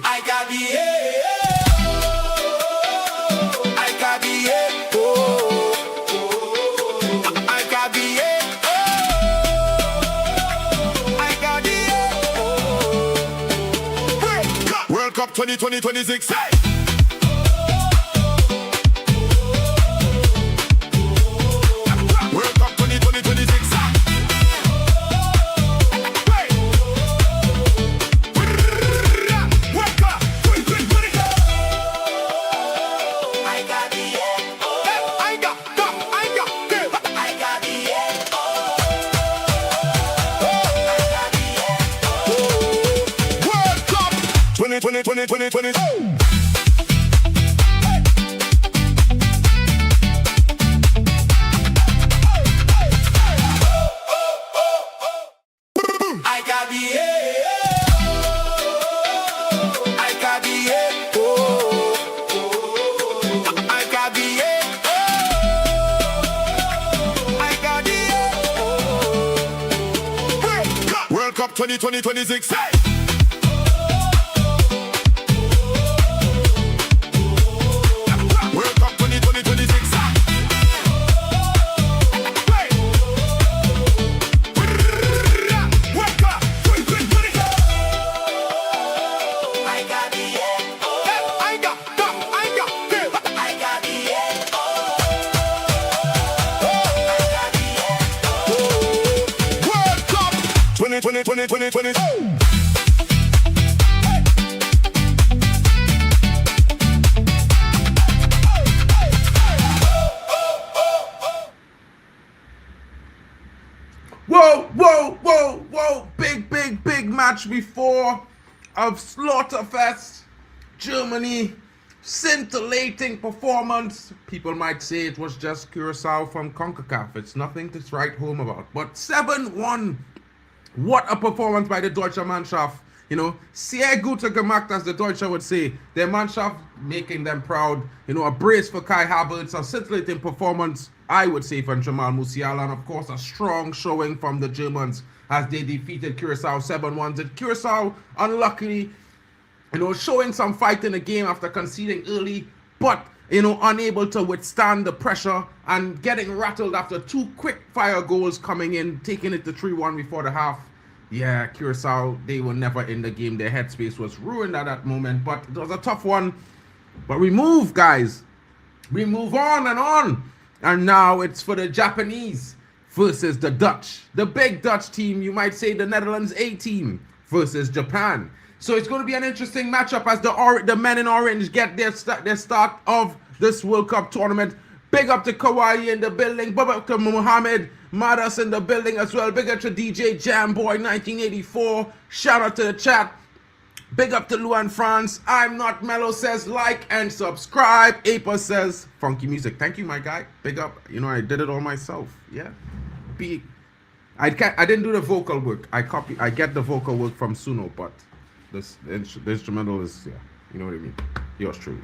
I got the I got the I got the I got the World Cup 2026. World Cup 2026. World Cup 2026. I got World Cup 2020. Whoa. Big match before of Slaughterfest. Germany, scintillating performance. People might say it was just Curacao from CONCACAF. It's nothing to write home about. But 7-1. What a performance by the Deutsche Mannschaft. You know, sehr gute gemacht, as the Deutsche would say. Their Mannschaft making them proud. You know, a brace for Kai Havertz, a scintillating performance, I would say, from Jamal Musiala, and of course a strong showing from the Germans as they defeated Curacao 7-1. The Curacao, unluckily, you know, showing some fight in the game after conceding early, but, you know, unable to withstand the pressure and getting rattled after two quick fire goals coming in, taking it to 3-1 before the half. Yeah, Curacao, they were never in the game. Their headspace was ruined at that moment, but it was a tough one. But we move, guys. We move on and on. And now it's for the Japanese versus the Dutch. The big Dutch team, you might say the Netherlands A team versus Japan. So it's going to be an interesting matchup as the men in orange get their start of this World Cup tournament. Big up to Kawhi in the building. Big up to Mohamed Madas in the building as well. Big up to DJ Jamboy 1984. Shout out to the chat. Big up to Luan France. I'm Not Mellow says like and subscribe. Apa says funky music. Thank you, my guy. Big up. You know, I did it all myself. Yeah. I didn't do the vocal work. I get the vocal work from Suno, but the instrumental is, yeah, you know what I mean. Yours truly.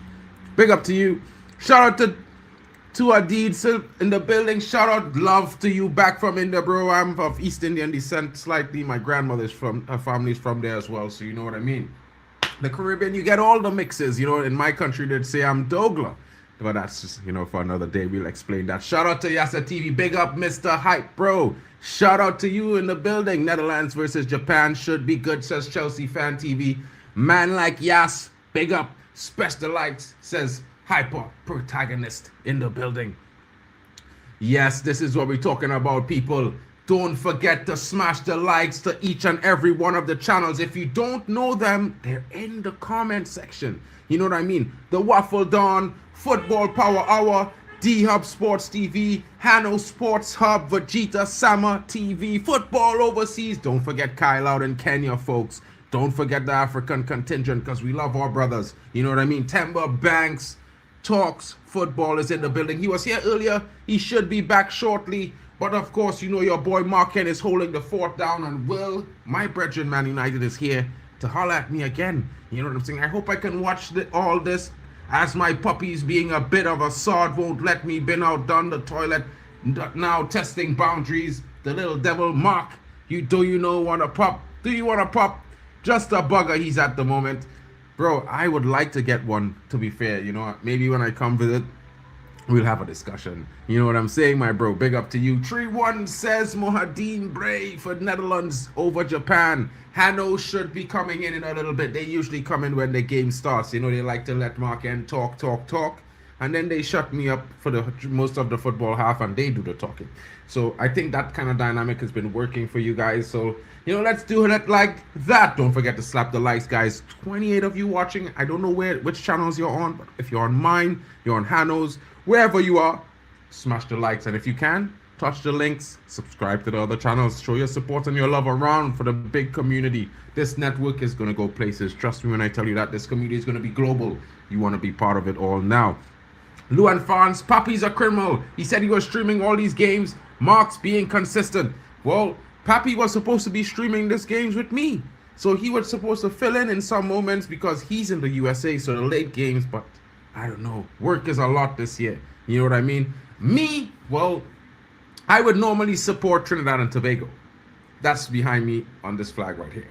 Big up to you. Shout out to Adid in the building. Shout out love to you back from India, bro. I'm of East Indian descent slightly. My grandmother's her family's from there as well, so you know what I mean. The Caribbean, you get all the mixes. You know, in my country they'd say I'm Dogla, but that's just, you know, for another day. We'll explain that. Shout out to Yasa TV. Big up, Mr. Hype, bro. Shout out to you in the building. Netherlands versus Japan should be good, says Chelsea Fan TV. Man like Yas, big up. Special Lights says Hyper protagonist in the building. Yes, this is what we're talking about, people. Don't forget to smash the likes to each and every one of the channels. If you don't know them, they're in the comment section. You know what I mean? The Waffle Dawn, Football Power Hour, D-Hub Sports TV, Hano Sports Hub, Vegeta Sama TV, Football Overseas. Don't forget Kyle out in Kenya, folks. Don't forget the African contingent, because we love our brothers. You know what I mean? Temba Banks Talks Football is in the building. He was here earlier. He should be back shortly. But of course, you know your boy Marken is holding the fort down, and Will, my brethren Man United, is here to holler at me again. You know what I'm saying? I hope I can watch all this, as my puppies, being a bit of a sod, won't let me bin out down the toilet. Now testing boundaries. The little devil Mark, do you want to pop? Do you want to pop? Just a bugger he's at the moment. bro, I would like to get one, to be fair. You know, maybe when I come visit, we'll have a discussion. You know what I'm saying, my bro? Big up to you. 3-1 says Mohadine Bray for Netherlands over Japan. Hanno should be coming in a little bit. They usually come in when the game starts. You know, they like to let Mark N talk. And then they shut me up for the most of the football half and they do the talking. So I think that kind of dynamic has been working for you guys. So, you know, let's do it like that. Don't forget to slap the likes, guys. 28 of you watching. I don't know which channels you're on, but if you're on mine, you're on Hanno's, wherever you are, smash the likes. And if you can, touch the links, subscribe to the other channels, show your support and your love around for the big community. This network is going to go places. Trust me when I tell you that this community is going to be global. You want to be part of it all now. Luan Fans, Papi's a criminal. He said he was streaming all these games. Mark's being consistent. Well, Papi was supposed to be streaming these games with me. So he was supposed to fill in some moments because he's in the USA, so the late games, but I don't know. Work is a lot this year. You know what I mean? Me, well, I would normally support Trinidad and Tobago. That's behind me on this flag right here.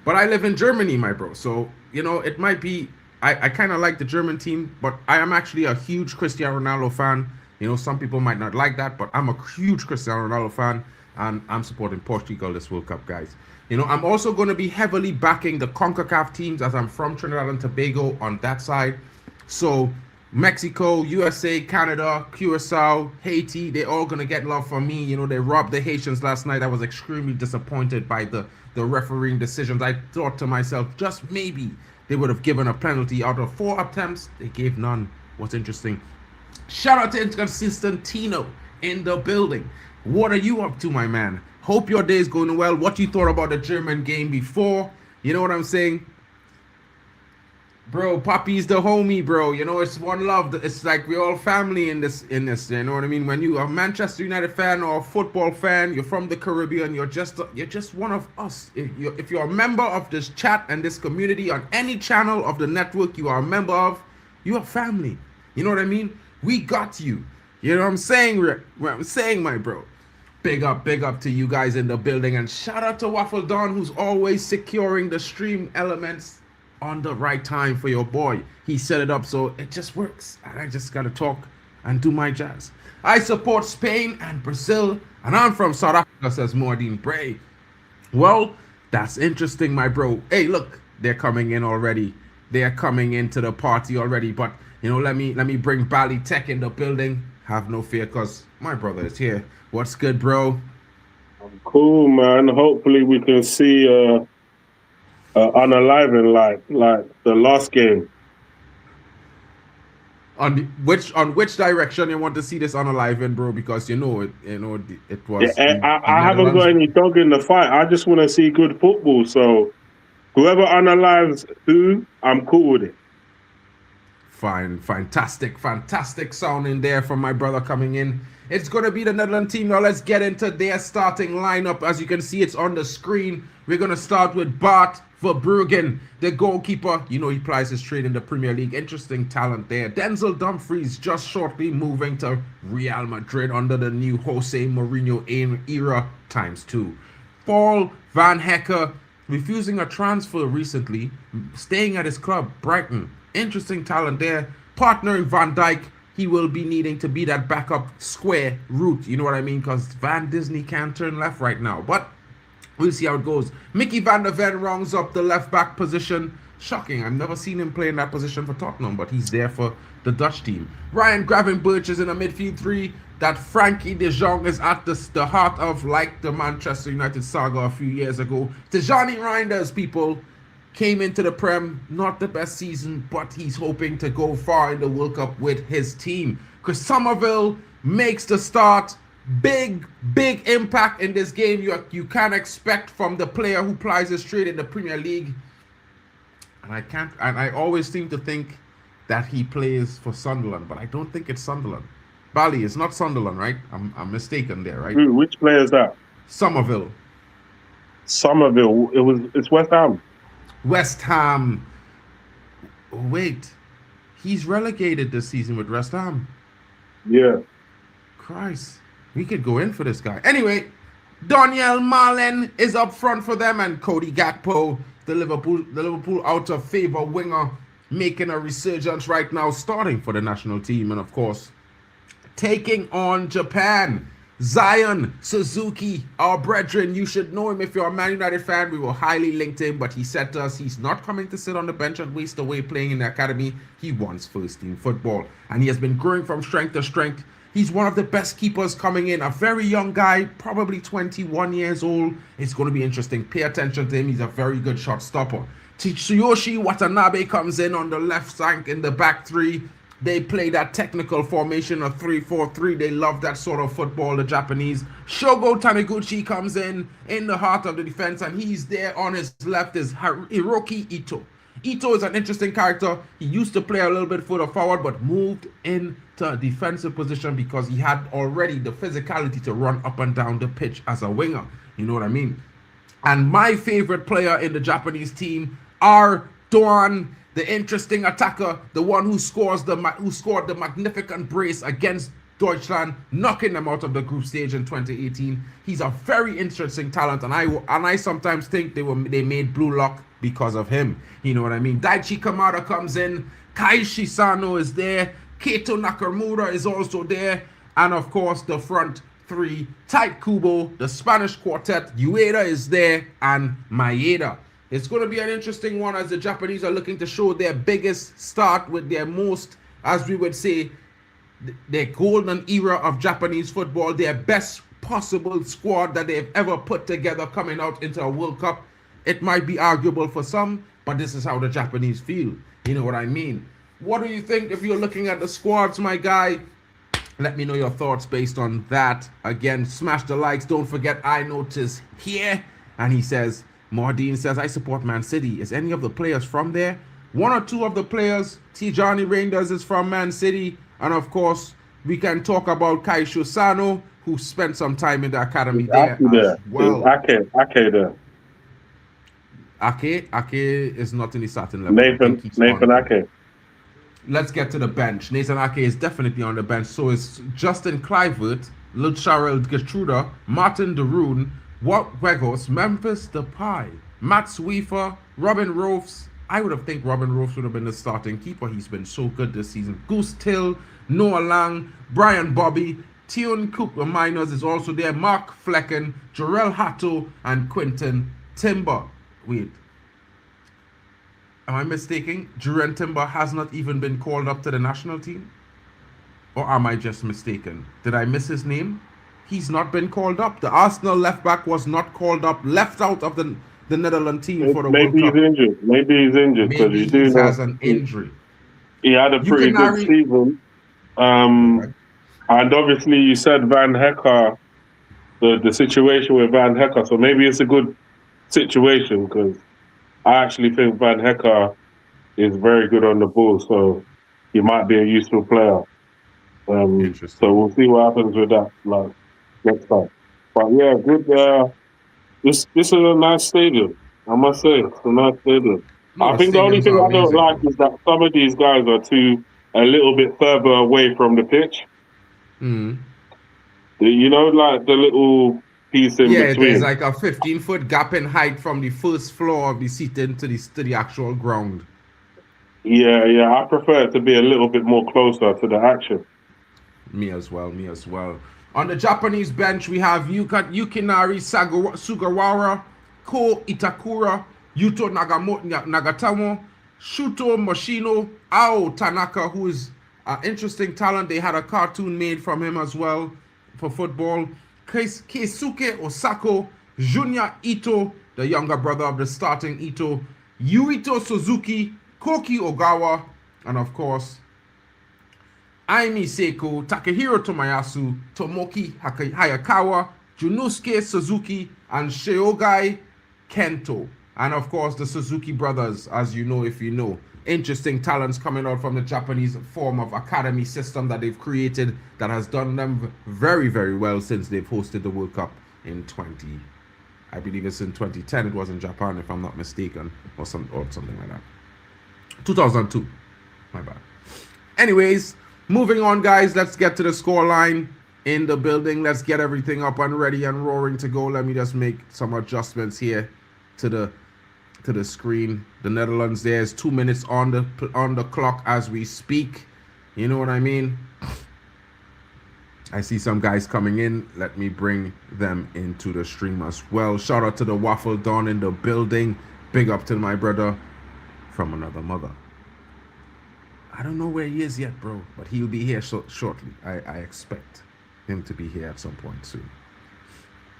But I live in Germany, my bro. So, you know, it might be, I kind of like the German team, but I am actually a huge Cristiano Ronaldo fan. You know, some people might not like that, but I'm a huge Cristiano Ronaldo fan, and I'm supporting Portugal this World Cup, guys. You know, I'm also going to be heavily backing the CONCACAF teams as I'm from Trinidad and Tobago on that side. So Mexico, USA, Canada, Curacao, Haiti, they're all going to get love from me. You know, they robbed the Haitians last night. I was extremely disappointed by the refereeing decisions. I thought to myself, just maybe they would have given a penalty. Out of 4 attempts, they gave none. What's interesting. Shout out to Inconsistent Tino in the building. What are you up to, my man? Hope your day is going well. What you thought about the German game before? You know what I'm saying? Bro, Papi's the homie, bro. You know, it's one love. It's like we're all family in this. You know what I mean? When you are a Manchester United fan or a football fan, you're from the Caribbean, you're just one of us. If you're a member of this chat and this community on any channel of the network you are a member of, you are family. You know what I mean? We got you. You know what I'm saying? What I'm saying, my bro. Big up to you guys in the building, and shout out to Waffle Don, who's always securing the stream elements on the right time for your boy. He set it up so it just works, and I just gotta talk and do my jazz. I support Spain and Brazil, and I'm from South Africa, says Mohadine Bray. Well, that's interesting, my bro. Hey, look, they're coming in already. They are coming into the party already, but you know, let me bring Bally Tech in the building. Have no fear, cause my brother is here. What's good, bro? I'm cool, man. Hopefully we can see unalive like the last game. On which direction you want to see this unalive in, bro? Because it was. Yeah, I haven't got any dog in the fight. I just want to see good football. So whoever unalives who, I'm cool with it. Fine, fantastic sound in there from my brother coming in. It's going to be the Netherlands team. Now let's get into their starting lineup. As you can see, it's on the screen. We're going to start with Bart Verbruggen, the goalkeeper. You know, he plies his trade in the Premier League. Interesting talent there. Denzel Dumfries just shortly moving to Real Madrid under the new Jose Mourinho era ×2. Paul Van Hecker refusing a transfer recently, staying at his club, Brighton. Interesting talent there. Partnering Van Dijk. He will be needing to be that backup square route. You know what I mean? Because Van Disney can't turn left right now. But we'll see how it goes. Mickey van der Ven rounds up the left back position. Shocking. I've never seen him play in that position for Tottenham, but he's there for the Dutch team. Ryan Gravenberch is in a midfield 3 that Frankie de Jong is at the heart of, like the Manchester United saga a few years ago. Tijani Reinders, people, came into the Prem, not the best season, but he's hoping to go far in the World Cup with his team. Chris Somerville makes the start. Big impact in this game you can't expect from the player who plies his trade in the Premier League. And I always seem to think that he plays for Sunderland, but I don't think it's Sunderland. Bally, it's not Sunderland, right? I'm mistaken there, right? Which player is that? Somerville. It's West Ham. West Ham. Oh, wait. He's relegated this season with West Ham. Yeah. Christ. We could go in for this guy. Anyway, Daniel Malen is up front for them, and Cody Gakpo, the Liverpool out of favor winger, making a resurgence right now, starting for the national team, and of course, taking on Japan. Zion Suzuki, our brethren, you should know him if you're a Man United fan. We were highly linked to him, but he said to us he's not coming to sit on the bench and waste away playing in the academy. He wants first team football, and he has been growing from strength to strength. He's one of the best keepers coming in, a very young guy, probably 21 years old. It's going to be interesting. Pay attention to him. He's a very good shot stopper. Tsuyoshi Watanabe comes in on the left flank in the back three. They play that technical formation of 3-4-3. They love that sort of football, the Japanese. Shogo Taniguchi comes in the heart of the defense, and he's there on his left is Hiroki Ito. Ito is an interesting character. He used to play a little bit further forward, but moved into a defensive position because he had already the physicality to run up and down the pitch as a winger. You know what I mean? And my favorite player in the Japanese team are Doan, the interesting attacker, the one who scored the magnificent brace against Deutschland, knocking them out of the group stage in 2018. He's a very interesting talent, and I sometimes think they made Blue Lock because of him. You know what I mean? Daichi Kamada comes in, Kai Shisano is there, Keito Nakamura is also there, and of course the front three, Tite Kubo, the Spanish quartet, Ueda is there, and Maeda. It's going to be an interesting one as the Japanese are looking to show their biggest start with their most, as we would say, their golden era of Japanese football, their best possible squad that they've ever put together coming out into a World Cup. It might be arguable for some, but this is how the Japanese feel. You know what I mean? What do you think if you're looking at the squads, my guy? Let me know your thoughts based on that. Again, smash the likes. Don't forget, I notice here. And he says, Mardine says, I support Man City. Is any of the players from there? One or two of the players. Tijani Reinders is from Man City. And of course, we can talk about Kaisho Sano, who spent some time in the academy there as well. Ake there. Ake is not in the starting level. Nathan Ake. Let's get to the bench. Nathan Ake is definitely on the bench. So it's Justin Kluivert, Lucharel Gertruda, Martin de Roon, Wat Weghorst, Memphis Depay, Matt Sweefer, Robin Rolfs. I would have think Robin Rolfs would have been the starting keeper. He's been so good this season. Goose Till, Noah Lang, Brian Bobby, Tion Cooper Miners is also there. Mark Flecken, Jarell Hatto, and Quinton Timber. Wait. Am I mistaken? Juren Timber has not even been called up to the national team? Or am I just mistaken? Did I miss his name? He's not been called up. The Arsenal left back was not called up, left out of the Netherlands team for the World Cup. Maybe he's injured because he has an injury. He had a pretty good season. And obviously you said Van Hecker, the situation with Van Hecker, so maybe it's a good situation because I actually think Van Hecker is very good on the ball, so he might be a useful player. So we'll see what happens with that next time. But yeah, good. This is a nice stadium, I must say. It's a nice stadium. No, I think the only thing I don't like is that some of these guys are a little bit further away from the pitch. Mm. You know, like the little piece in between. Yeah, there's like a 15-foot gap in height from the first floor of the seating to the actual ground. Yeah, I prefer it to be a little bit more closer to the action. Me as well. On the Japanese bench, we have Yukinari Sugawara, Ko Itakura, Yuto Nagatamo, Shuto Moshino, Ao Tanaka, who is an interesting talent. They had a cartoon made from him as well for football. Keisuke Osako, Junya Ito, the younger brother of the starting Ito, Yuito Suzuki, Koki Ogawa, and of course, Aimi Seiko, Takehiro Tomayasu, Tomoki Hayakawa, Junosuke Suzuki, and Shiogai Kento. And of course, the Suzuki brothers, as you know, if you know. Interesting talents coming out from the Japanese form of academy system that they've created that has done them very, very well since they've hosted the World Cup in I believe it's in 2010. It was in Japan, if I'm not mistaken, or something like that. 2002. My bad. Anyways, moving on, guys. Let's get to the scoreline. in the building. Let's get everything up and ready and roaring to go. Let me just make some adjustments here to the screen. The Netherlands, there's 2 minutes on the clock as we speak. You know what I mean? I see some guys coming in. Let me bring them into the stream as well. Shout out to the Waffle Don in the building. Big up to my brother from another mother. I don't know where he is yet, bro, but he'll be here shortly. I expect him to be here at some point soon.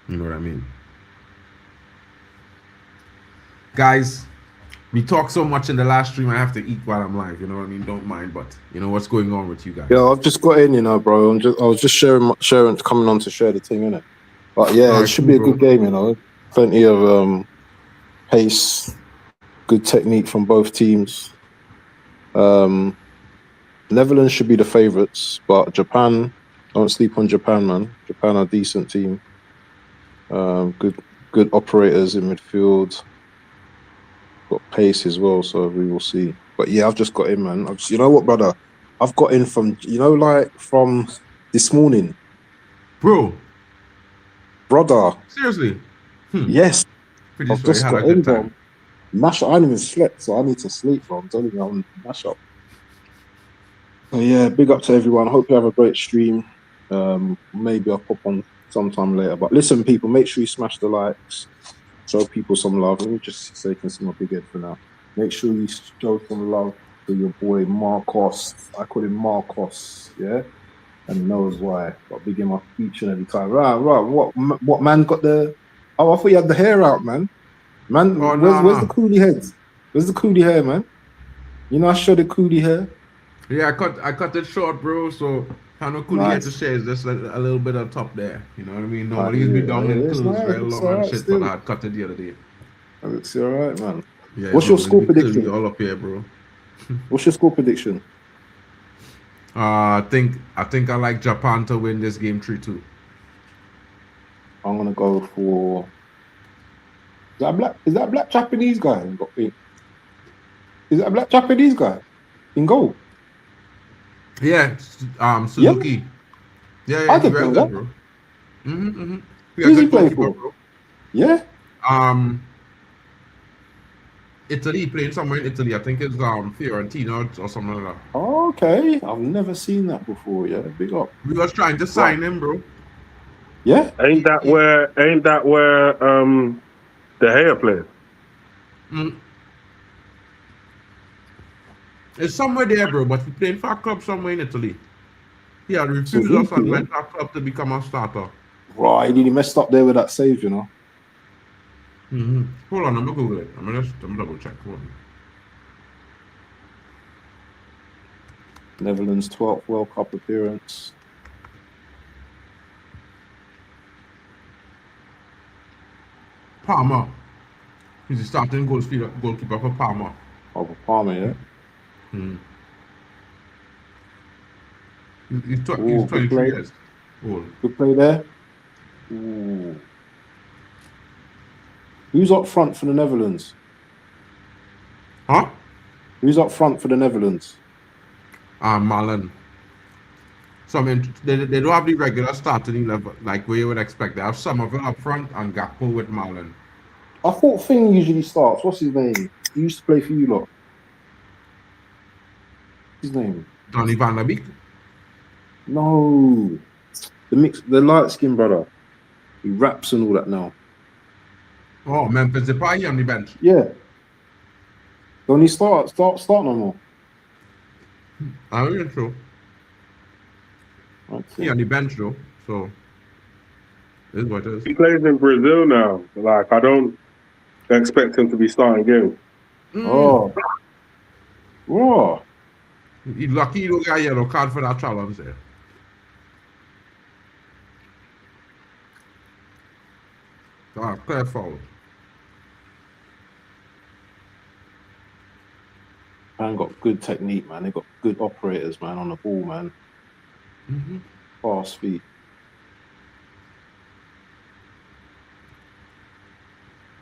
You know what I mean? Guys, we talk so much in the last stream, I have to eat while I'm live. You know what I mean? Don't mind, but you know what's going on with you guys. Yeah, I've just got in, you know, bro. I was just sharing, coming on to share the thing, innit? But yeah, it should be a good game, you know. Plenty of pace, good technique from both teams. Netherlands should be the favourites, but Japan, don't sleep on Japan, man. Japan are a decent team. Good operators in midfield. Got pace as well, so we will see. But yeah, I've just got in, man. You know what, brother? I've got in from, you know, like from this morning. Brother. Seriously? Yes. I've just got in, bro. Mash up. I haven't even slept, so I need to sleep, bro. I'm telling you, I'm mash up. So yeah, big up to everyone. Hope you have a great stream. Maybe I'll pop on sometime later. But listen, people, make sure you smash the likes. Show people some love. Let me just say, can see my big head for now. Make sure you show some love to your boy Marcos. I call him Marcos, yeah? And he knows why. But big him up each and every time. Right. What man got the... Oh, I thought you had the hair out, man. Man, where's the coolie head? Where's the coolie hair, man? You know, I showed the coolie hair. Yeah, I cut it short, bro. So I know coolie hair to share is just like a little bit on top there. You know what I mean? Nobody's been down in clothes very long and shit, but I had cut it the other day. That looks alright, man. Yeah, what's your score prediction? All up here, bro. What's your score prediction? I think I like Japan to win this game 3-2. I'm gonna go for. Is that a black Japanese guy? Is that a black Japanese guy in goal? Yeah, Suzuki. Yeah, I can play that, bro. Who's he playing for? Bro. Yeah. Italy, playing somewhere in Italy. I think it's Fiorentina or something like that. Oh, okay, I've never seen that before. Yeah, big up. We was trying to sign him, bro. Yeah. Ain't that where the hair plays? It's somewhere there, bro, but he played for a club somewhere in Italy. He had refused us and went to a club to become a starter. Right, he messed up there with that save, you know. Hold on, I'm gonna Google it. I'm gonna double check. Hold on. Netherlands 12th World Cup appearance. Palmer. He's the starting goalkeeper for Palmer. Oh, for Palmer, yeah. He's 23 years old. Good play there. Ooh. Who's up front for the Netherlands? Huh? Who's up front for the Netherlands? Marlon. So I mean, they don't have the regular starting 11 like where you would expect. They have some of them up front and Gakpo with Marlon. I thought Finn usually starts. What's his name? He used to play for you lot. His name? Donny van der Beek? No. The light skinned brother. He raps and all that now. Oh, Memphis Depay on the bench. Yeah. Don't he start no more? I'm not sure. Okay. He on the bench though, so it is what it is. He plays in Brazil now. Like, I don't expect him to be starting game. Oh. Whoa. He's lucky he don't get a yellow card for that challenge there. Clear foul. Man got good technique, man. They got good operators, man, on the ball, man. Fast feet.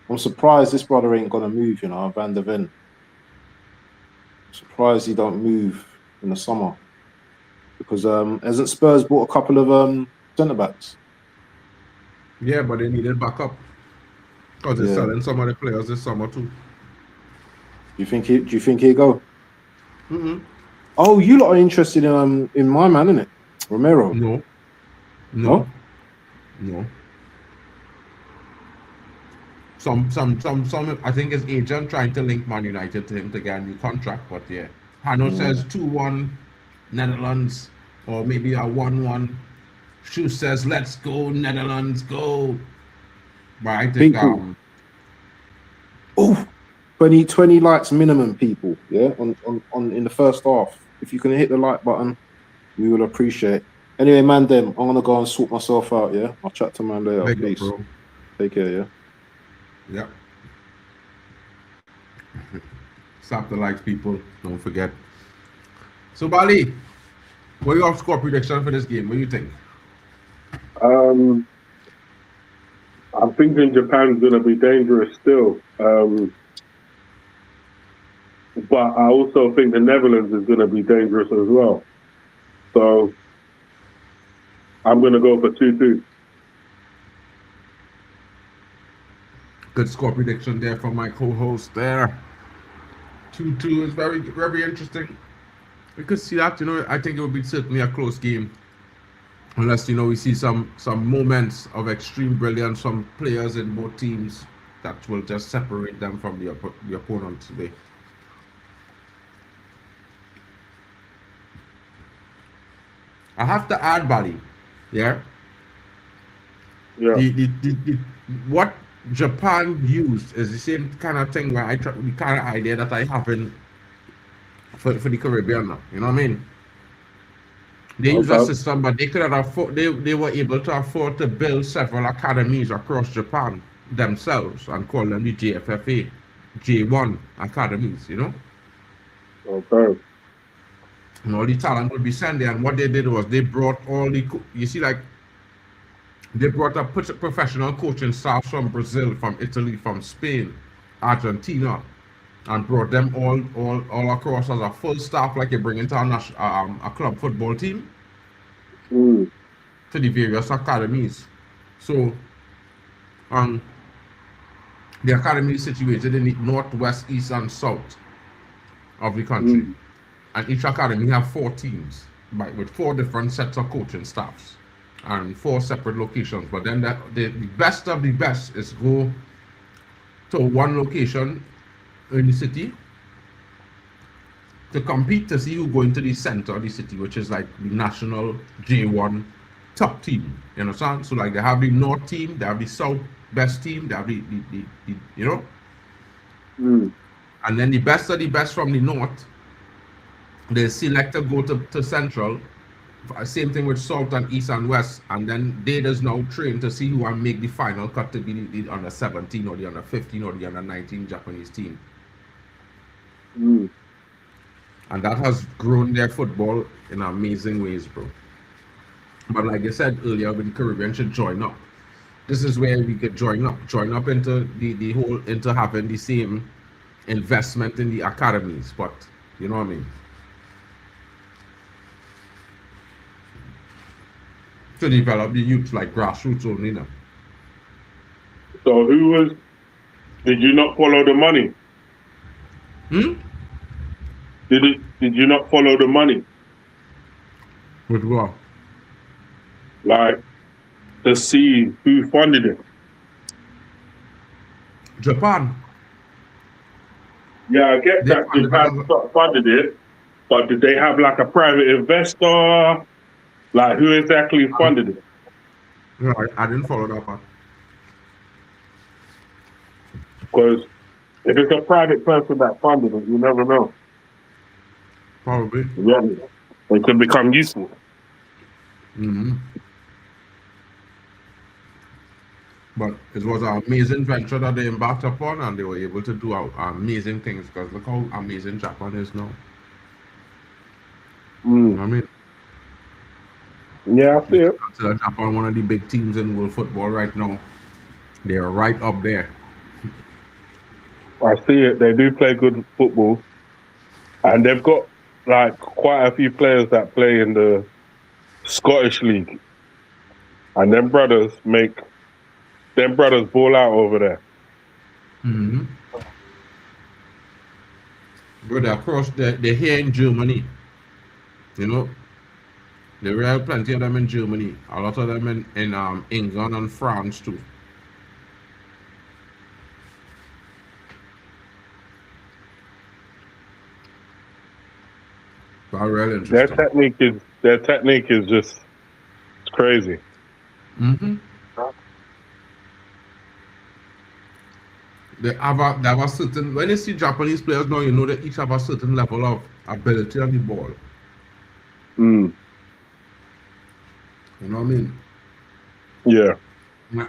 I'm surprised this brother ain't gonna move, you know, Van der Ven. Surprised he don't move in the summer. Because hasn't Spurs bought a couple of centre backs. Yeah, but they needed backup because they're selling some of the players this summer too. Do you think he'll go? Mm-hmm. Oh, you lot are interested in my man, innit? Romero. No. Some. I think his agent trying to link Man United to him to get a new contract, but yeah, Hano says 2-1 Netherlands, or maybe a 1-1. Shu says let's go Netherlands, go. But I think People. 20 likes minimum, people. Yeah, on in the first half. If you can hit the like button, we will appreciate. Anyway, man, I'm gonna go and sort myself out. Yeah, I'll chat to man later. Peace. Bro. Take care. Yeah. Yep. Slap the likes, people. Don't forget. So, Bali, what are your score prediction for this game? What do you think? I'm thinking Japan's going to be dangerous still. But I also think the Netherlands is going to be dangerous as well. So I'm going to go for 2-2. Good score prediction there from my co-host there. 2-2 is very, very interesting. We could see that, I think it would be certainly a close game. Unless, we see some moments of extreme brilliance from players in both teams that will just separate them from the opponent today. I have to add, buddy. Yeah. Yeah. What Japan used is the same kind of thing where the kind of idea that I have for the Caribbean now. You know what I mean? They use a system, but they could afford. They were able to afford to build several academies across Japan themselves and call them the JFFA, J1 academies. Okay. And all the talent would be sent there. And what they did was they brought all the, they brought a professional coaching staff from Brazil, from Italy, from Spain, Argentina, and brought them all across as a full staff, like you bring into a club football team to the various academies. So, the academy is situated in the northwest, east, and south of the country. And each academy have 4 teams, with 4 different sets of coaching staffs and 4 separate locations. But then the best of the best is go to one location in the city to compete to see who go into the center of the city, which is like the national J1 top team. You understand? So like they have the north team, they have the south best team, they have the and then the best of the best from the north, they select to go to central. Same thing with south and east and west, and then they just now train to see who will make the final cut to be the under 17 or the under 15 or the under 19 Japanese team. And that has grown their football in amazing ways, bro. But like I said earlier, when the Caribbean should join up. This is where we could join up into the whole, into having the same investment in the academies, but you know what I mean? To develop the youth like grassroots only now. So did you not follow the money? Did you not follow the money? With what? Like, to see who funded it. Japan. Yeah, I get that Japan funded it, but did they have like a private investor? Like, who exactly funded it? No, I didn't follow that part. Because if it's a private person that funded it, you never know. Probably. Yeah, it could become useful. But it was an amazing venture that they embarked upon, and they were able to do amazing things, because look how amazing Japan is now. You know what I mean? Yeah, I see it. Japan, one of the big teams in world football right now. They're right up there. I see it. They do play good football, and they've got like quite a few players that play in the Scottish League. And them brothers ball out over there. Mm-hmm. But they're across, they're here in Germany. You know, there are plenty of them in Germany. A lot of them in England and France too. But really interesting. Their technique is just crazy. Mm-hmm. They have a certain, when you see Japanese players now, you know that each have a certain level of ability on the ball. Mm. You know what I mean? Yeah.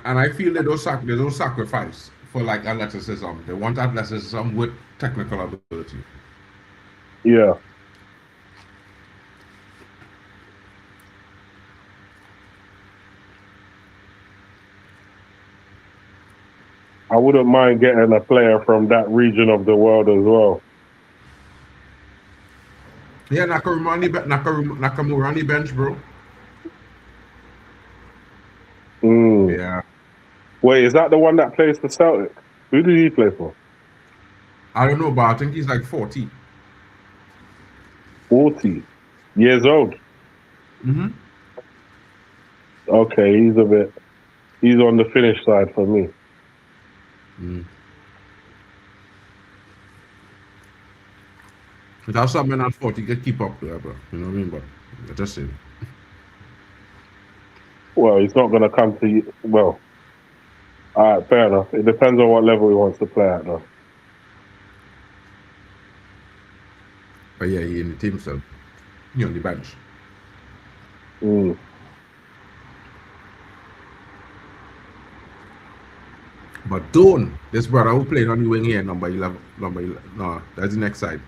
And I feel they don't sacrifice for like athleticism. They want athleticism with technical ability. Yeah. I wouldn't mind getting a player from that region of the world as well. Yeah, Nakamura on the bench, bro. Mm. Yeah. Wait, is that the one that plays for Celtic? Who did he play for? I don't know, but I think he's like 40. 40 years old. Mm-hmm. Okay, he's on the finish side for me. Mm. But that's something at 40 can keep up there, bro. You know what I mean? But I just saying. Well, he's not going to come to you. Well, all right, fair enough. It depends on what level he wants to play at, though. But yeah, he in the team still. He on the bench. Mm. But Don, this brother who played on the wing here, number 11, no, that's the next side.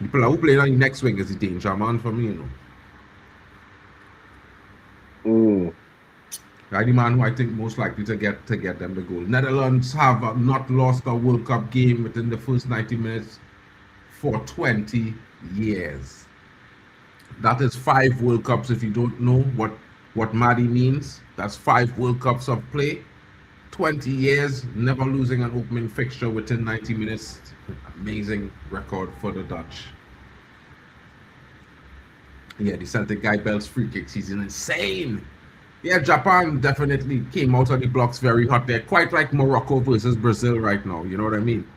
The player who played on the next wing is the danger man for me, you know. Mm. That's the man who I think most likely to get them the goal. Netherlands have not lost a World Cup game within the first 90 minutes for 20 years. That is 5 World Cups. If you don't know what Maddie means, that's 5 World Cups of play. 20 years, never losing an opening fixture within 90 minutes. Amazing record for the Dutch. Yeah, the Celtic guy belts free kicks. He's insane. Yeah, Japan definitely came out of the blocks very hot. They're quite like Morocco versus Brazil right now. You know what I mean?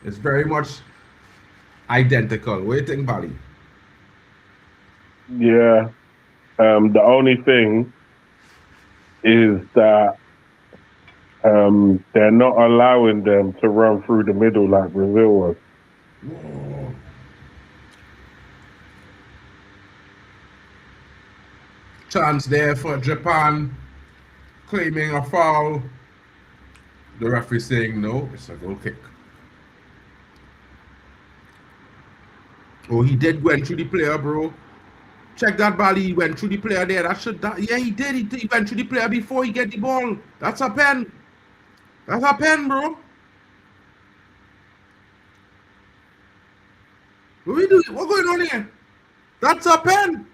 It's very much identical. What do you think, Bali? Yeah. The only thing is that they're not allowing them to run through the middle like Brazil was. Whoa. Chance there for Japan, claiming a foul. The referee saying no, it's a goal kick. Oh, he did went through the player, bro. Check that, Bali. He went through the player there. Yeah, he did. He went through the player before he get the ball. That's a pen. That's a pen, bro. What we doing? What's going on here? That's a pen.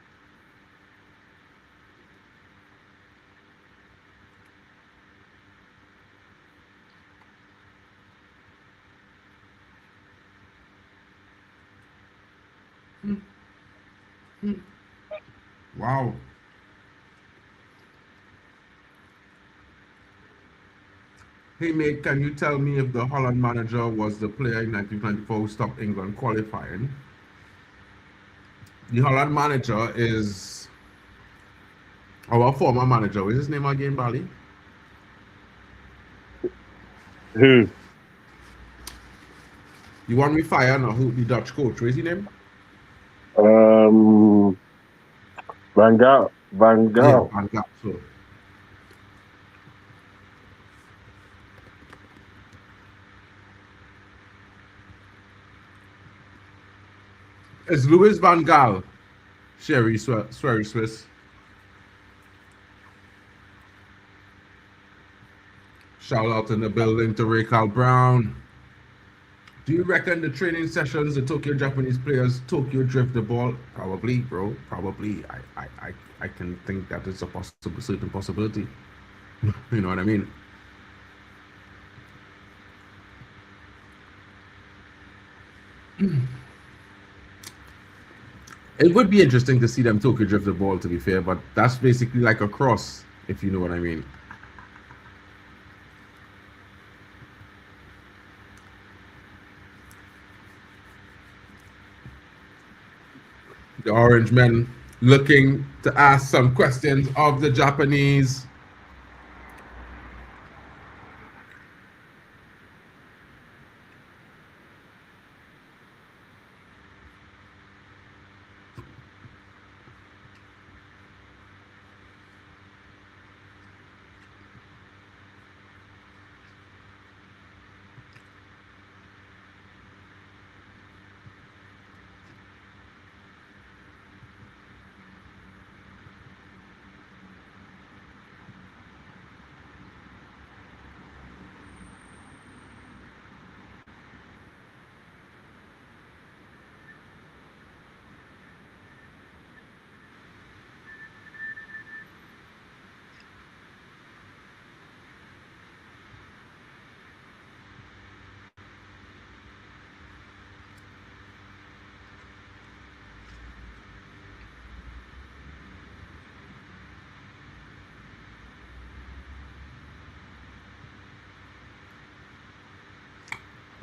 Wow. Hey mate, can you tell me if the Holland manager was the player in 1994 who stopped England qualifying? The Holland manager is our former manager. What is his name again, Bali? Who? You want me fire now? Who the Dutch coach? What is his name? Van Gaal. Yeah, Van Gaal. So. It's Louis Van Gaal. Sherry Swiss. Shout out in the building to Raquel Brown. Do you reckon the training sessions, the Tokyo Japanese players, Tokyo drift the ball? Probably, bro. Probably. I can think that it's a certain possibility. You know what I mean? It would be interesting to see them Tokyo drift the ball, to be fair, but that's basically like a cross, if you know what I mean. The Orange men looking to ask some questions of the Japanese.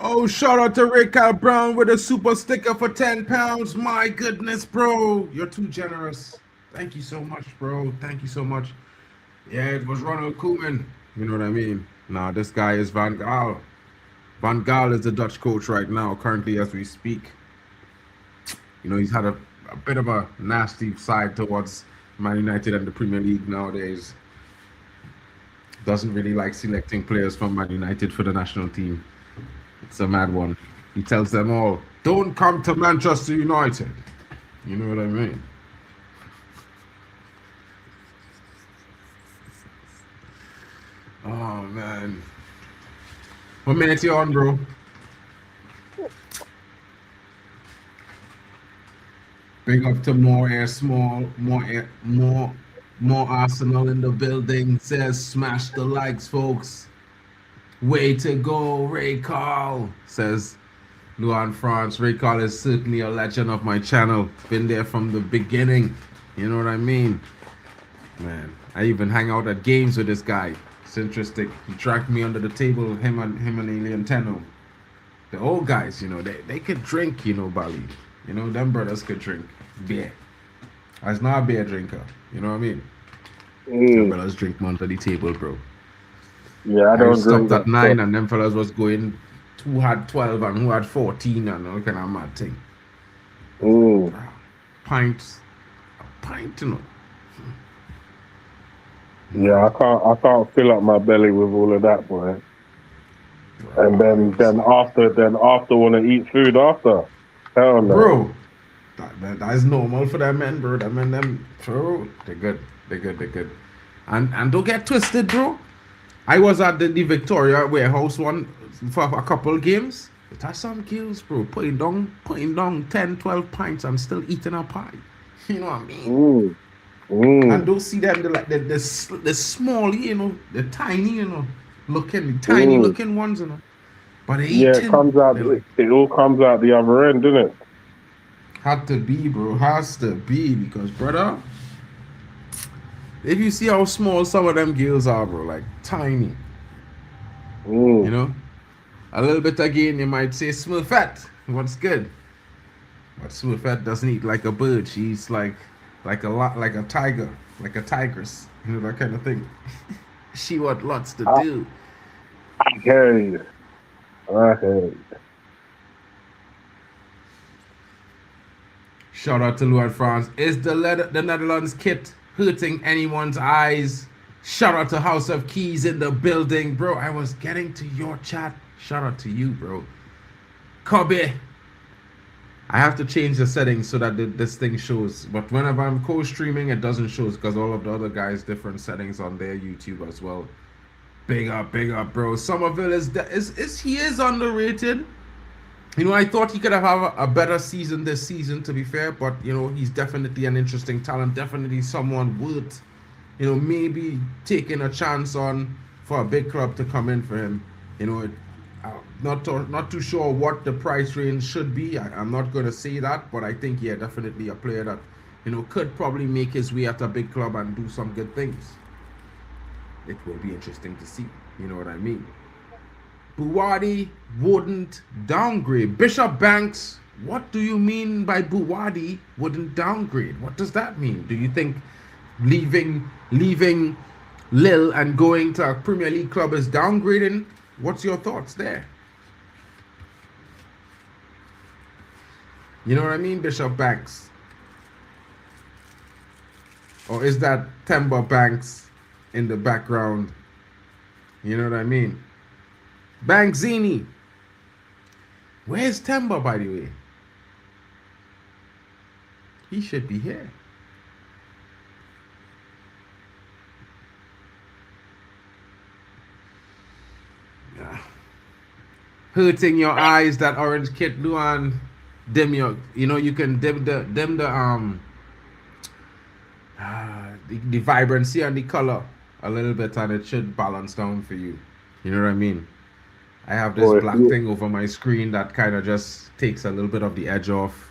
Oh, shout out to Raquel Brown with a super sticker for £10. My goodness, bro. You're too generous. Thank you so much, bro. Thank you so much. Yeah, it was Ronald Koeman. You know what I mean? Nah, this guy is Van Gaal. Van Gaal is the Dutch coach right now, currently as we speak. You know, he's had a bit of a nasty side towards Man United and the Premier League nowadays. Doesn't really like selecting players from Man United for the national team. It's a mad one. He tells them all, don't come to Manchester United. You know what I mean? Oh, man. What minute you on, bro? Big up to more Arsenal in the building. Says smash the likes, folks. Way to go, Ray Carl, says Luan France. Ray Carl is certainly a legend of my channel. Been there from the beginning. You know what I mean? Man, I even hang out at games with this guy. It's interesting. He tracked me under the table, him and Alien Tenno. The old guys, you know, they could drink, you know, Bali. You know, them brothers could drink beer. I was not a beer drinker. You know what I mean? Them brothers drink under the table, bro. Yeah, I don't stopped at 9 and them fellas was going, who had 12 and who had 14 and all kind of mad thing. Pints, a pint, you know. Yeah, I can't fill up my belly with all of that, boy. And then after want to eat food after. Hell no. Bro, that is normal for them men, bro. Bro, they're good. And don't get twisted, bro. I was at the Victoria warehouse one for a couple games. It has some kills, bro. Putting down 10, 12 pints and still eating a pie. You know what I mean? And don't see them the small, you know, the tiny, you know, looking ones, you know. But they eating. Yeah, it all comes out the other end, doesn't it? Had to be, bro. Has to be, because brother, if you see how small some of them girls are, bro, like tiny. You know? A little bit again, you might say Smurfette. What's good? But Smurfette doesn't eat like a bird. She eats like a tiger, like a tigress. You know, that kind of thing. She got lots to do. I hear you. Shout out to Luan France. Is the Netherlands kit hurting anyone's eyes? Shout out to House of Keys in the building, bro. I was getting to your chat. Shout out to you, bro. Kobe. I have to change the settings so that this thing shows. But whenever I'm co-streaming, it doesn't show because all of the other guys different settings on their YouTube as well. Big up, bro. Somerville is underrated. I thought he could have a better season this season, to be fair, but, he's definitely an interesting talent, definitely someone worth, maybe taking a chance on for a big club to come in for him. Not too sure what the price range should be. I'm not going to say that, but I think, yeah, definitely a player that, could probably make his way at a big club and do some good things. It will be interesting to see. You know what I mean? Buwadi wouldn't downgrade. Bishop Banks, what do you mean by Buwadi wouldn't downgrade? What does that mean? Do you think leaving Lille and going to a Premier League club is downgrading? What's your thoughts there? You know what I mean, Bishop Banks? Or is that Temba Banks in the background? You know what I mean? Bankzini. Where's Temba, by the way? He should be here. Yeah. Hurting your eyes, that orange kit, Luan. Dim your, you can dim the vibrancy and the color a little bit, and it should balance down for you. You know what I mean? I have this black thing over my screen that kind of just takes a little bit of the edge off,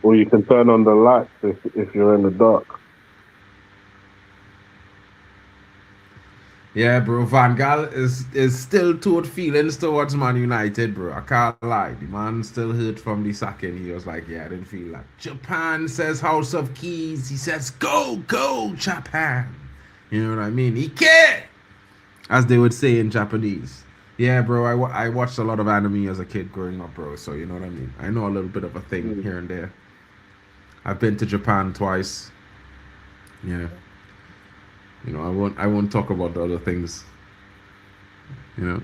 Or you can turn on the lights if you're in the dark. Yeah, bro. Van Gaal is still toward feelings towards Man United, bro. I can't lie. The man still hurt from the sacking. He was like, yeah, I didn't feel that. Japan says House of Keys. He says, go, Japan. You know what I mean? Ike! As they would say in Japanese. Yeah, bro. I watched a lot of anime as a kid growing up, bro. So, you know what I mean? I know a little bit of a thing here and there. I've been to Japan twice. Yeah. I won't talk about the other things. But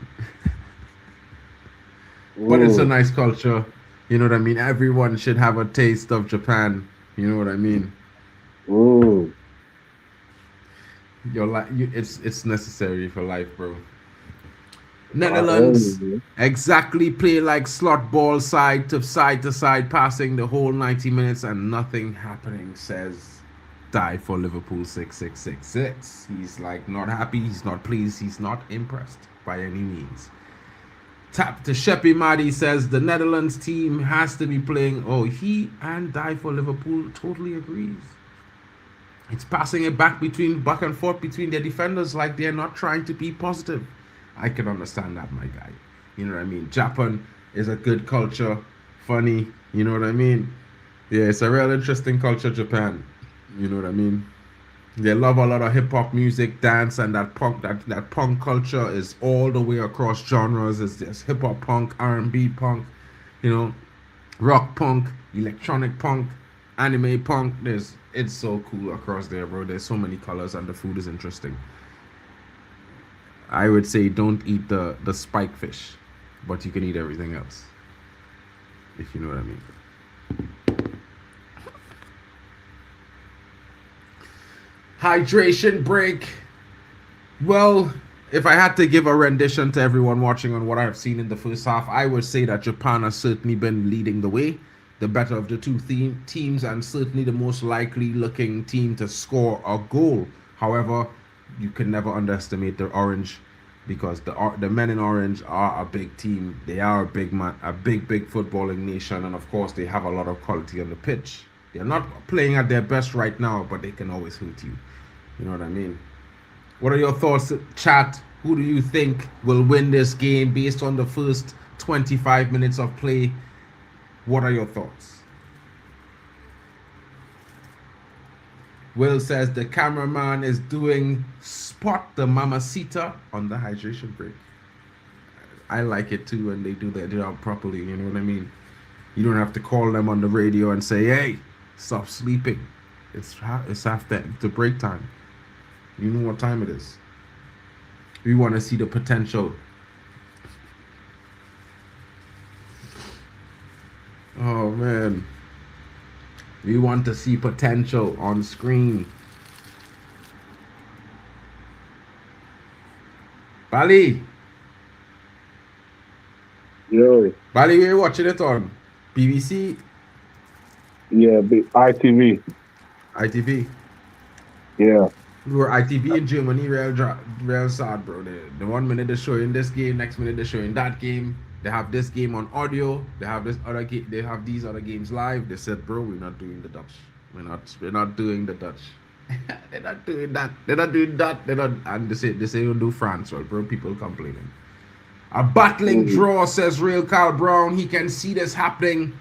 it's a nice culture. You know what I mean? Everyone should have a taste of Japan. You know what I mean? Ooh. It's necessary for life, bro. Netherlands exactly play like slot ball, side to side, passing the whole 90 minutes and nothing happening, says Die for Liverpool 6666. He's like not happy, he's not pleased, he's not impressed by any means. Tap to Sheppy Maddy says the Netherlands team has to be playing. Oh, he and Die for Liverpool totally agrees. It's passing it back and forth between their defenders like they're not trying to be positive. I can understand that, my guy. You know what I mean? Japan is a good culture, funny. You know what I mean? Yeah, it's a real interesting culture, Japan. You know what I mean? They love a lot of hip hop music, dance, and that punk. That punk culture is all the way across genres. It's just hip hop punk, R&B punk, rock punk, electronic punk, anime punk. It's so cool across there, bro. There's so many colors, and the food is interesting. I would say don't eat the spike fish, but you can eat everything else, if you know what I mean. Hydration break. Well, if I had to give a rendition to everyone watching on what I've seen in the first half, I would say that Japan has certainly been leading the way, the better of the two teams, and certainly the most likely looking team to score a goal. However, you can never underestimate the Orange, because the men in Orange are a big team. They are a big footballing nation, and of course they have a lot of quality on the pitch. They're not playing at their best right now, but they can always hurt you. You know what I mean? What are your thoughts, chat? Who do you think will win this game based on the first 25 minutes of play? What are your thoughts? Will says the cameraman is doing spot the mamacita on the hydration break. I like it too when they do that job properly, you know what I mean? You don't have to call them on the radio and say, hey, stop sleeping. It's after the break time. You know what time it is. We want to see the potential. Oh man. We want to see potential on screen. Bali. Yo. By the way, watching it on BBC, Yeah, big ITV. ITV. Yeah. We were ITV in Germany, real sad, bro. The 1 minute they're showing this game, next minute they're showing that game. They have this game on audio. They have this other game. They have these other games live. They said, bro, we're not doing the Dutch. We're not doing the Dutch. They're not doing that. They're not doing that. They're not. And they say we'll do France. Well, bro, people complaining. A battling draw, says Real Carl Brown. He can see this happening.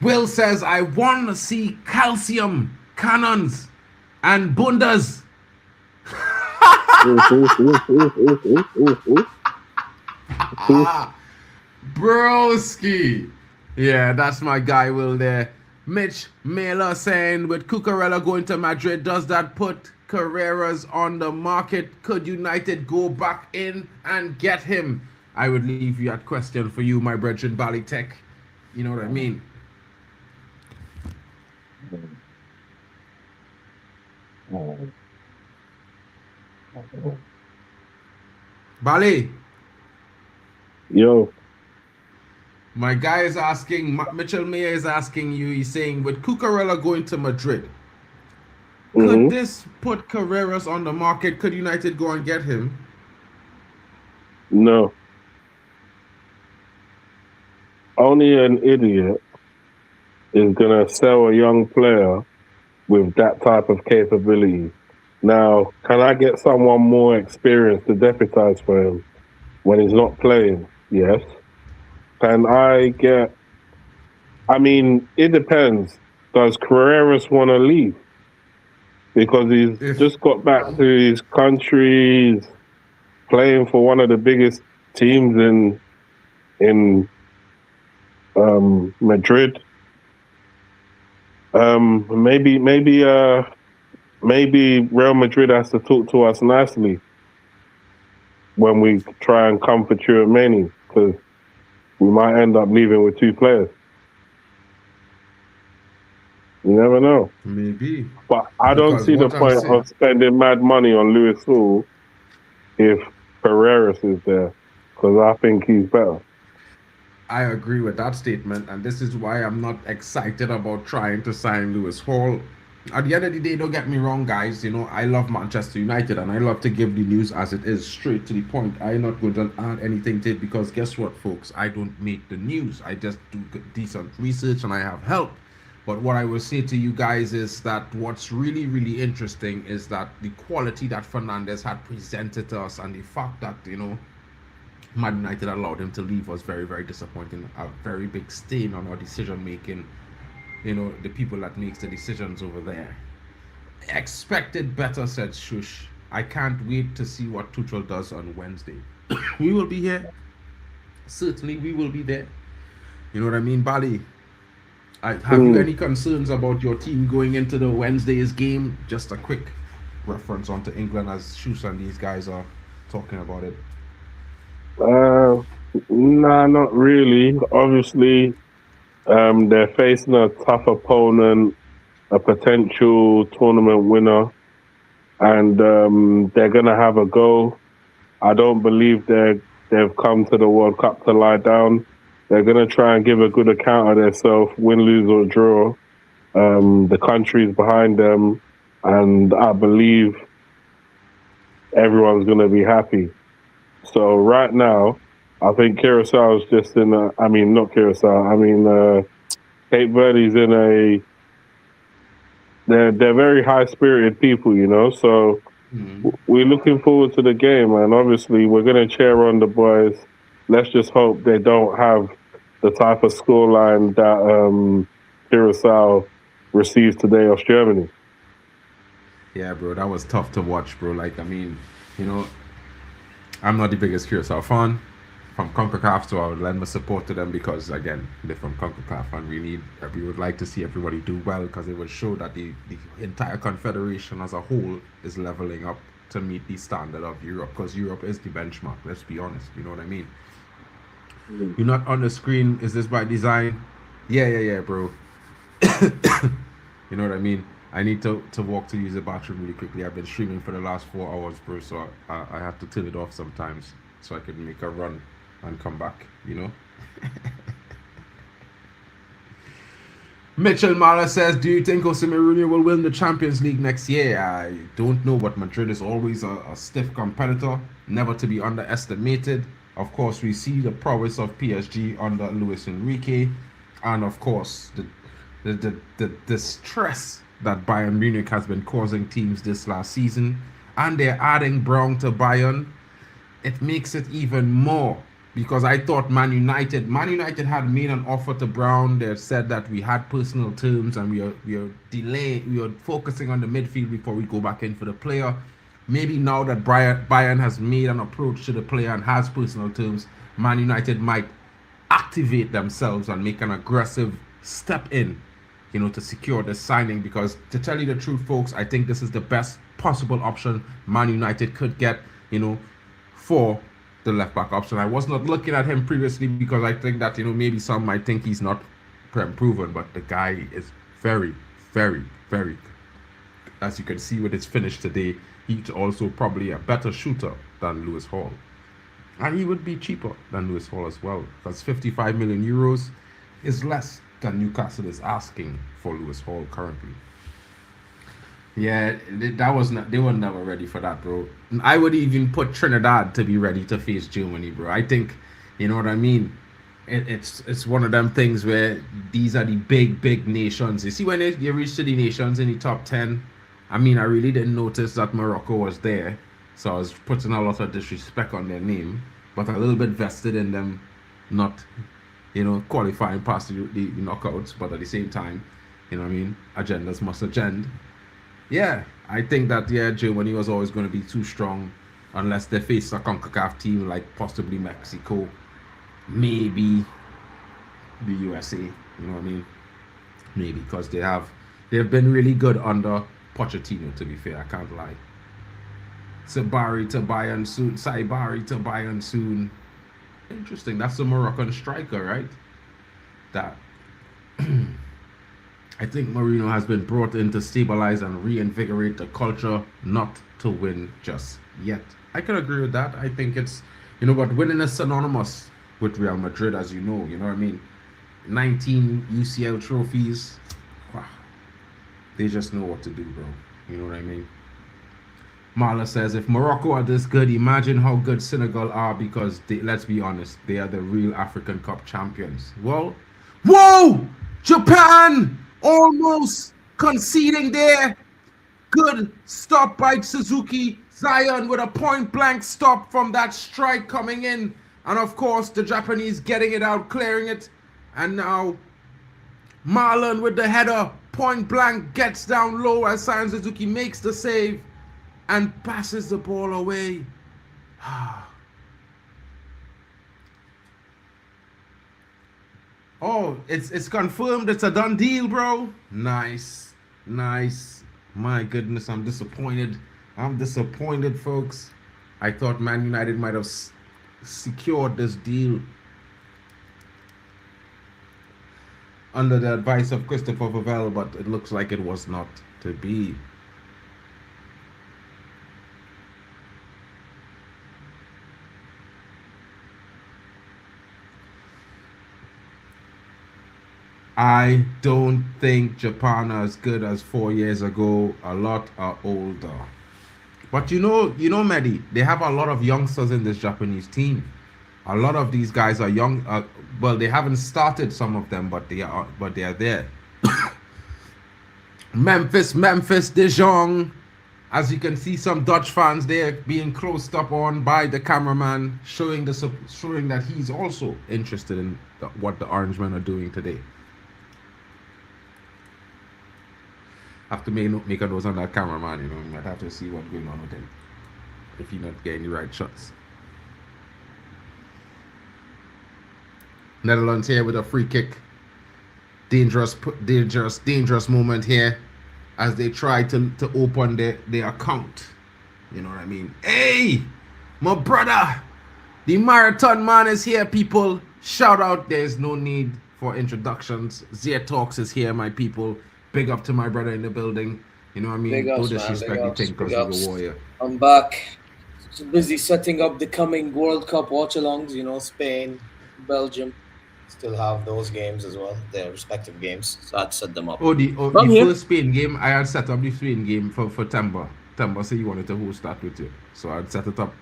Will says, I want to see calcium cannons and bundas. Broski. Yeah, that's my guy, Will, there. Mitch Mailer saying, with Cucurella going to Madrid, does that put Carreras on the market? Could United go back in and get him? I would leave that question for you, my brethren, Bally Tech. You know what I mean? Bali. Yo. My guy is asking, Mitchell Mayer is asking you, he's saying, with Cucurella going to Madrid, could this put Carreras on the market? Could United go and get him? No. Only an idiot is going to sell a young player with that type of capability. Now, can I get someone more experienced to deputize for him when he's not playing? Yes. Can I get... I mean, it depends. Does Carreras want to leave? Because he's just got back to his country, he's playing for one of the biggest teams in Madrid. Maybe Real Madrid has to talk to us nicely when we try and come for Tchouaméni, because we might end up leaving with two players. You never know. Maybe. But I don't see the point of spending mad money on Lewis Hall if Carreras is there, because I think he's better. I agree with that statement, and this is why I'm not excited about trying to sign Lewis Hall. At the end of the day, don't get me wrong, guys. You know, I love Manchester United, and I love to give the news as it is, straight to the point. I'm not going to add anything to it, because guess what, folks? I don't make the news. I just do decent research, and I have help. But what I will say to you guys is that what's really, really interesting is that the quality that Fernandes had presented to us, and the fact that, you know, Man United allowed him to leave was very, very disappointing. A very big stain on our decision making. You know, the people that makes the decisions over there. Expected better, said Shush. I can't wait to see what Tuchel does on Wednesday. We will be here. Certainly, we will be there. You know what I mean, Bali? Have you any concerns about your team going into the Wednesday's game? Just a quick reference onto England as Shush and these guys are talking about it. Nah, not really. Obviously, they're facing a tough opponent, a potential tournament winner, and they're gonna have a go. I don't believe they've come to the World Cup to lie down. They're gonna try and give a good account of themselves, win, lose or draw. The country's behind them, and I believe everyone's gonna be happy. So right now, I think Curacao is just in a... I mean, not Curacao. I mean, Cape Verde's in a... They're very high-spirited people, you know? So we're looking forward to the game, and obviously we're going to cheer on the boys. Let's just hope they don't have the type of scoreline that Curacao received today off Germany. Yeah, bro, that was tough to watch, bro. Like, I mean, you know... I'm not the biggest Curacao fan from CONCACAF, so I would lend my support to them because, again, they're from CONCACAF, and we would like to see everybody do well, because it would show that the entire confederation as a whole is leveling up to meet the standard of Europe, because Europe is the benchmark, let's be honest, you know what I mean? You're not on the screen, is this by design? Yeah, bro. You know what I mean? I need to walk to use the bathroom really quickly. I've been streaming for the last 4 hours, bro, so I have to turn it off sometimes so I can make a run. and come back, you know. Mitchell Mala says, do you think Jose Mourinho will win the Champions League next year? I don't know, but Madrid is always a stiff competitor, never to be underestimated. Of course, we see the prowess of PSG under Luis Enrique, and of course, the stress that Bayern Munich has been causing teams this last season, and they're adding Brown to Bayern. It makes it even more, because I thought Man United had made an offer to Brown. They said that we had personal terms and we are focusing on the midfield before we go back in for the player. Maybe now that Bayern has made an approach to the player and has personal terms, Man United might activate themselves and make an aggressive step in, you know, to secure the signing. Because to tell you the truth, folks, I think this is the best possible option Man United could get, you know, for the left back option. I was not looking at him previously because I think that, you know, maybe some might think he's not proven, but the guy is very, very, very, as you can see with his finish today, he's also probably a better shooter than Lewis Hall. And he would be cheaper than Lewis Hall as well, because 55 million euros is less than Newcastle is asking for Lewis Hall currently. Yeah, they were never ready for that, bro. I would even put Trinidad to be ready to face Germany, bro. I think, you know what I mean? It's one of them things where these are the big nations. You see, when you reach to the nations in the top 10, I mean, I really didn't notice that Morocco was there, so I was putting a lot of disrespect on their name, but a little bit vested in them not, you know, qualifying past the knockouts, but at the same time, you know what I mean, agendas must agenda. Yeah, I think that, yeah, Germany was always going to be too strong unless they faced a CONCACAF team like possibly Mexico, maybe the USA, you know what I mean? Maybe, because they've been really good under Pochettino, to be fair, I can't lie. Sabari to Bayern soon. Interesting, that's a Moroccan striker, right? That I think Mourinho has been brought in to stabilize and reinvigorate the culture, not to win just yet. I can agree with that. I think it's, you know, but winning is synonymous with Real Madrid, as you know what I mean? 19 UCL trophies. Wow. They just know what to do, bro. You know what I mean? Marla says, if Morocco are this good, imagine how good Senegal are, because let's be honest, they are the real African Cup champions. Well, whoa! Japan almost conceding there. Good stop by Suzuki. Zion with a point-blank stop from that strike coming in. And of course, the Japanese getting it out, clearing it. And now Marlon with the header. Point-blank gets down low as Zion Suzuki makes the save and passes the ball away. Oh, it's confirmed. It's a done deal, bro. Nice. My goodness, I'm disappointed. Folks. I thought Man United might have secured this deal under the advice of Christopher Vavell, but it looks like it was not to be. I don't think Japan are as good as 4 years ago. A lot are older. But you know, Mehdi, they have a lot of youngsters in this Japanese team. A lot of these guys are young. Well, they haven't started, some of them, but they are there. Memphis, De Jong. As you can see, some Dutch fans there being closed up on by the cameraman, showing that he's also interested in what the Orangemen are doing today. Have to make a nose on that cameraman, you know. You might have to see what's going on with him if he not getting the right shots. Netherlands here with a free kick. Dangerous moment here as they try to open their account. You know what I mean? Hey, my brother, the marathon man is here, people. Shout out. There's no need for introductions. Zia Talks is here, my people. Big up to my brother in the building. You know what I mean? Big ups, don't disrespect man. me, because he's a warrior. I'm back. So busy setting up the coming World Cup watch-alongs. You know, Spain, Belgium, still have those games as well, their respective games. So I'd set them up. The first Spain game, I had set up the Spain game for Temba. Temba said he wanted to host that with you, so I'd set it up.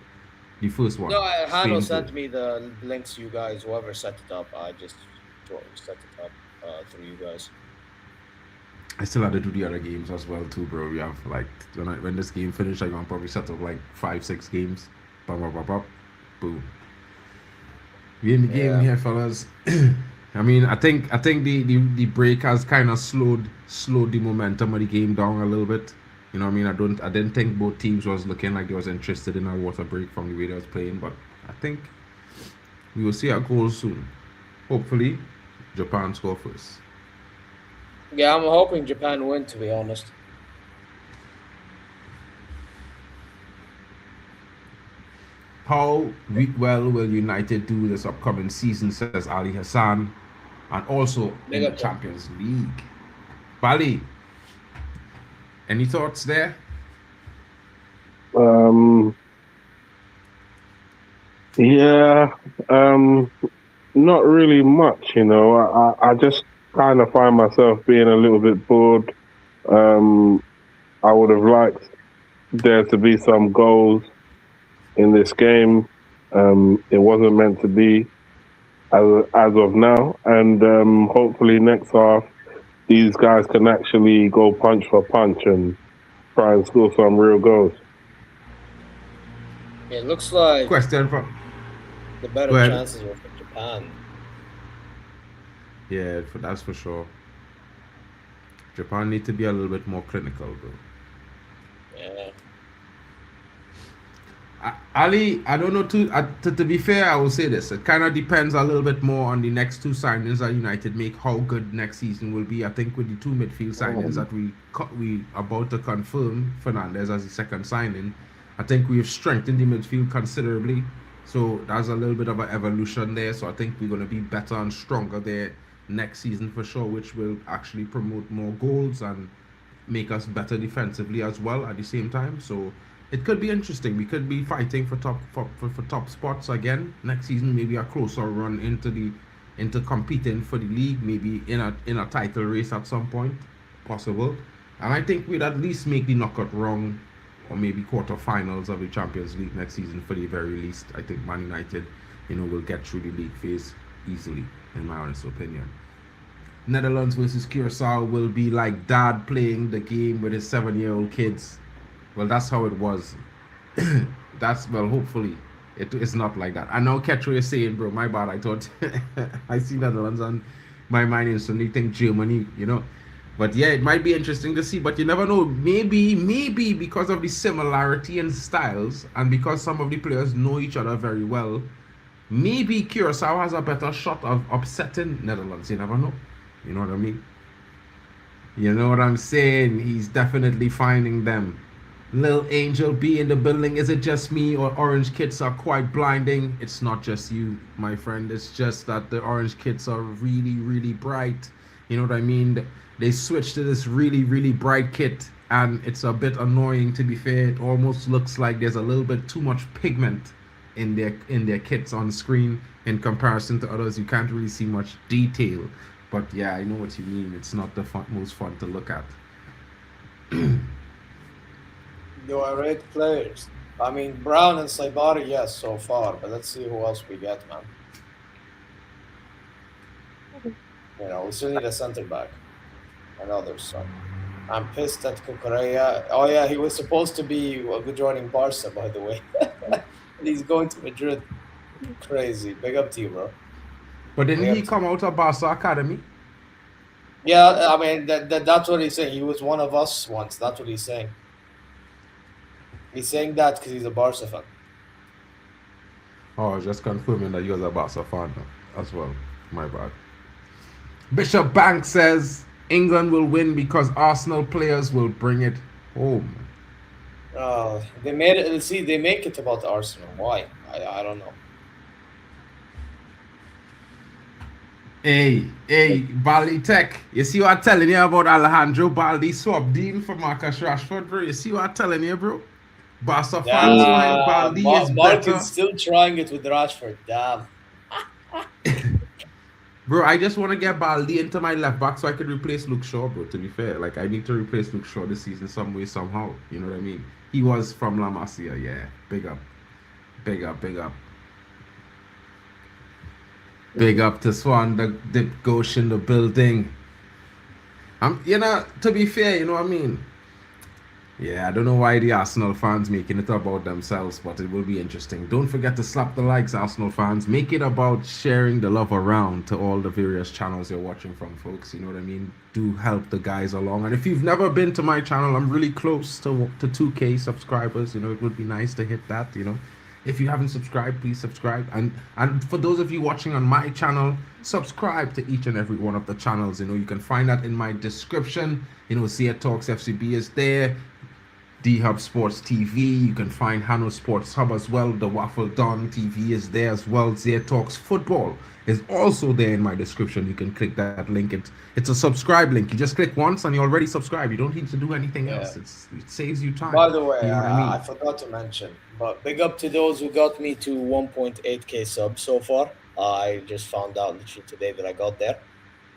The first one. No, Hano Spain sent goal. me the links. You guys, whoever set it up, I just set it up through you guys. I still had to do the other games as well too, bro. We have like when this game finished, I'm gonna probably set up like 5-6 games. Boom. We in the game here, fellas. I mean, I think the break has kind of slowed the momentum of the game down a little bit. You know what I mean? I didn't think both teams was looking like they was interested in a water break from the way they was playing, but I think we will see our goals soon. Hopefully, Japan score first. Yeah, I'm hoping Japan win, to be honest. How well will United do this upcoming season, says Ali Hassan, and also in the Champions League. Bali, any thoughts there? Not really much, you know. I just kind of find myself being a little bit bored. I would have liked there to be some goals in this game. It wasn't meant to be as of now, and hopefully next half these guys can actually go punch for punch and try and score some real goals. It looks like question from the better chances were for Japan. Yeah, that's for sure. Japan need to be a little bit more clinical, bro. Yeah. Ali, I don't know. To be fair, I will say this. It kind of depends a little bit more on the next two signings that United make, how good next season will be. I think with the two midfield signings that we about to confirm, Fernandez as the second signing, I think we have strengthened the midfield considerably. So there's a little bit of an evolution there. So I think we're going to be better and stronger there next season for sure, which will actually promote more goals and make us better defensively as well at the same time. So it could be interesting. We could be fighting for top spots again next season. Maybe a closer run into competing for the league. Maybe in a title race at some point, possible. And I think we'd at least make the knockout round or maybe quarterfinals of the Champions League next season for the very least. I think Man United, will get through the league phase easily, in my honest opinion. Netherlands versus Curacao will be like dad playing the game with his 7-year-old kids. Well, that's how it was. Hopefully it's not like that. I know Ketro is saying, bro, my bad. I thought I see Netherlands on my mind instantly think Germany, But yeah, it might be interesting to see, but you never know. Maybe because of the similarity in styles and because some of the players know each other very well, maybe Curacao has a better shot of upsetting Netherlands. You never know. You know what I mean? You know what I'm saying? He's definitely finding them. Lil Angel B in the building. Is it just me or orange kits are quite blinding? It's not just you, my friend. It's just that the orange kits are really, really bright. You know what I mean? They switched to this really, really bright kit, and it's a bit annoying, to be fair. It almost looks like there's a little bit too much pigment in their kits on screen in comparison to others. You can't really see much detail. But yeah, I know what you mean. It's not the most fun to look at. You are 8 players. I mean, Brown and Saibari, yes, so far. But let's see who else we get, man. We still need a center back. I know there's some. I'm pissed at Cucurella. Oh yeah, he was supposed to be joining Barca, by the way. He's going to Madrid. Crazy. Big up to you, bro. But didn't he come out of Barca Academy? Yeah, I mean, that's what he's saying. He was one of us once. That's what he's saying. He's saying that because he's a Barca fan. Oh, just confirming that you're a Barca fan as well. My bad. Bishop Banks says England will win because Arsenal players will bring it home. They made it. See, they make it about Arsenal. Why? I don't know. Hey, Baldy Tech. You see what I'm telling you about Alejandro Baldi swap deal for Marcus Rashford, bro? You see what I'm telling you, bro? Barca fans find Baldi is Mark better. is still trying it with Rashford. Damn. Bro, I just want to get Baldi into my left back so I could replace Luke Shaw, bro, to be fair. Like, I need to replace Luke Shaw this season some way, somehow. You know what I mean? He was from La Masia, yeah. Big up. Big up, big up. Big up to Swan, the Dip Ghost in the building. You know, to be fair, you know what I mean? Yeah, I don't know why the Arsenal fans making it about themselves, but it will be interesting. Don't forget to slap the likes, Arsenal fans. Make it about sharing the love around to all the various channels you're watching from, folks. You know what I mean? Do help the guys along. And if you've never been to my channel, I'm really close to 2K subscribers. You know, it would be nice to hit that, you know. If you haven't subscribed, please subscribe. And for those of you watching on my channel, subscribe to each and every one of the channels. You know, you can find that in my description. You know, Zia Talks FCB is there. D-Hub Sports TV. You can find Hano Sports Hub as well. The Waffle Don TV is there as well. Zia Talks Football is also there in my description. You can click that link. It's a subscribe link. You just click once and you're already subscribed. You don't need to do anything else. It saves you time. By the way, you know what I mean? I forgot to mention, but big up to those who got me to 1.8k subs so far. I just found out literally today that I got there.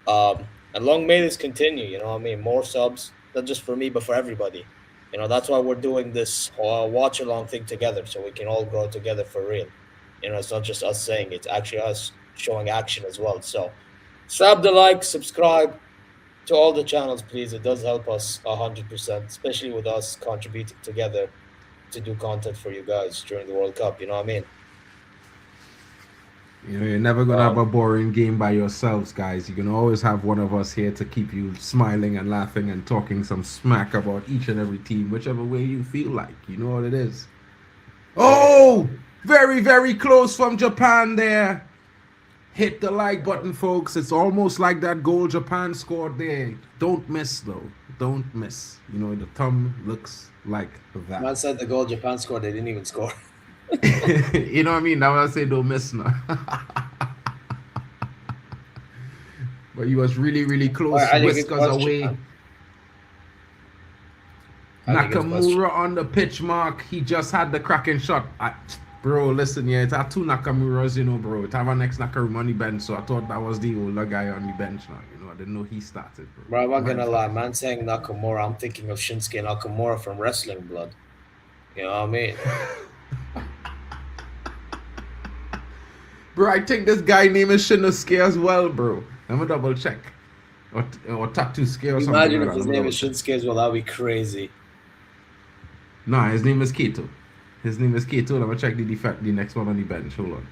And long may this continue, you know what I mean? More subs, not just for me, but for everybody. You know, that's why we're doing this watch along thing together, so we can all grow together for real. You know, it's not just us saying it, it's actually us showing action as well. So slap the like, subscribe to all the channels, please. It does help us 100%, especially with us contributing together to do content for you guys during the World Cup. You know what I mean? You know, you're never going to have a boring game by yourselves, guys. You can always have one of us here to keep you smiling and laughing and talking some smack about each and every team, whichever way you feel like. You know what it is. Oh, very, very close from Japan there. Hit the like button, folks. It's almost like that goal Japan scored there. Don't miss, though. Don't miss. You know, the thumb looks like that. Man said the goal Japan scored, they didn't even score. You know what I mean? Now I say don't miss now. But he was really, really close. Whiskers away. Nakamura on the pitch mark. He just had the cracking shot. Bro, listen, yeah, it's our two Nakamuras, you know, bro. It's our next Nakamura on the bench, so I thought that was the older guy on the bench now. You know, I didn't know he started, bro. Bro, I'm not gonna lie, man saying Nakamura, I'm thinking of Shinsuke Nakamura from Wrestling Blood. You know what I mean? Bro, I think this guy name is Shinsuke as well, bro. Let me double check. Or Tattoo Scare or something. Imagine like if his name is Shinsuke as well, that'd be crazy. Nah, his name is Kato. His name is Kato. Let me check the next one on the bench. Hold on.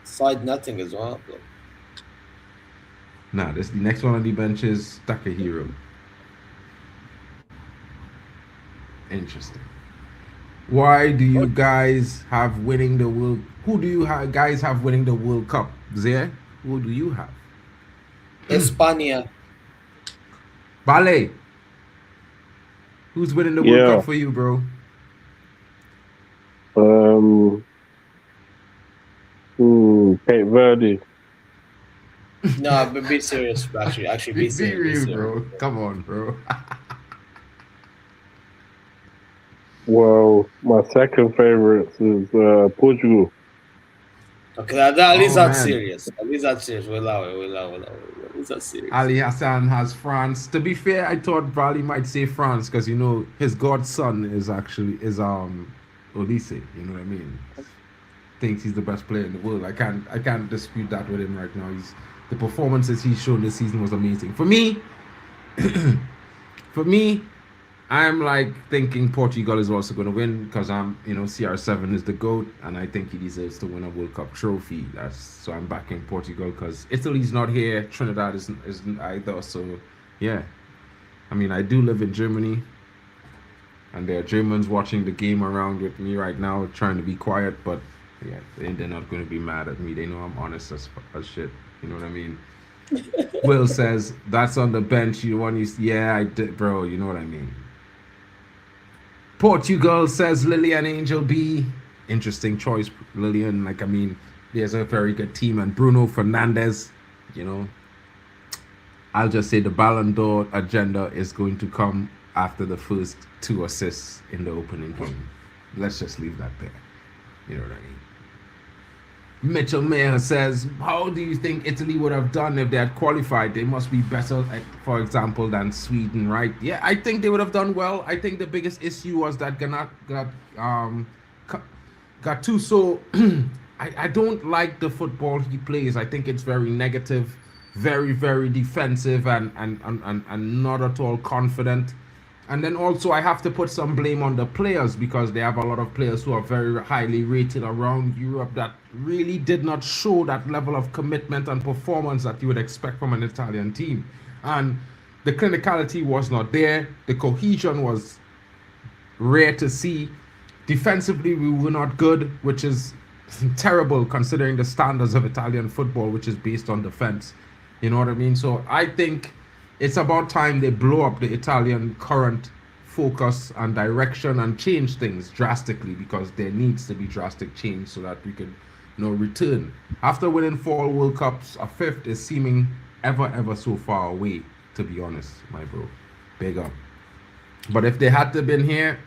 Side nothing as well, bro. Nah, the next one on the bench is Takahiro. Interesting. Why do you guys have winning the World? Who do you guys have winning the World Cup? Zé, who do you have? España. Ballet. Who's winning the World Cup for you, bro? Cape Verde. No, but be serious, actually be serious, bro. Come on, bro. Well, my second favorite is Portugal. Okay, at least that's serious. At least that's serious. We'll allow it. At least that's serious. Ali Hassan has France. To be fair, I thought Vali might say France because, you know, his godson is Olise. You know what I mean? Thinks he's the best player in the world. I can't dispute that with him right now. The performances he's shown this season was amazing. For me, I'm like thinking Portugal is also going to win because CR7 is the GOAT and I think he deserves to win a World Cup trophy. So I'm backing Portugal because Italy's not here. Trinidad isn't either. So yeah, I mean, I do live in Germany and there are Germans watching the game around with me right now trying to be quiet, but yeah, they're not going to be mad at me. They know I'm honest as shit. You know what I mean? Will says, that's on the bench. Yeah, I did, bro. You know what I mean? Portugal says Lillian Angel B. Interesting choice, Lillian. Like, I mean, there's a very good team. And Bruno Fernandes, you know, I'll just say the Ballon d'Or agenda is going to come after the first 2 assists in the opening game. Let's just leave that there. You know what I mean? Mitchell Mayer says, how do you think Italy would have done if they had qualified? They must be better, for example, than Sweden, right? Yeah, I think they would have done well. I think the biggest issue was that Gattuso, I don't like the football he plays. I think it's very negative, very, very defensive, and not at all confident. And then also I have to put some blame on the players, because they have a lot of players who are very highly rated around Europe that really did not show that level of commitment and performance that you would expect from an Italian team. And the clinicality was not there. The cohesion was rare to see. Defensively, we were not good, which is terrible considering the standards of Italian football, which is based on defense. You know what I mean? So I think it's about time they blow up the Italian current focus and direction and change things drastically, because there needs to be drastic change so that we can, return. After winning 4 World Cups, a 5th is seeming ever so far away, to be honest, my bro. Big up. But if they had to been here,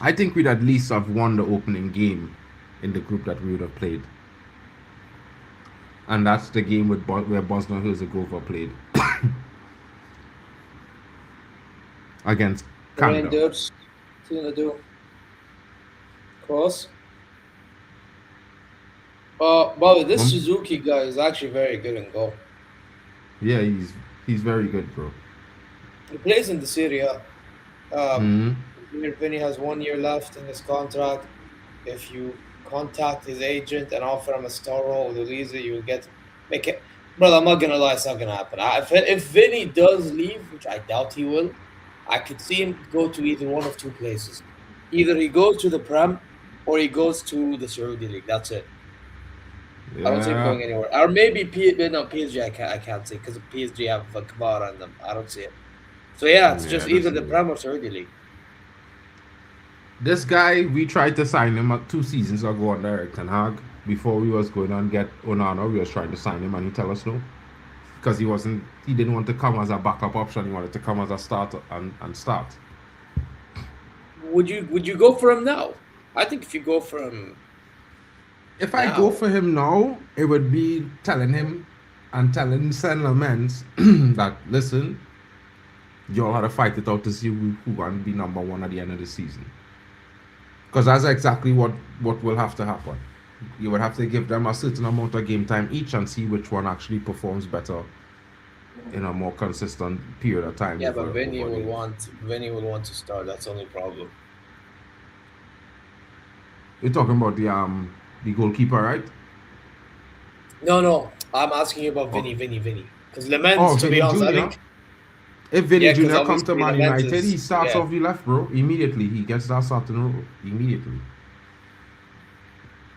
I think we'd at least have won the opening game in the group that we would have played. And that's the game where Bosnia-Herzegovina played. Against Canada. Dudes, what's he gonna do? Cross. By this Suzuki guy is actually very good in goal. Yeah, he's very good, bro. He plays in the Serie A. Vinny has 1 year left in his contract. If you contact his agent and offer him a star role with Elise, you'll make it. Brother, I'm not gonna lie, it's not gonna happen. If Vinny does leave, which I doubt he will, I could see him go to either one of 2 places. Either he goes to the Prem or he goes to the Saudi League. That's it. Yeah. I don't see him going anywhere. Or maybe PSG, I can't say, because PSG have Kamara in them. I don't see it. So yeah, it's just either the Prem or Saudi League. This guy, we tried to sign him 2 seasons ago under Erik Ten Hag. Before we was going on get Onana, we was trying to sign him and he tell us no. Because he didn't want to come as a backup option, he wanted to come as a starter and start. Would you go for him now? I think if you go for him, if I go for him now, it would be telling him and telling Saint Lamens that, listen, you all had to fight it out to see who can be number 1 at the end of the season. Because that's exactly what will have to happen. You would have to give them a certain amount of game time each and see which one actually performs better in a more consistent period of time. Yeah, but Vinny will want to start. That's the only problem. You're talking about the goalkeeper, right? No. I'm asking you about Vinny. Because Lamens, to be honest, I think if Vinny Jr. comes to Man Lamens United, he starts off the left, bro. Immediately, he gets that starting role. Immediately.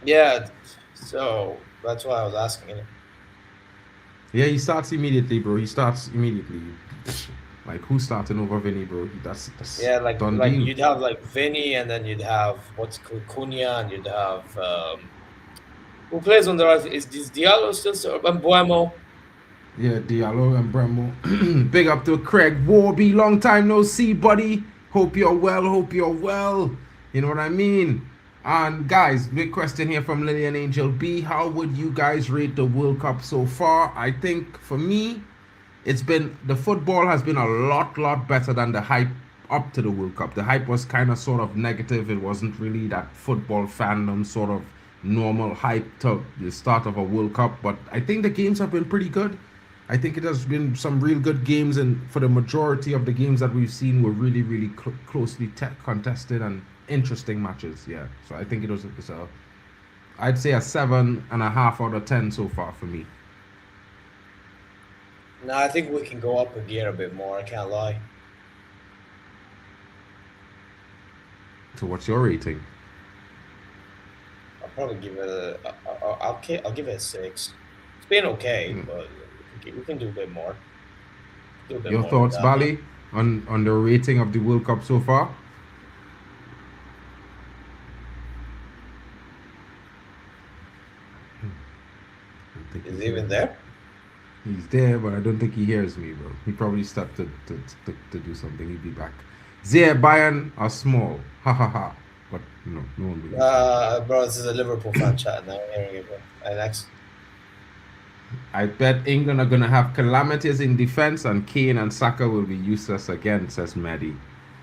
Yeah, so that's why I was asking him. Yeah, he starts immediately, bro. He starts immediately. Like, who's starting over Vinny, bro? That's like you'd have like Vinny, and then you'd have Cunha, and you'd have who plays on the right? Is Diallo still and Buemo? Yeah, Diallo and Bremo. Big up to Craig Warby. Long time no see, buddy. Hope you're well. You know what I mean? And guys, big question here from Lillian Angel B. How would you guys rate the World Cup so far? I think for me, the football has been a lot better than the hype up to the World Cup. The hype was kind of sort of negative. It wasn't really that football fandom sort of normal hype to the start of a World Cup. But I think the games have been pretty good. I think it has been some real good games, and for the majority of the games that we've seen were really closely contested and interesting matches. Yeah, so I think it's I'd say a 7.5 out of 10 so far for me. No, I think we can go up a gear a bit more. I can't lie. So what's your rating? I'll probably give it I'll give it a 6. It's been okay, but we can do a bit more. Your thoughts, Bali, on the rating of the World Cup so far? Is he even there? He's there, but I don't think he hears me, bro. He probably stepped to do something. He'll be back. Their Bayern are small. Ha ha ha. But no one believes. Bro, this is a Liverpool fan chat now. Hearing it, bro. And next. I bet England are going to have calamities in defense and Kane and Saka will be useless again, says Maddie.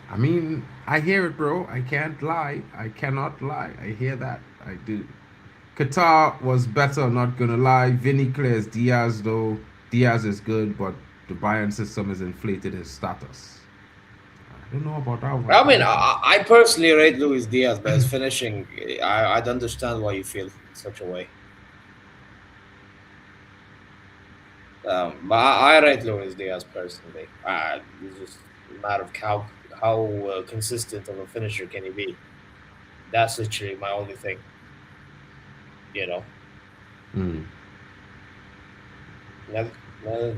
I mean, I hear it, bro. I can't lie. I cannot lie. I hear that. I do. Qatar was better, not going to lie. Vinny clears Diaz, though. Diaz is good, but the Bayern system has inflated his status. I don't know about that one. I mean, I personally rate Luis Diaz, but his finishing, I'd understand why you feel such a way. But I rate Luis Diaz personally. It's just a matter of how consistent of a finisher can he be. That's literally my only thing. You know.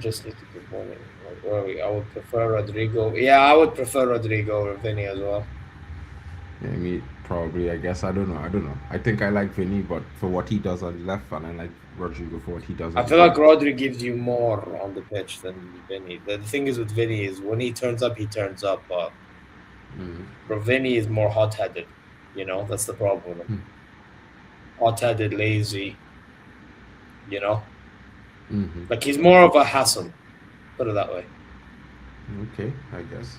Just need to keep morning. I would prefer Rodrigo. Yeah, I would prefer Rodrigo or Vinny as well. Yeah, me probably. I guess I don't know. I think I like Vinny, but for what he does on the left, and I like Rodrigo for what he does. I feel like Rodri gives you more on the pitch than Vinny. The thing is with Vinny is when he turns up, he turns up. But Vinny is more hot-headed. You know, that's the problem with him. Hot-headed, lazy. You know, like he's more of a hassle. Put it that way. Okay, I guess.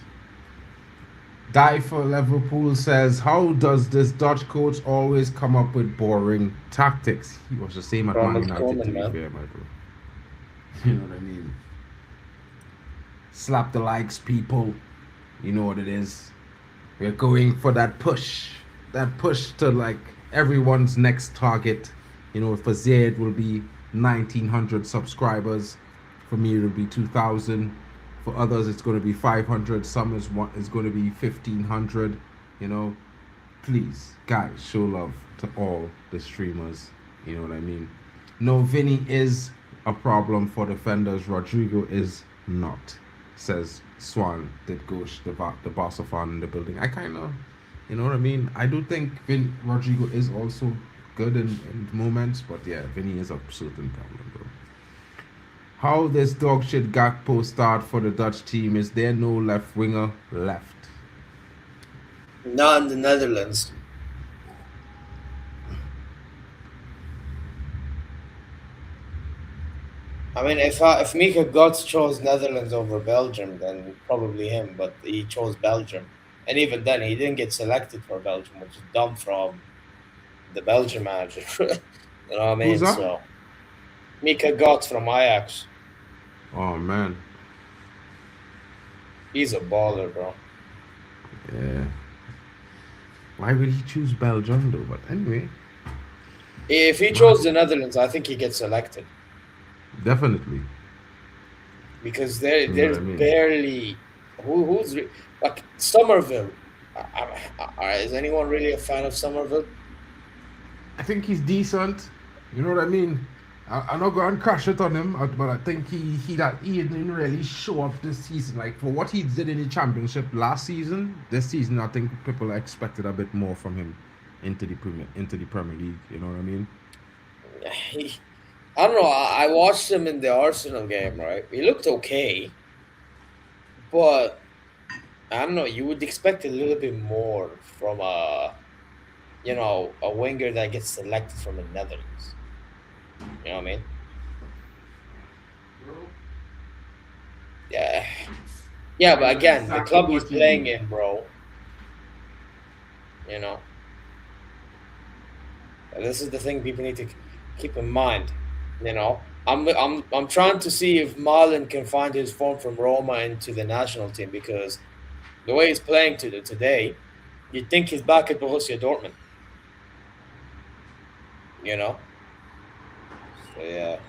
Die for Liverpool says, how does this Dutch coach always come up with boring tactics? He was the same at Man United, to be fair, my bro. You know what I mean? Slap the likes, people. You know what it is. We're going for that push. That push to like everyone's next target. You know, for Zaid will be 1,900 subscribers. For me, it'll be 2,000. For others, it's going to be 500. Some is going to be 1,500. You know, please, guys, show love to all the streamers. You know what I mean? No, Vinny is a problem for defenders. Rodrigo is not, says Swan. Did Gosh, the boss of fan in the building. I kind of, you know what I mean? I do think Rodrigo is also good in moments, but yeah, Vinny is a certain problem, bro. How this dog shit Gakpo start for the Dutch team? Is there no left winger left? Not in the Netherlands. I mean, if Mika Götze chose Netherlands over Belgium, then probably him. But he chose Belgium, and even then, he didn't get selected for Belgium, which is dumb from the Belgian manager. You know what I mean? Who's that? So, Mika Götze from Ajax. Oh man, he's a baller, bro. Yeah. Why would he choose Belgium though? But anyway, if he chose the Netherlands, I think he gets selected. Definitely. Because there's barely who's like Somerville. Is anyone really a fan of Somerville? I think he's decent. You know what I mean? I'm not going to crash it on him, but I think he didn't really show up this season. Like for what he did in the championship last season, this season I think people expected a bit more from him into the Premier League. You know what I mean? I don't know. I watched him in the Arsenal game. Right, he looked okay, but I don't know. You would expect a little bit more from a winger that gets selected from the Netherlands. You know what I mean? Yeah. Yeah, but again, the club he's playing in, bro. You know. This is the thing people need to keep in mind. You know, I'm trying to see if Marlon can find his form from Roma into the national team, because the way he's playing today, you'd think he's back at Borussia Dortmund. You know. Yeah,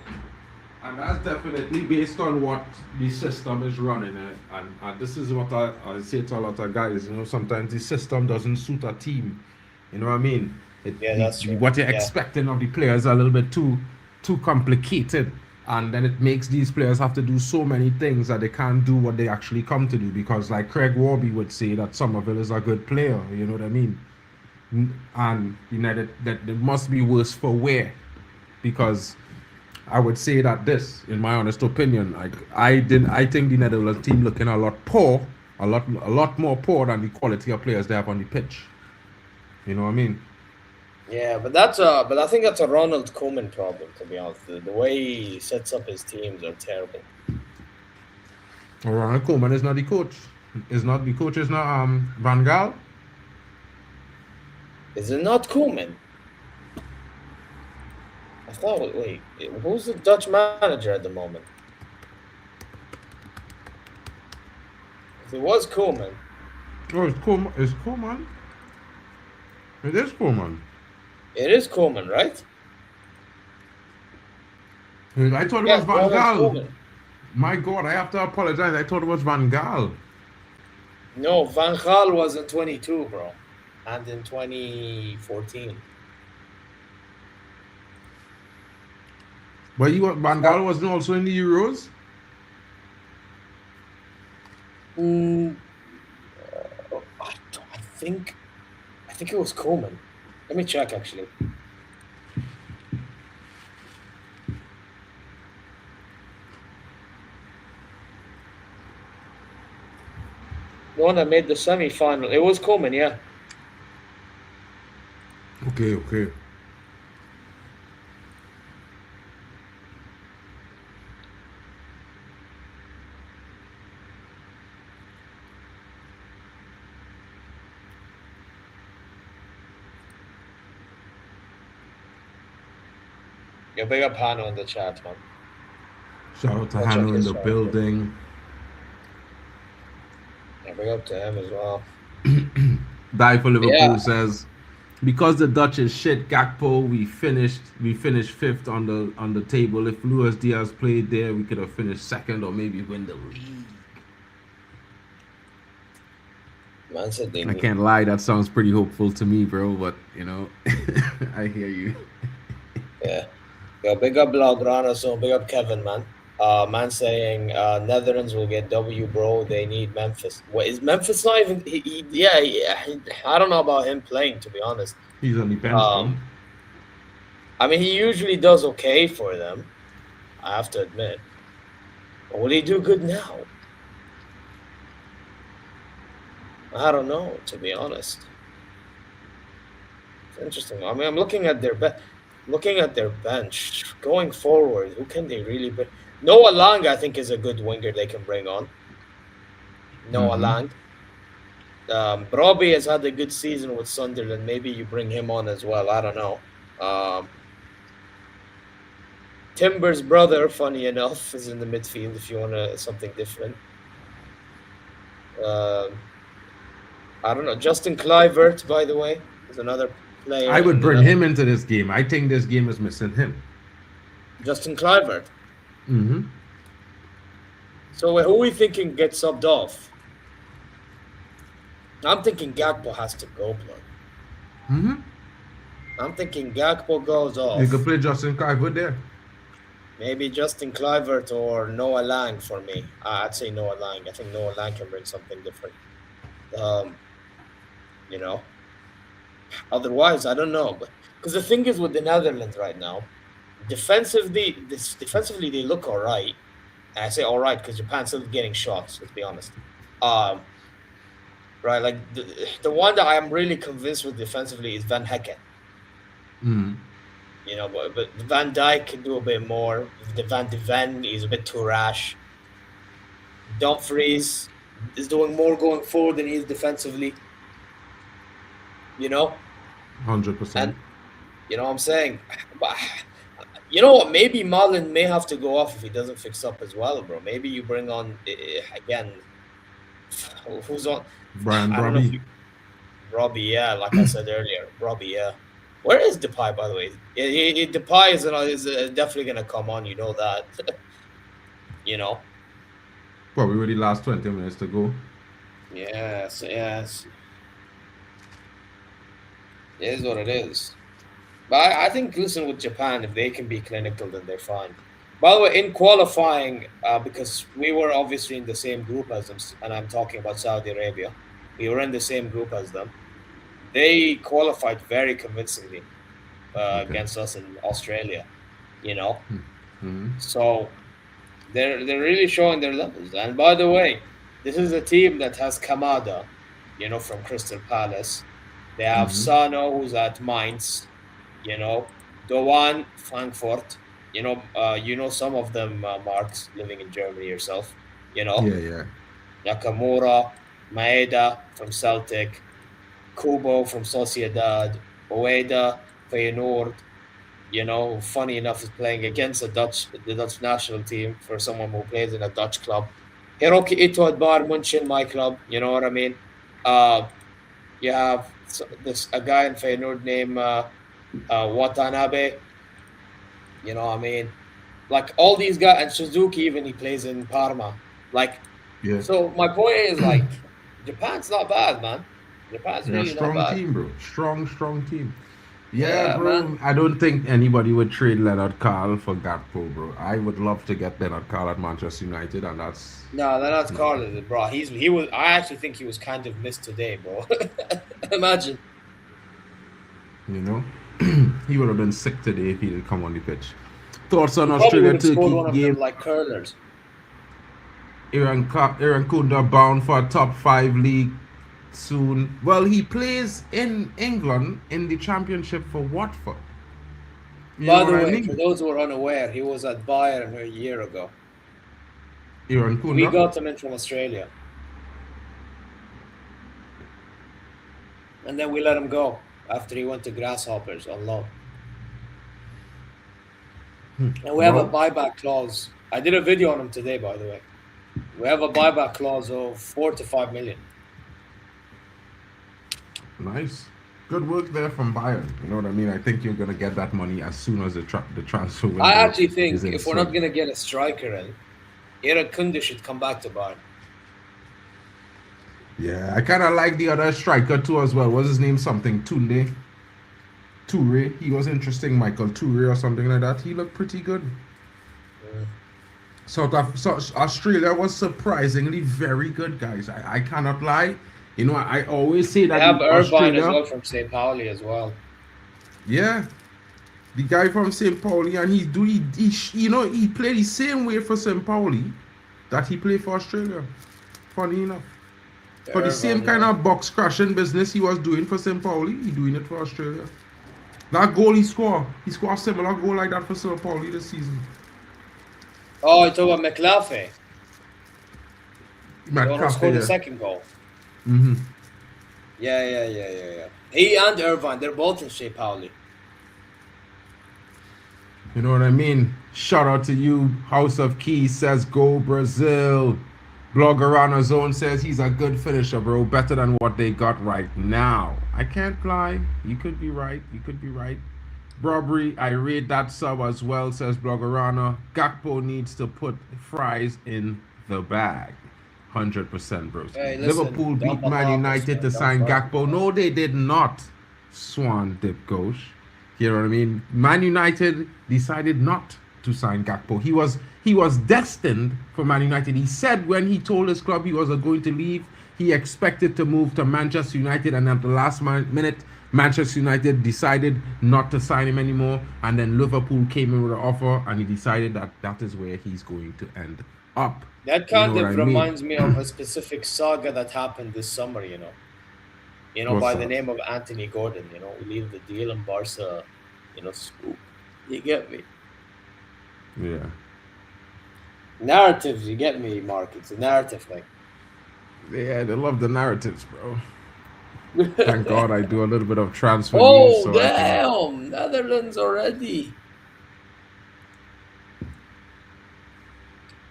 and that's definitely based on what the system is running, and this is what I say to a lot of guys. You know, sometimes the system doesn't suit a team. You know what I mean? That's true. What you're expecting of the players are a little bit too complicated, and then it makes these players have to do so many things that they can't do what they actually come to do. Because, like Craig Warby would say, that Somerville is a good player. You know what I mean? And you know that it must be worse for wear, because I would say that this, in my honest opinion, I think the Netherlands team looking a lot a lot more poor than the quality of players they have on the pitch. You know what I mean? Yeah, but I think that's a Ronald Koeman problem, to be honest. The way he sets up his teams are terrible. Ronald Koeman is not the coach. Is not the coach. Is not Van Gaal. Is it not Koeman? I thought. Wait, who's the Dutch manager at the moment? If it was Koeman. Oh, it's Koeman. It's Koeman. It is Koeman. It is Koeman, right? I thought it was Van Gaal. Koeman. My God, I have to apologize. I thought it was Van Gaal. No, Van Gaal was in 22, bro, and in 2014. But Van Gaal wasn't also in the Euros. I think it was Koeman. Let me check, actually. The one that made the semi-final. It was Koeman, yeah. Okay. Yeah, big up Hano in the chat, man. Shout out to I'll check Hano in his the chat. building. Yeah, big up to him as well. Die for Liverpool Yeah. says, because the Dutch is shit, Gakpo, we finished fifth on the table. If Luis Diaz played there, we could have finished second or maybe win the league. Man said they I can't lie, that sounds pretty hopeful to me, bro, but you know, I hear you. Yeah. Yo, big up Blaugrana, so big up Kevin, man. Man saying Netherlands will get W, bro. They need Memphis. What is Memphis not even? I don't know about him playing, to be honest. He's on the bench, bro. I mean, he usually does okay for them, I have to admit. But will he do good now? I don't know, to be honest. It's interesting. I mean, I'm looking at their bench going forward. Who can they really bring? Noah Lang, I think, is a good winger they can bring on. Noah Lang. Brobbey has had a good season with Sunderland. Maybe you bring him on as well. I don't know. Timber's brother, funny enough, is in the midfield if you want something different. I don't know. Justin Kluivert, by the way, is another player. I would bring him into this game. I think this game is missing him. Justin Kluivert. Mm-hmm. So who are we thinking gets subbed off? I'm thinking Gakpo has to go, blood. Mm-hmm. I'm thinking Gakpo goes off. You could play Justin Kluivert there. Maybe Justin Kluivert or Noah Lang for me. I'd say Noah Lang. I think Noah Lang can bring something different. You know. Otherwise, I don't know. Because the thing is with the Netherlands right now, defensively they look all right. And I say all right because Japan's still getting shots, let's be honest. Right, like the one that I'm really convinced with defensively is Van Hekken. Mm. You know, but Van Dijk can do a bit more. The Van de Ven is a bit too rash. Dumfries is doing more going forward than he is defensively. You know? 100%. And you know what I'm saying? But you know what? Maybe Marlon may have to go off if he doesn't fix up as well, bro. Maybe you bring on, again, who's on? Brian Robbie. Robbie, yeah, like I said earlier. Robbie, yeah. Where is Depay, by the way? Depay is definitely going to come on, you know that. You know? Probably with the last 20 minutes to go. Yes. It is what it is. But I think, listen, with Japan, if they can be clinical, then they're fine. By the way, in qualifying, because we were obviously in the same group as them, and I'm talking about Saudi Arabia, we were in the same group as them. They qualified very convincingly against us in Australia, you know. Mm-hmm. So they're really showing their levels. And by the way, This is a team that has Kamada, you know, from Crystal Palace. They have Sano, who's at Mainz, you know, Doan, Frankfurt. You know some of them, Marks, living in Germany yourself. You know, Yeah. Nakamura, Maeda from Celtic, Kubo from Sociedad, Oeda, Feyenoord. You know, funny enough, is playing against the Dutch national team for someone who plays in a Dutch club. Hiroki Ito at Bayern München, my club. You know what I mean? You have a guy in Feyenoord named Watanabe. You know what I mean? Like all these guys, and Suzuki, even he plays in Parma. Like, Yeah. so my point is, like, Japan's not bad, man. Japan's really not bad. Strong team, bro. Strong team. Yeah, bro. Man. I don't think anybody would trade Leonard Carl for Gakpo, bro. I would love to get Leonard Carl at Manchester United, and that's No, Leonard Carl is, bro. He was. I actually think he was kind of missed today, bro. Imagine. you know, he would have been sick today if he didn't come on the pitch. Thoughts on Probably Australia would have scored one Turkey of them game? like curlers. Aaron Kunda bound for a top 5 league soon. Well, he plays in England in the championship for Watford. By the way, for those who are unaware, he was at Bayern a year ago. Aaron Kunda. We got him in from Australia. And then we let him go after he went to Grasshoppers on loan. And we have a buyback clause. I did a video on him today, by the way. We have a buyback clause of 4 to 5 million. Nice. Good work there from Bayern. You know what I mean? I think you're going to get that money as soon as the transfer window I actually think is in if we're not swing. going to get a striker in, Eric Kunde should come back to Bayern. Yeah, I kind of like the other striker too as well. What's his name? Something Tunde. Toure. He was interesting, Michael Toure or something like that. He looked pretty good. South Australia was surprisingly very good, guys. I cannot lie. You know, I always say that They have Irvine as Australia, well from St. Pauli as well. yeah, the guy from St. Pauli, and he played the same way for St. Pauli that he played for Australia. Funny enough. For the same kind of box crashing business he was doing for St. Pauli, he doing it for Australia. That goal he scored a similar goal like that for St. Pauli this season. Oh, you talk about McLaughlin. The one who McCaffrey, scored the yeah. second goal. Mm-hmm. Yeah. He and Irvine, they're both in St. Pauli. You know what I mean? Shout out to you. House of Keys says go Brazil. Blogger on his own says he's a good finisher, bro. Better than what they got right now. I can't lie. You could be right. Robbery, I rate that sub as well, says Bloggerana. Gakpo needs to put fries in the bag. 100%, bro. Hey, listen, Liverpool beat don't Man allow United us, to man. sign Don't Gakpo. No, they did not. Swan dip gauche. You know what I mean? Man United decided not to sign Gakpo. He was destined for Man United. He said when he told his club he was going to leave, he expected to move to Manchester United, and at the last minute, Manchester United decided not to sign him anymore, and then Liverpool came in with an offer, and he decided that is where he's going to end up. That kind You know of what I mean? reminds me of a specific saga that happened this summer, you know. What's By that? the name of Anthony Gordon, we leave the deal and Barca, swoop. You get me? Yeah. Narratives, you get me, Mark. It's a narrative thing. Yeah, they love the narratives, bro. Thank God I do a little bit of transfer news. Oh, So damn! Netherlands already.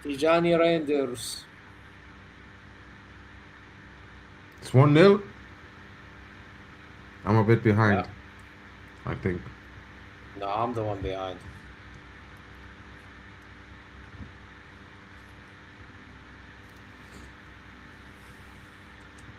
Tijani Reinders. It's 1-0. I'm a bit behind, Yeah. I think. No, I'm the one behind.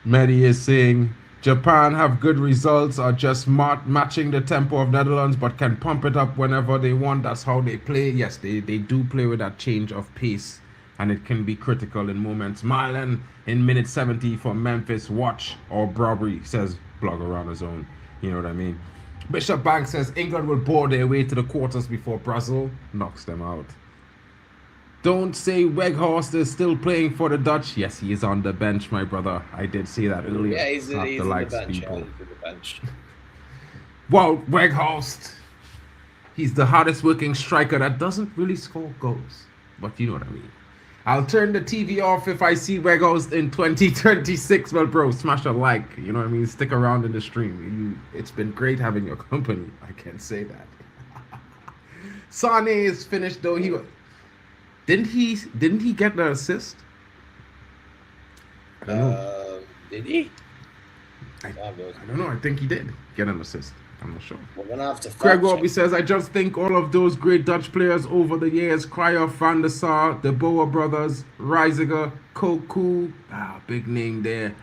Mehdi is saying Japan have good results, are just matching the tempo of Netherlands, but can pump it up whenever they want. That's how they play. Yes, they do play with that change of pace, and it can be critical in moments. Marlon in minute 70 for Memphis. Watch or Barbary, says Blogger on his own. You know what I mean? Bishop Banks says England will bore their way to the quarters before Brazil knocks them out. Don't say Weghorst is still playing for the Dutch. Yes, he is on the bench, my brother. I did say that earlier. Yeah, he's in the bench. People. Yeah, he's in the bench. Well, Weghorst. He's the hardest working striker that doesn't really score goals. But you know what I mean. I'll turn the TV off if I see Weghorst in 2026. Well, bro, smash a like. You know what I mean? Stick around in the stream. It's been great having your company. I can say that. Sane is finished though. Didn't he get the assist? I don't know. Did he? I don't know. I think he did get an assist. I'm not sure. We're gonna have to. Craig Robbie says, I just think all of those great Dutch players over the years, Cruyff, Van der Sar, the Boer brothers, Reisiger, Koku, big name there.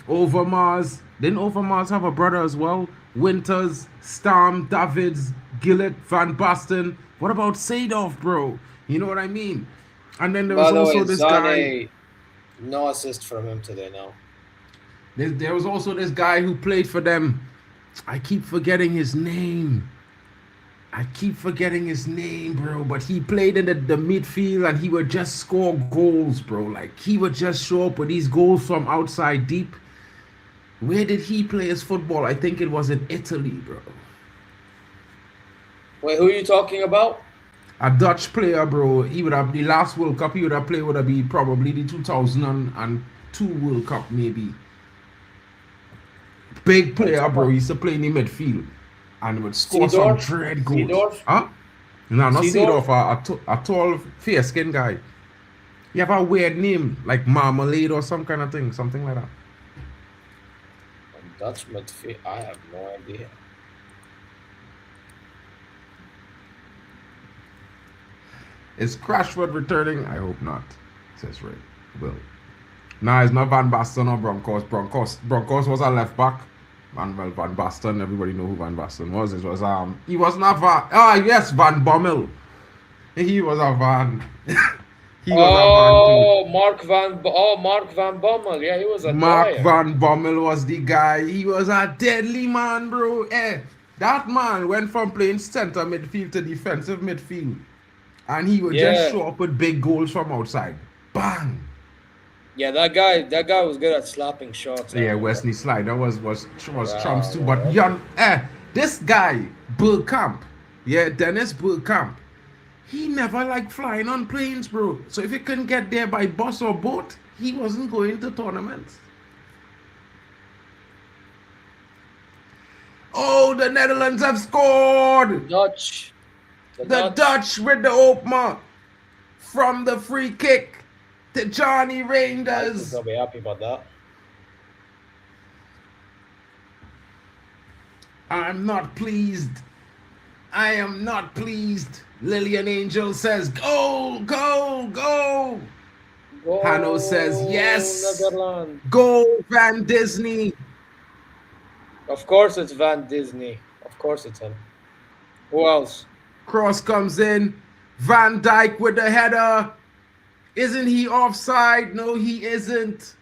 Overmars. Didn't Overmars have a brother as well? Winters, Stam, Davids, Gillett, Van Basten. What about Seedorf, bro? You know what I mean? And then there was also this guy. No assist from him today, no. There was also this guy who played for them. I keep forgetting his name. Bro. But he played in the midfield and he would just score goals, bro. Like, he would just show up with these goals from outside deep. Where did he play his football? I think it was in Italy, bro. Wait, who are you talking about? A Dutch player, bro. He would have the last World Cup he would have played would have been probably the 2002 World Cup, maybe. Big player, bro. He used to play in the midfield and would score some dread goals. Seedorf? Huh? No, not Seedorf. A tall, fair-skinned guy. He have a weird name, like Marmalade or some kind of thing, something like that. Dutch midfield? I have no idea. Is Crashford returning? I hope not, says Ray. Will. Nah, it's not Van Basten or Broncos was a left back. Van Basten, everybody know who Van Basten was. It was he was not Van Bommel. He was a Van. Mark Van Bommel. Yeah, he was a Mark Van Bommel was the guy. He was a deadly man, bro. That man went from playing center midfield to defensive midfield. And he would just show up with big goals from outside. Bang. Yeah, that guy was good at slapping shots. Yeah, Wesley Sneijder was trumps too. But this guy, Bergkamp, Dennis Bergkamp, he never liked flying on planes, bro. So if he couldn't get there by bus or boat, he wasn't going to tournaments. Oh, the Netherlands have scored! The Dutch with the opener from the free kick. To Johnny Reinders. I'll be happy about that. I'm not pleased. I am not pleased. Lillian Angel says, go, go, go. Hanno says, yes. Netherlands. Go, Van Disney. Of course it's Van Disney. Of course it's him. Who else? Cross comes in. Van Dijk with the header. Isn't he offside? No, he isn't.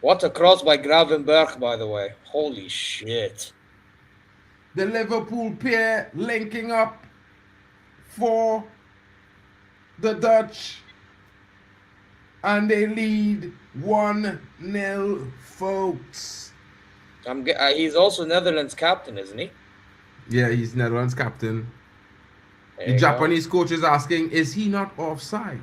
What a cross by Gravenberg, by the way. Holy shit. The Liverpool pair linking up for the Dutch. And they lead 1-0, folks. He's also Netherlands captain, isn't he? Yeah, he's Netherlands captain. The Japanese coach is asking, is he not offside?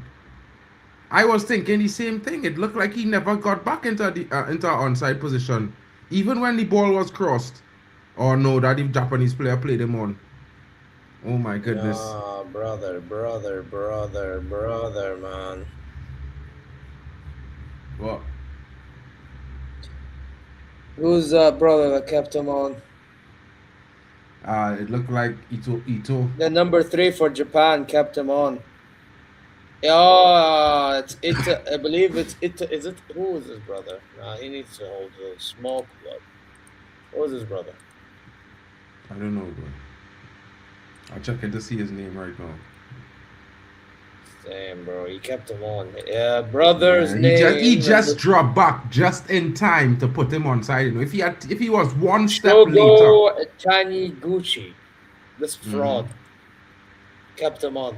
I was thinking the same thing. It looked like he never got back into the onside position, even when the ball was crossed. Or no, that the Japanese player played him on. Oh my goodness. Oh, brother, man. What? Who's that brother that kept him on? It looked like Ito. The number 3 for Japan kept him on. Yeah, it's I believe it's is it? Who is his brother? Nah, he needs to hold a small club. Who is his brother? I don't know, bro. I'm checking to see his name right now. Damn, bro, he kept him on. Yeah, brother's name. He just dropped back just in time to put him on side. You know, if he was one step later. Taniguchi, this fraud. kept him on.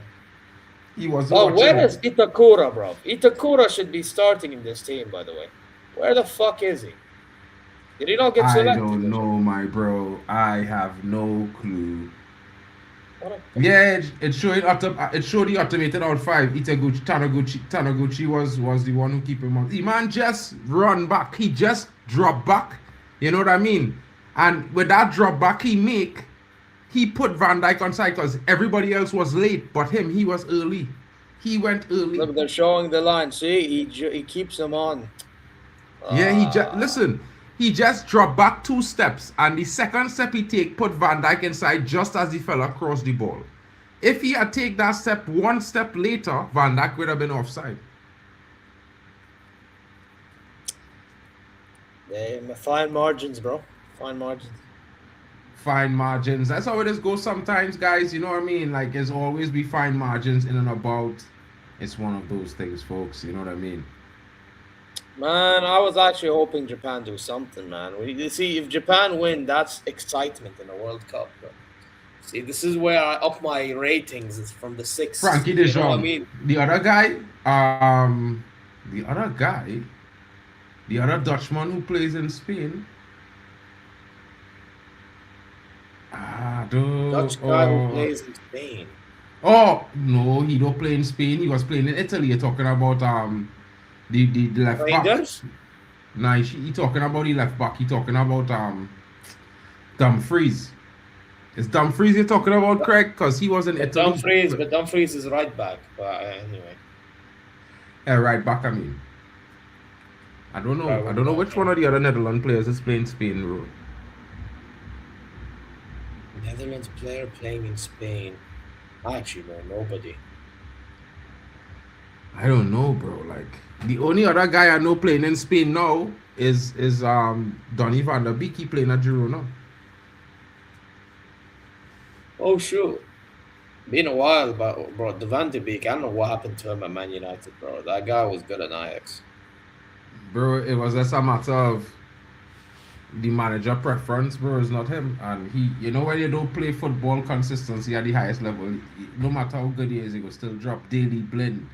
He was Oh, watching. where is Itakura, bro? Itakura should be starting in this team, by the way. Where the fuck is he? Did he not get selected? I don't know, my bro. I have no clue. Yeah, it showed the automated out 5. Tanaguchi was the one who keep him on. The man just run back. He just drop back. You know what I mean? And with that drop back he put Van Dijk on side because everybody else was late, but him, he was early. He went early. Look, they're showing the line. See, he keeps them on. Yeah, he just dropped back 2 steps, and the second step he take put Van Dijk inside just as the fella crossed the ball. If he had take that step 1 step later, Van Dijk would have been offside. Fine margins, bro. Fine margins. Fine margins. That's how it is goes sometimes, guys. You know what I mean? Like, there's always be fine margins in and about. It's one of those things, folks. You know what I mean? Man, I was actually hoping Japan do something, man. You see, if Japan win, that's excitement in the World Cup, bro. See, this is where I up my ratings. It's from the 6. Frankie de Jong. You know what I mean? The other Dutchman who plays in Spain. Dutch guy who plays in Spain. Oh no, he don't play in Spain. He was playing in Italy. You're talking about the left back. Nah, he talking about the left back. He talking about Dumfries. It's Dumfries you're talking about, Craig? Because he was in Italy. But Dumfries is right back. But anyway. Yeah, right back. I mean, I don't know. I don't know which one of the other Netherlands players is playing Spain, bro. Netherlands player playing in Spain. I actually know nobody. I don't know, bro. Like, the only other guy I know playing in Spain now is Donny van der Beek. He playing at Girona. Oh sure. Been a while, but bro, the Van de Beek, I don't know what happened to him at Man United, bro. That guy was good at Ajax. Bro, it was just a matter of the manager preference, bro. It's not him. And he, you know, when you don't play football consistency at the highest level, no matter how good he is, he will still drop. Daily Blind.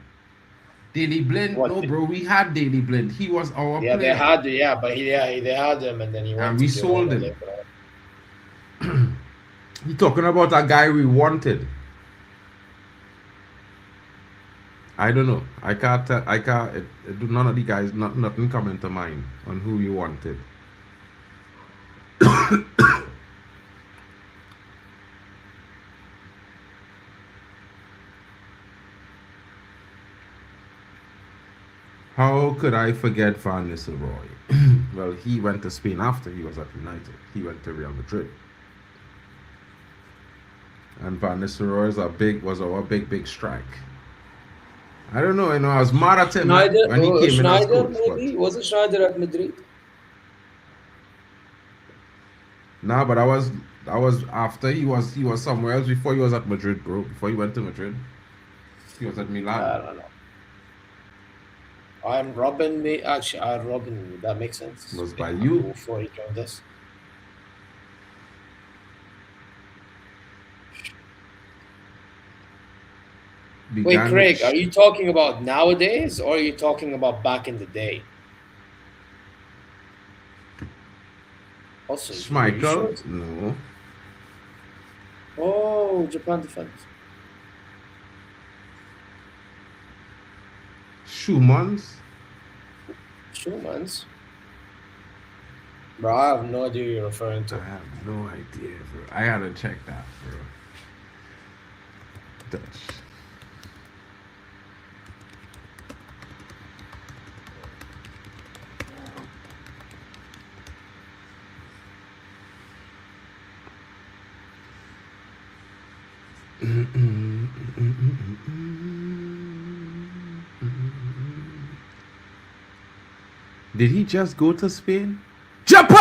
No, bro, we had Daily Blind. He was our player. They had him, and then he went and we sold him. He talking about a guy we wanted. I don't know. I can't. None of the guys. Nothing coming to mind on who we wanted. How could I forget Van Nistelrooy? Well, he went to Spain after he was at United. He went to Real Madrid. And Van Nistelrooy was our big strike. I don't know. I was mad at him when he came in as coach. Maybe? Wasn't Sneijder at Madrid? Nah, but I was after he was somewhere else before he was at Madrid, bro. Before he went to Madrid, he was at Milan. I don't know. I'm Robin. Robin. That makes sense. Was by you before he joined us. Wait, Craig, are you talking about nowadays or are you talking about back in the day? Also, Schmeichel? Sure? No. Oh, Japan defense. Schumans? Bro, I have no idea who you're referring to. I have no idea, bro. I had to check that, bro. Dutch. Did he just go to Spain? Japan!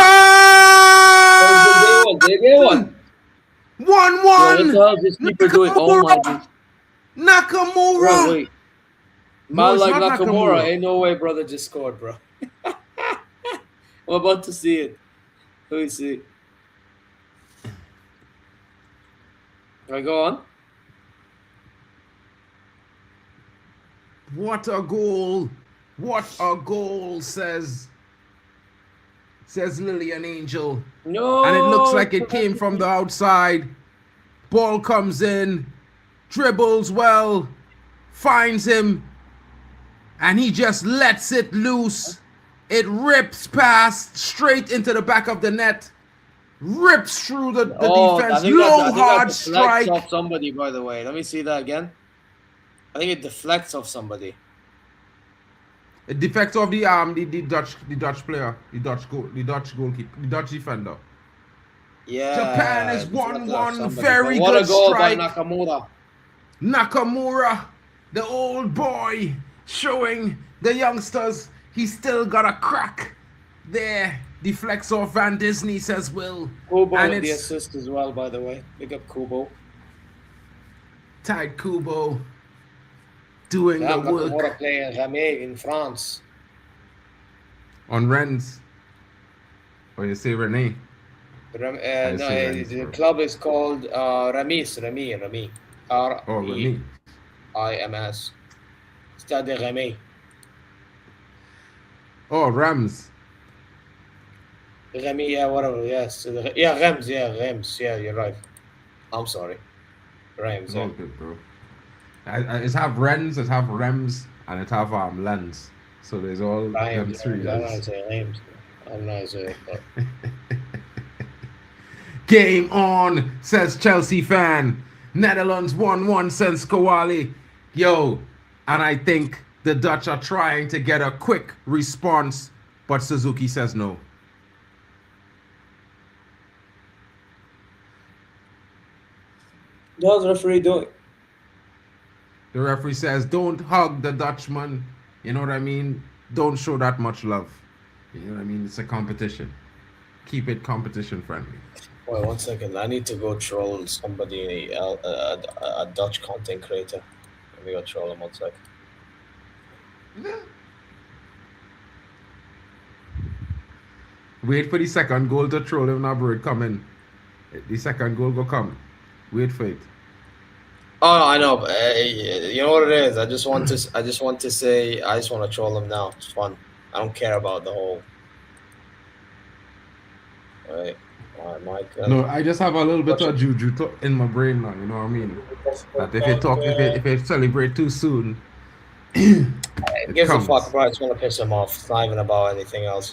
Oh, they won. 1-1! What this keeper doing? Oh my God. Nakamura! Bro, wait. Man like Nakamura, ain't no way brother just scored, bro. I'm about to see it. Let me see. Can I go on? What a goal. What a goal, says Lillian Angel. No. And it looks like it came from the outside. Ball comes in, dribbles well, finds him, and he just lets it loose. It rips past straight into the back of the net. Rips through the defense. Low, hard strike. Off somebody, by the way. Let me see that again. I think it deflects off somebody. It deflects off the Dutch player, the Dutch goalkeeper, the Dutch defender. Yeah. Japan is 1-1. Very what good a goal strike. by Nakamura. Nakamura, the old boy, showing the youngsters he's still got a crack there. Deflects off Van Disney, says Will. Kubo and with the it's assist as well, by the way. Big up Kubo. Tide Kubo doing the work. Nakamura playing Ramé in France. On Rennes. Or you say Rene? The club is called Remy. R-E-I-M-S. Stade de Remy. Oh, Rams. Remy, yeah, whatever, yes. Yeah, Reims, yeah, you're right. I'm sorry. Reims, yeah. Good, bro. It's have Rennes, it have Rems, and it have Lens. So there's all them three. I'm not saying Reims. I'm not saying Game on, says Chelsea fan. Netherlands 1-1, says Kowali. Yo, and I think the Dutch are trying to get a quick response, but Suzuki says no. What's the referee doing? The referee says, don't hug the Dutchman. You know what I mean? Don't show that much love. You know what I mean? It's a competition. Keep it competition friendly. Wait, 1 second. I need to go troll somebody, a Dutch content creator. Let me go troll him 1 sec. Wait for the second goal to troll him now, bro. Come in. The second goal go come. Wait for it. Oh, I know. But, you know what it is. I just want to say. I just want to troll him now. It's fun. I don't care about the whole. All right, Mike. No, I just have a little bit of juju in my brain now. You know what I mean? That if you celebrate too soon, it gives a fuck, bro. I just want to piss him off. It's not even about anything else.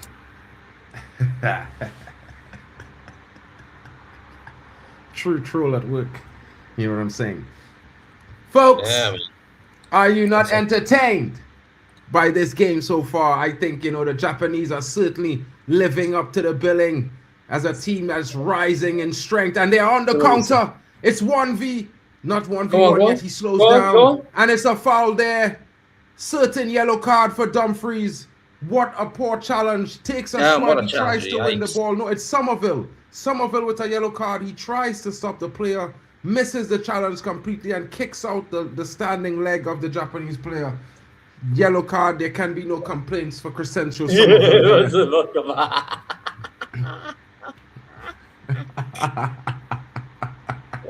True troll at work. You know what I'm saying? Folks, are you not entertained by this game so far? I think, the Japanese are certainly living up to the billing as a team that's rising in strength. And they're on the counter. It's 1v, not 1v1 yet. He slows down. And it's a foul there. Certain yellow card for Dumfries. What a poor challenge. Takes a shot. He tries to win the ball. No, it's Somerville. Somerville with a yellow card. He tries to stop the player. Misses the challenge completely and kicks out the standing leg of the Japanese player. Yellow card. There can be no complaints for Crescencio Somerville.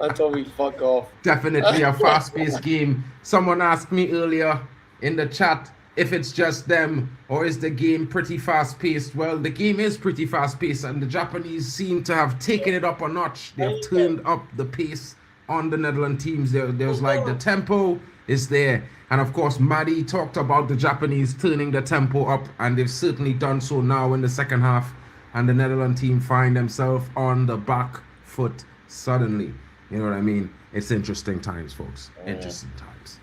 I told me fuck off. Definitely a fast-paced game. Someone asked me earlier in the chat if it's just them or is the game pretty fast-paced. Well, the game is pretty fast-paced and the Japanese seem to have taken it up a notch. They have turned up the pace on the Netherlands teams. There's like the tempo is there. And of course, Maddie talked about the Japanese turning the tempo up, and they've certainly done so now in the second half. And the Netherlands team find themselves on the back foot suddenly. You know what I mean? It's interesting times, folks. Interesting times.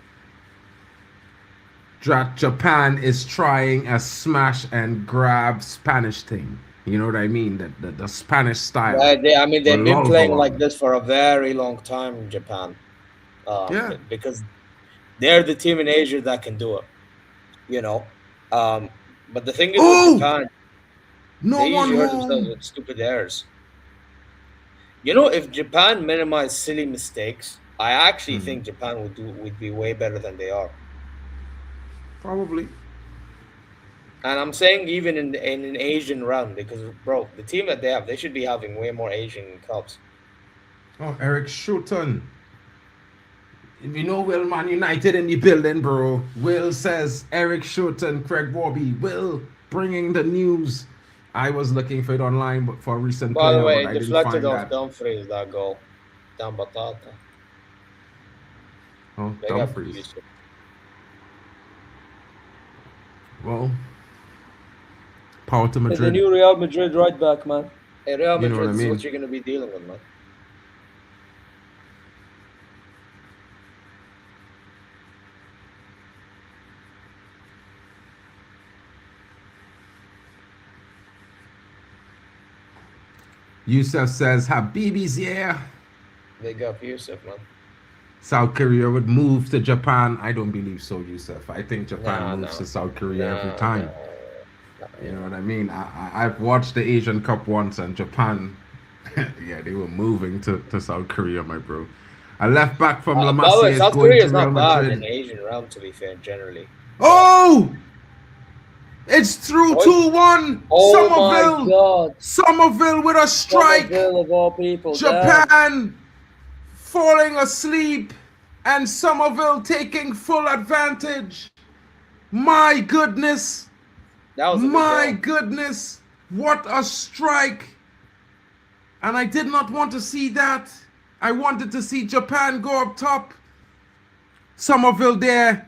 Japan is trying a smash and grab Spanish thing. You know what I mean? The Spanish style. They've been playing like this for a very long time in Japan. Because they're the team in Asia that can do it. But the thing is with Japan, they usually hurt themselves with stupid errors. If Japan minimized silly mistakes, I actually think Japan would be way better than they are. Probably. And I'm saying even in an Asian round, because, bro, the team that they have, they should be having way more Asian Cups. Oh, Eric Shouton. You know, Will, Man United in the building, bro. Will says Eric Schutt and Craig Bobby. Will bringing the news. I was looking for it online, but for a recent By the player, way, but I it didn't deflected find off that. Dumfries, that goal. Down Batata. Oh, Big up Dumfries. Yusuf. Well, power to Hey, the Madrid. new Real Madrid right back, man. Hey, Real You know Madrid what I is mean? what you're going to be dealing with, man. Yusuf says Habibi's here. Big up Yusuf, man. South Korea would move to Japan. I don't believe so, Yusuf. I think Japan moves No. to South Korea every time. No. You know what I mean? I've watched the Asian Cup once, and Japan, yeah, they were moving to South Korea, my bro. I left back from La By the way, Masia South going Korea to is Real not bad Madrid. in the Asian realm, to be fair, generally. Oh! It's through Oi. 2-1. Oh Somerville. my God! Somerville with a strike. Somerville of all people. Japan falling asleep and Somerville taking full advantage. My goodness. That was a good My goal. goodness. What a strike. And I did not want to see that. I wanted to see Japan go up top. Somerville there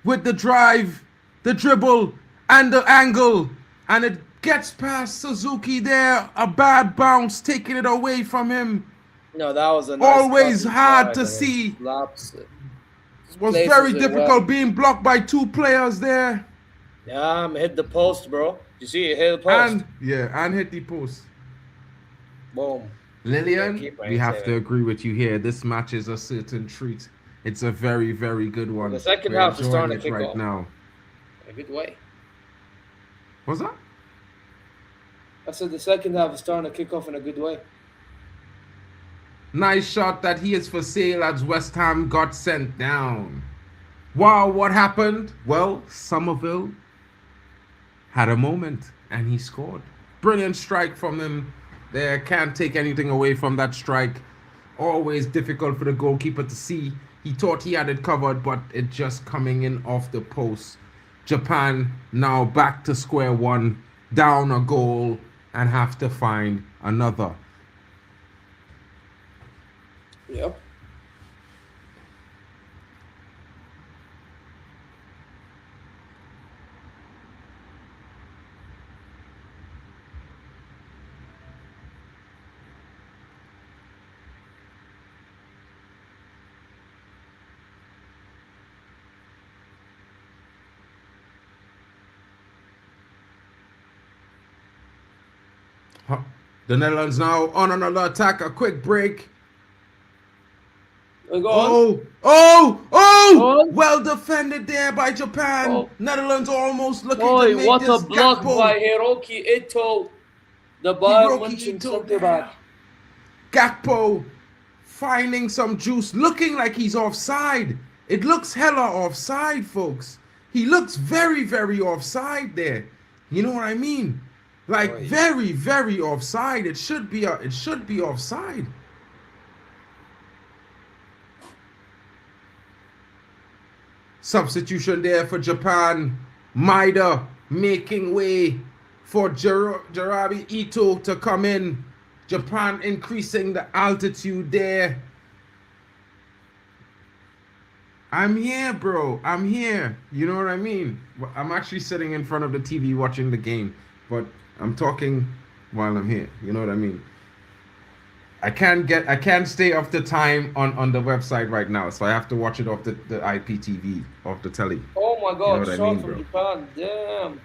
with the drive, the dribble, and the angle. And it gets past Suzuki there. A bad bounce, taking it away from him. No, that was a nice Always cut hard inside, to and see. it slaps it. Was Places very it difficult well. being blocked by two players there. Yeah, hit the post, bro. You see it hit the post. And hit the post. Boom. Lillian, Yeah, keep right we have there. to agree with you here. This match is a certain treat. It's a very, very good one. The second We're half is enjoying starting to it kick right off. now. In a good way. What's that? I said the second half is starting to kick off in a good way. Nice shot that he is for sale as West Ham got sent down. Wow, what happened? Well, Somerville had a moment and he scored. Brilliant strike from him there. Can't take anything away from that strike. Always difficult for the goalkeeper to see. He thought he had it covered, but it just coming in off the post. Japan now back to square one, down a goal, and have to find another. Yep. The Netherlands now on another attack. A quick break. Go on. Oh! Well defended there by Japan. Oh. Netherlands almost looking to Boy, make what this a block Gakpo. by Hiroki Ito, the Bayern Hiroki München Ito centre back. Gakpo finding some juice, looking like he's offside. It looks hella offside, folks. He looks very, very offside there. You know what I mean? Like Right. very, very offside. It should be offside. Substitution there for Japan. Maida making way for Jarabi Ito to come in. Japan increasing the altitude there. I'm here, bro. I'm here. You know what I mean? I'm actually sitting in front of the TV watching the game, but I'm talking while I'm here. You know what I mean? I can't stay off the time on the website right now, so I have to watch it off the IPTV, off the telly. Oh my You know God, what I shot mean, from bro? Japan. Damn.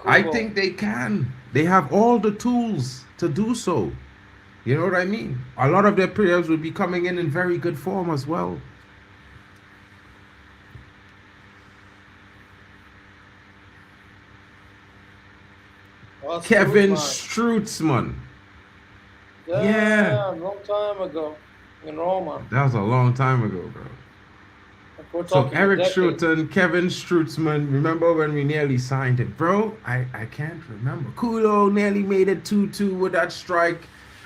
I think they can. They have all the tools to do so. You know what I mean? A lot of their players will be coming in very good form as well. Kevin Strutzman. Yeah. Long time ago in Roma. That was a long time ago, bro. We're So talking Eric a decade. Schutt, Kevin Strutzman, remember when we nearly signed it? Bro, I can't remember. Kudo nearly made it 2-2 with that strike.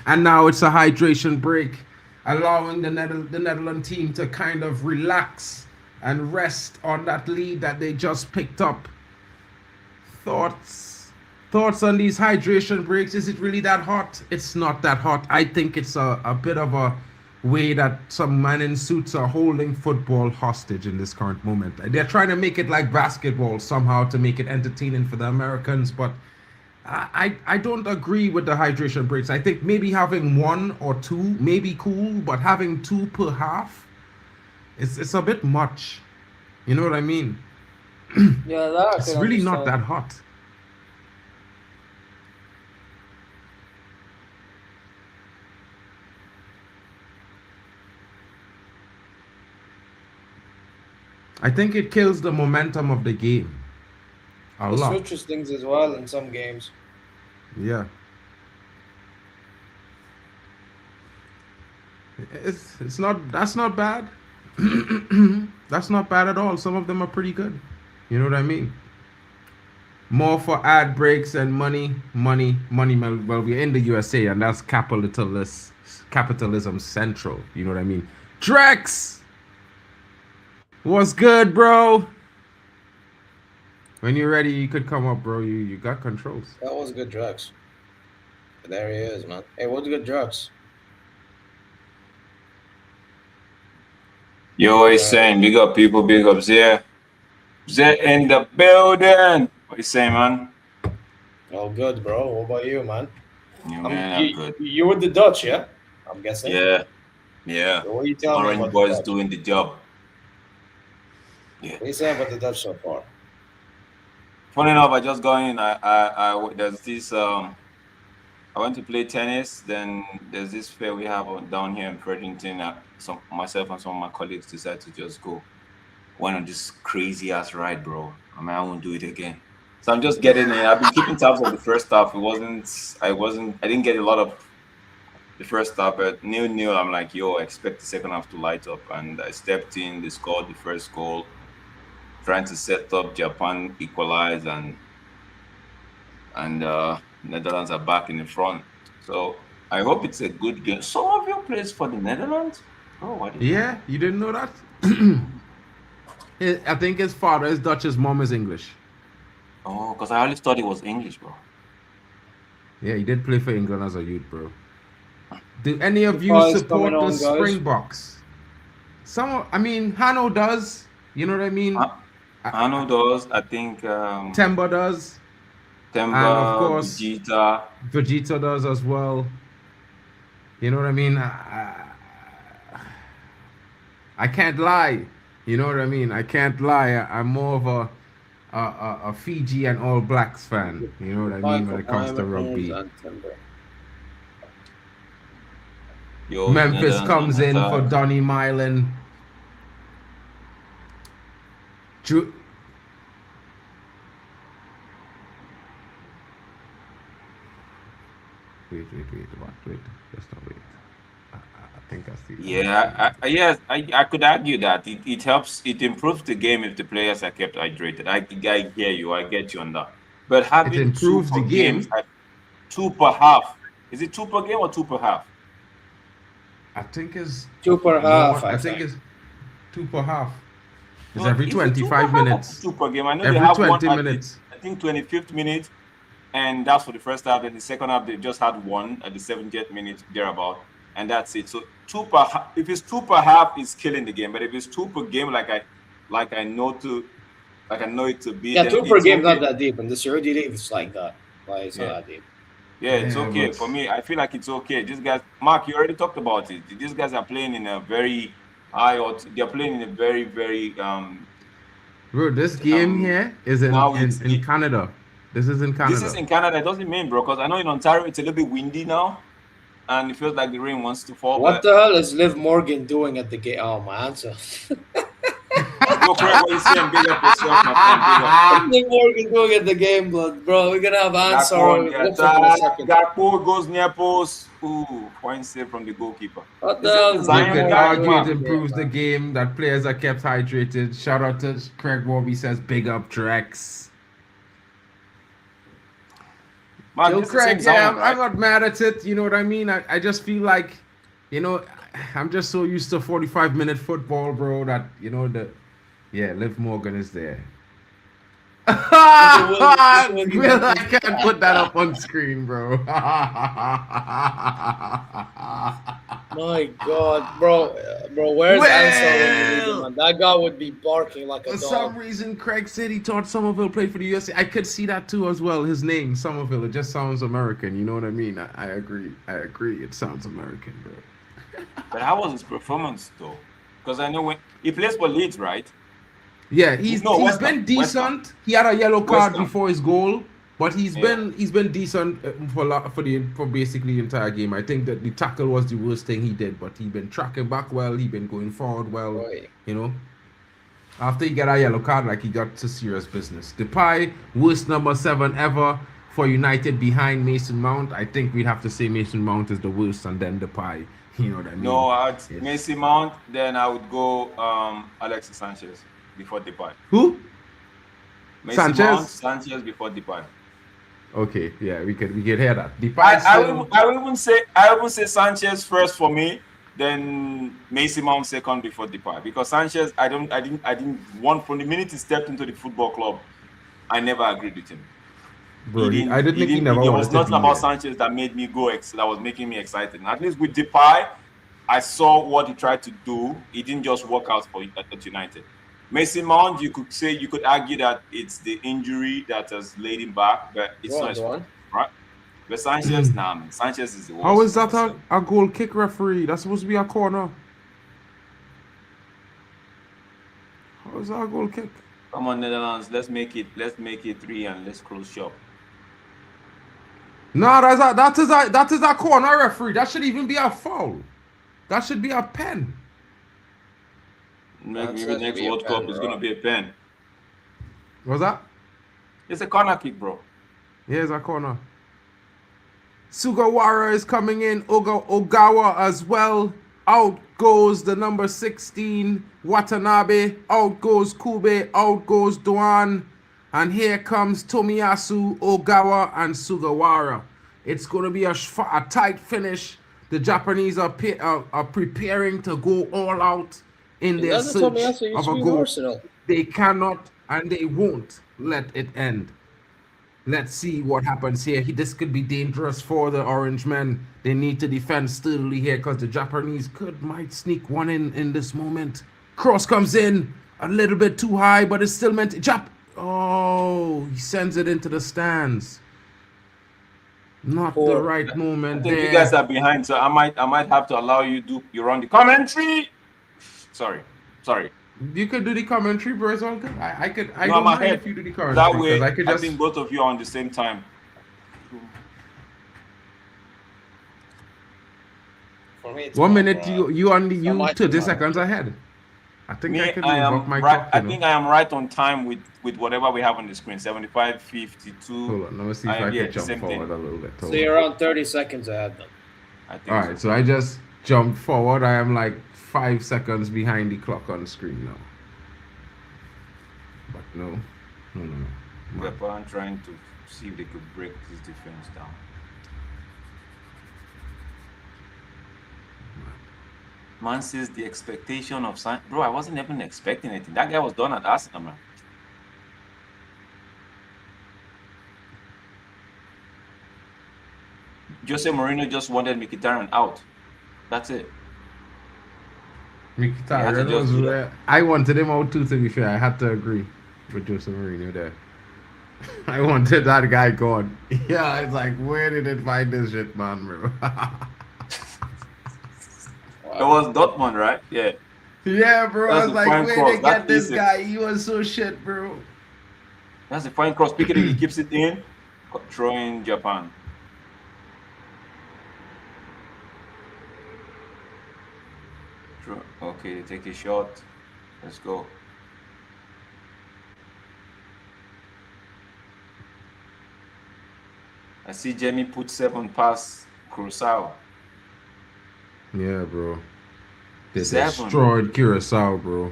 And now it's a hydration break. allowing the Netherlands team to kind of relax and rest on that lead that they just picked up. Thoughts on these hydration breaks? Is it really that hot? It's not that hot. I think it's a bit of a way that some men in suits are holding football hostage in this current moment. They're trying to make it like basketball somehow to make it entertaining for the Americans, but I don't agree with the hydration breaks. I think maybe having 1 or 2 may be cool, but having 2 per half, it's a bit much. You know what I mean? Yeah, that It's really not that hot. I think it kills the momentum of the game a It lot. switches things as well in some games. Yeah. It's not, that's not bad. That's not bad at all. Some of them are pretty good. You know what I mean? More for ad breaks and money. Well, we're in the USA and that's capitalism central. You know what I mean? Drex! What's good, bro? When you're ready, you could come up, bro. You got controls. That was good drugs. There he is, man. Hey, what's good drugs? Yo, what you saying? Big up, people. Big up, Zay. Zay in the building. What you saying, man? All good, bro. What about you, man? Yeah, man, I'm good. You with the Dutch, yeah? I'm guessing. Yeah. So what are you telling me Orange about boys the Dutch? doing the job. Yeah. What are you saying about the Dutch so far? Funny enough, I just got in. There's this. I went to play tennis. Then there's this fair we have down here in Fredericton. Myself and some of my colleagues decided to just go. Went on this crazy ass ride, bro. I mean, I won't do it again. So I'm just getting in. I've been keeping tabs of the first half. I didn't get a lot of the first half, but 0-0. I'm like, yo, I expect the second half to light up. And I stepped in. They scored the first goal. Trying to set up Japan equalize and Netherlands are back in the front. So I hope it's a good game. Some of you plays for the Netherlands? Oh, what? Yeah, you didn't know that? I think his father is Dutch, his mom is English. Oh, because I always thought it was English, bro. Yeah, he did play for England as a youth, bro. Do any of you Guys support coming on, the guys. Springboks? Hanno does. You know what I mean? Hanno does. I think Temba does. Temba, And of course, Vegeta does as well. You know what I mean? I can't lie. You know what I mean? I can't lie. I'm more of a Fiji and All Blacks fan. You know what I mean when it comes to rugby. Yo, Memphis comes in for Netherlands. Donny Mylan. Wait. Just not wait. I think I see. Yeah, yes, I could argue that it helps. It improves the game if the players are kept hydrated. I hear you. I get you on that. But having It improves 2 the per game. 2 per half. Is it 2 per game or 2 per half? I think it's 2 per half. I think it's 2 per half. It's No, every is it 2 per 25 half or minutes. 2 per game. I know Every they have 20 one at minutes. I think 25th minute, and that's for the first half. And the second half, they just had one at the 70th minute, thereabout, and that's it. So 2 per half. If it's 2 per half, it's killing the game. But if it's 2 per game, like I know it to be. Yeah, then 2 per it's game, okay. not that deep. And the Saudi League is like that. Like, it's not that deep. Yeah, it's Yeah, okay but- for me. I feel like it's okay. These guys, Mark, you already talked about it. These guys are playing in a very they're playing in a very, very Bro, this game here is in now Canada. This is in Canada. This is in Canada. It doesn't mean, bro, because I know in Ontario it's a little bit windy now, and it feels like the rain wants to fall. What the hell is Liv Morgan doing at the game? Oh, my answer. Go correct what you saying. Big up yourself, my friend. Big up. What's Liv Morgan doing at the game, blood, bro? We're gonna have answer. Gakpo goes near post. Ooh, point save from the goalkeeper. What the Is it hell? You Zion can guy? argue Wow. it improves the game, that players are kept hydrated. Shout out to Craig Warby says big up Drex. Man, Yo, this is the same Craig, yeah, Zion, right? I'm not mad at it. You know what I mean? I just feel like, you know, I'm just so used to 45-minute football, bro, that Liv Morgan is there. Will, I can't put that up on screen, bro. My God, bro, where's Ansel? Man? That guy would be barking like a dog. For some reason, Craig said he thought Somerville played for the USA. I could see that too as well. His name, Somerville, it just sounds American. You know what I mean? I agree. It sounds American, bro. But how was his performance though? Because I know when he plays for Leeds, right? Yeah, he's been decent. He had a yellow card before his goal, but he's been decent for basically the entire game. I think that the tackle was the worst thing he did, but he's been tracking back well. He's been going forward well. You know, after he got a yellow card, like he got to serious business. Depay, worst number 7 ever for United behind Mason Mount. I think we'd have to say Mason Mount is the worst, and then Depay. You know what I mean? No, Mason Mount. Then I would go Alexis Sanchez before Depay. Who? Sanchez before Depay. Okay, yeah, we could hear that. Depay. I would even say Sanchez first for me, then Mason Mount second before Depay, because Sanchez I didn't want from the minute he stepped into the football club, I never agreed with him. Bro, I didn't think he never There was nothing about Sanchez that made me that was making me excited. And at least with Depay, I saw what he tried to do. He didn't just work out at United. Mason Mount, you could argue that it's the injury that has laid him back, but it's not his fault, right? But Sanchez, man. Sanchez is the worst. How is that a goal kick, referee? That's supposed to be a corner. How is that a goal kick? Come on, Netherlands, let's make it 3 and let's close shop. No, that is a corner, referee. That should even be a foul. That should be a pen. Maybe the next World Cup is going to be a pen. What's that? It's a corner kick, bro. Yeah, it's a corner. Sugawara is coming in. Ogawa as well. Out goes the number 16, Watanabe. Out goes Kube. Out goes Doan. And here comes Tomiyasu, Ogawa, and Sugawara. It's going to be a tight finish. The Japanese are preparing to go all out in their search of a goal. They cannot and they won't let it end. Let's see what happens here. This could be dangerous for the Orange men. They need to defend sturdily here because the Japanese might sneak one in this moment. Cross comes in a little bit too high, but it's still meant to Oh, he sends it into the stands. Not the right moment. I think you guys are behind, so I might have to allow you run the commentary. Sorry. You could do the commentary, bro. It's all good. I don't mind if you do the commentary. That way, I think both of you are on the same time. For me, 1 minute, you 30 seconds ahead. I think I am right on time with whatever we have on the screen. 75, 52. Hold on, let me see if I can jump forward a little bit. So you're around 30 seconds ahead then. All right, so I just jumped forward. I am like 5 seconds behind the clock on the screen now. But no. Japan trying to see if they could break this defense down. Man says the expectation of bro, I wasn't even expecting anything. That guy was done at Arsenal, man. Jose Mourinho just wanted Mkhitaryan out. That's it. Mkhitaryan was rare. I wanted him out too, to be fair. I had to agree with Jose Mourinho there. I wanted that guy gone. Yeah, it's like, where did it find this shit, man, bro? It was Dortmund, right? Yeah. Yeah, bro. I was like, where they get this guy? He was so shit, bro. That's a fine cross. Pick it, he keeps it in. Throwing Japan. Okay, take a shot. Let's go. I see Jamie put 7 past Curacao. Yeah, bro. They destroyed Curacao, bro.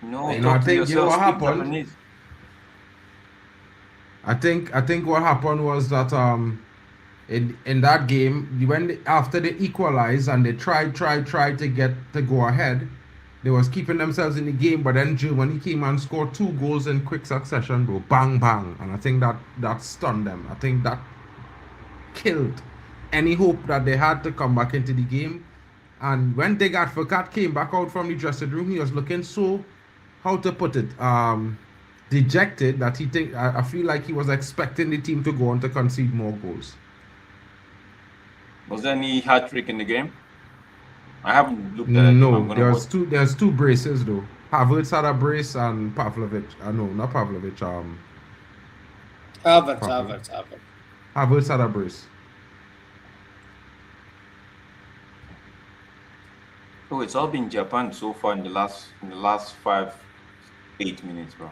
No, I think what happened. I think what happened was that in that game, after they equalized and they tried to get to go ahead, they was keeping themselves in the game, but then Germany came and scored 2 goals in quick succession, bro. Bang bang. And I think that stunned them. I think that killed any hope that they had to come back into the game. And when Dig Advocat came back out from the dressing room, he was looking so, how to put it, dejected that I feel like he was expecting the team to go on to concede more goals. Was there any hat trick in the game? I haven't looked at it. No, there's 2 braces though. Havertz had a brace and Pavlovic. No, not Pavlovic. Havertz. Havertz had a brace. Oh, it's all been Japan so far in the last 5-8 minutes, bro.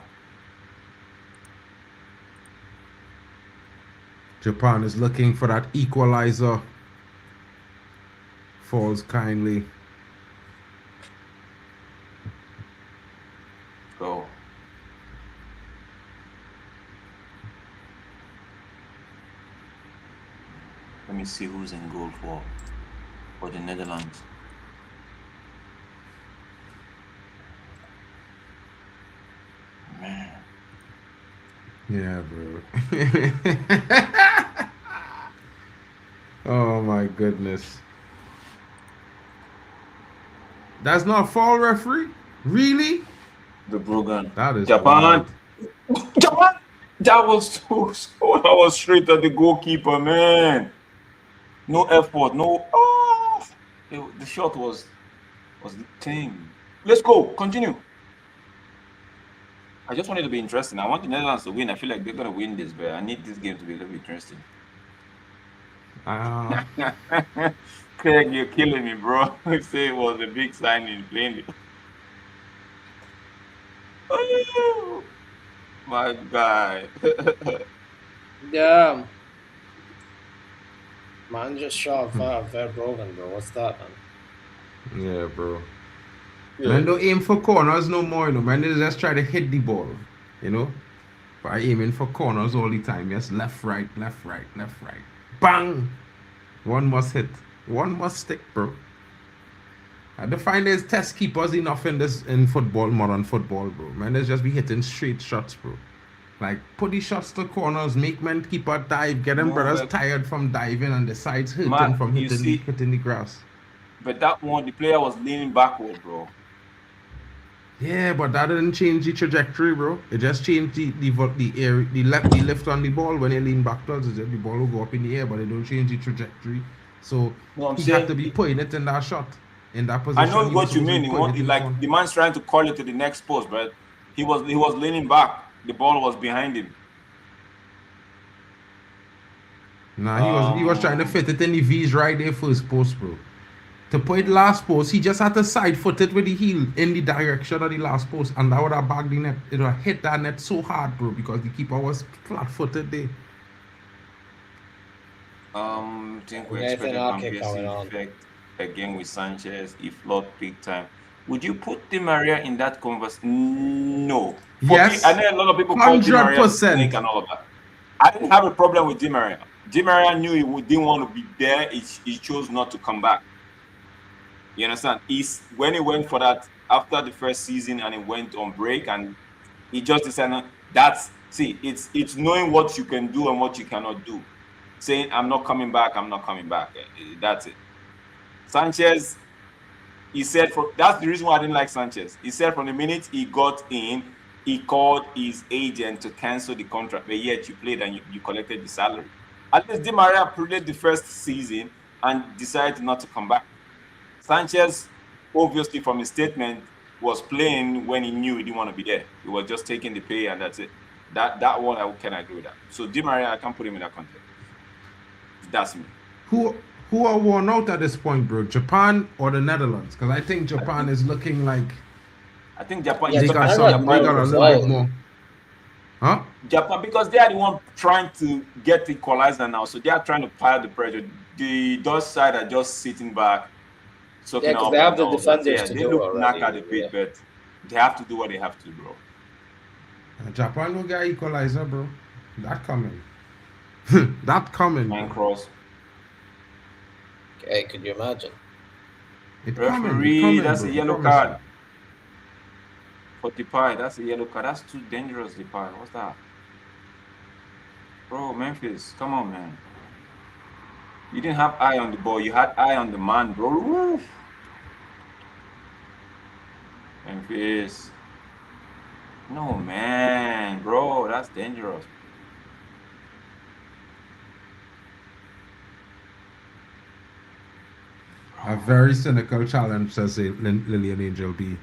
Japan is looking for that equalizer. Falls kindly. Go. Let me see who's in goal for the Netherlands. Man. Yeah, bro. Oh my goodness. That's not a foul, referee? Really? The Brogan. That is Japan. Japan. That was that was straight at the goalkeeper, man. No effort, no. Oh, the shot was the thing. Let's go. Continue. I just want it to be interesting. I want the Netherlands to win. I feel like they're gonna win this, but I need this game to be a little bit interesting. Craig, you're killing me, bro. I say it was a big signing playing. Oh, my guy. Yeah. Man just shot Verbruggen, bro. What's that, man? Yeah, bro. Yeah. Man, don't aim for corners no more, you know. Man, they just try to hit the ball, you know. By aiming for corners all the time. Yes, left, right, left, right, left, right. Bang! One must hit. One must stick, bro. I define there's test keepers enough in football, modern football, bro. Man, there's just be hitting straight shots, bro. Like, put the shots to corners, make man keeper dive, get them brothers tired from diving and the sides hurting from hitting the grass. But that one, the player was leaning backward, bro. Yeah, but that didn't change the trajectory, bro. It just changed the lift on the ball when they lean backwards. The ball will go up in the air, but it don't change the trajectory. So he had to be putting it in that shot, in that position. I know what you mean. The man's trying to call it to the next post, but he was leaning back. The ball was behind him. Nah, he was trying to fit it in the V's right there first post, bro. To put it last post, he just had to side foot it with the heel in the direction of the last post, and that would have bagged the net. It would have hit that net so hard, bro, because the keeper was flat-footed there. I think we expect a effect again with Sanchez if Lord big time. Would you put Di Maria in that conversation? No. Yes. I know a lot of people call Di Maria snake and all of that. I didn't have a problem with Di Maria. Di Maria knew he didn't want to be there. He chose not to come back. You understand? When he went for that after the first season and he went on break and he just decided it's knowing what you can do and what you cannot do. Saying I'm not coming back. That's it. Sanchez, he said that's the reason why I didn't like Sanchez. He said from the minute he got in, he called his agent to cancel the contract. But yet you played and you collected the salary. At least Di Maria played the first season and decided not to come back. Sanchez, obviously from his statement, was playing when he knew he didn't want to be there. He was just taking the pay and that's it. That one I can agree with that. So Di Maria, I can't put him in that context. That's me. Who are worn out at this point, bro? Japan or the Netherlands? Because I think Japan is looking like. I think Japan. They got a little bit more. Huh? Japan, because they are the one trying to get the equalizer now, so they are trying to pile the pressure. The Dutch side are just sitting back. Yeah, because they have the defenders to do it. They look knackered a bit, but they have to do what they have to, bro. Japan will get equalizer, bro. That coming. That coming. Man cross. Hey, could you imagine? Referee, that's bro. a yellow Promise card. you. For Depay, that's a yellow card. That's too dangerous, Depay. What's that? Bro, Memphis, come on, man. You didn't have eye on the ball. You had eye on the man, bro. Woo. Memphis. No, man, bro. That's dangerous. A very cynical challenge, says Lillian Angel B.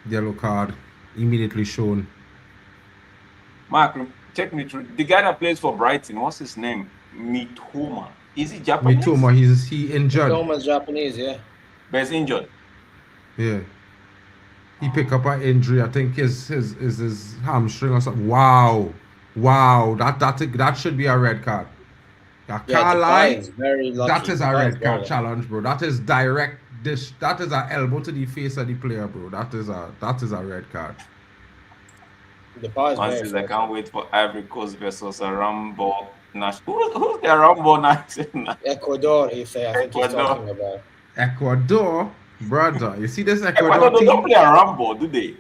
Yellow card immediately shown. Mark, take me through. The guy that plays for Brighton, what's his name? Mitoma. Is he Japanese? Mitoma, he injured. Mitoma's Japanese, yeah. But he's injured. Yeah. He picked up an injury. I think his hamstring or something. Wow. That should be a red card. I can't lie. Very lucky. That is a red card challenge, bro. That is direct. That is an elbow to the face of the player, bro. That is a red card. Says, I can't wait for Ivory Coast versus a Rambo national. Who's the Rambo national? Ecuador, I think he's talking about. Ecuador, brother. You see this Ecuador Ecuador team? don't play a Rambo, do they?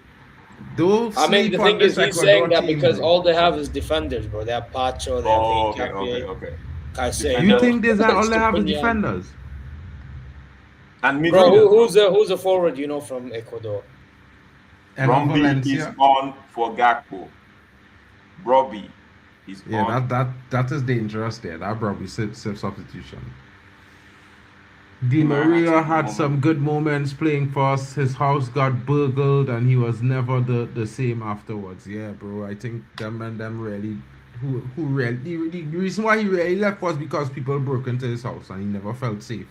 I mean, the thing is, he's saying that because all they have is defenders, bro. They have Pacho, they have okay. You think all they have is defenders? And bro, who's a forward you know from Ecuador? Robbie is on for Gakpo. Robbie is on. Yeah, that is dangerous there. That Robbie substitution. Di Maria had some good moments playing for us. His house got burgled and he was never the same afterwards. Yeah, bro. I think them really who really the reason why he really left was because people broke into his house and he never felt safe.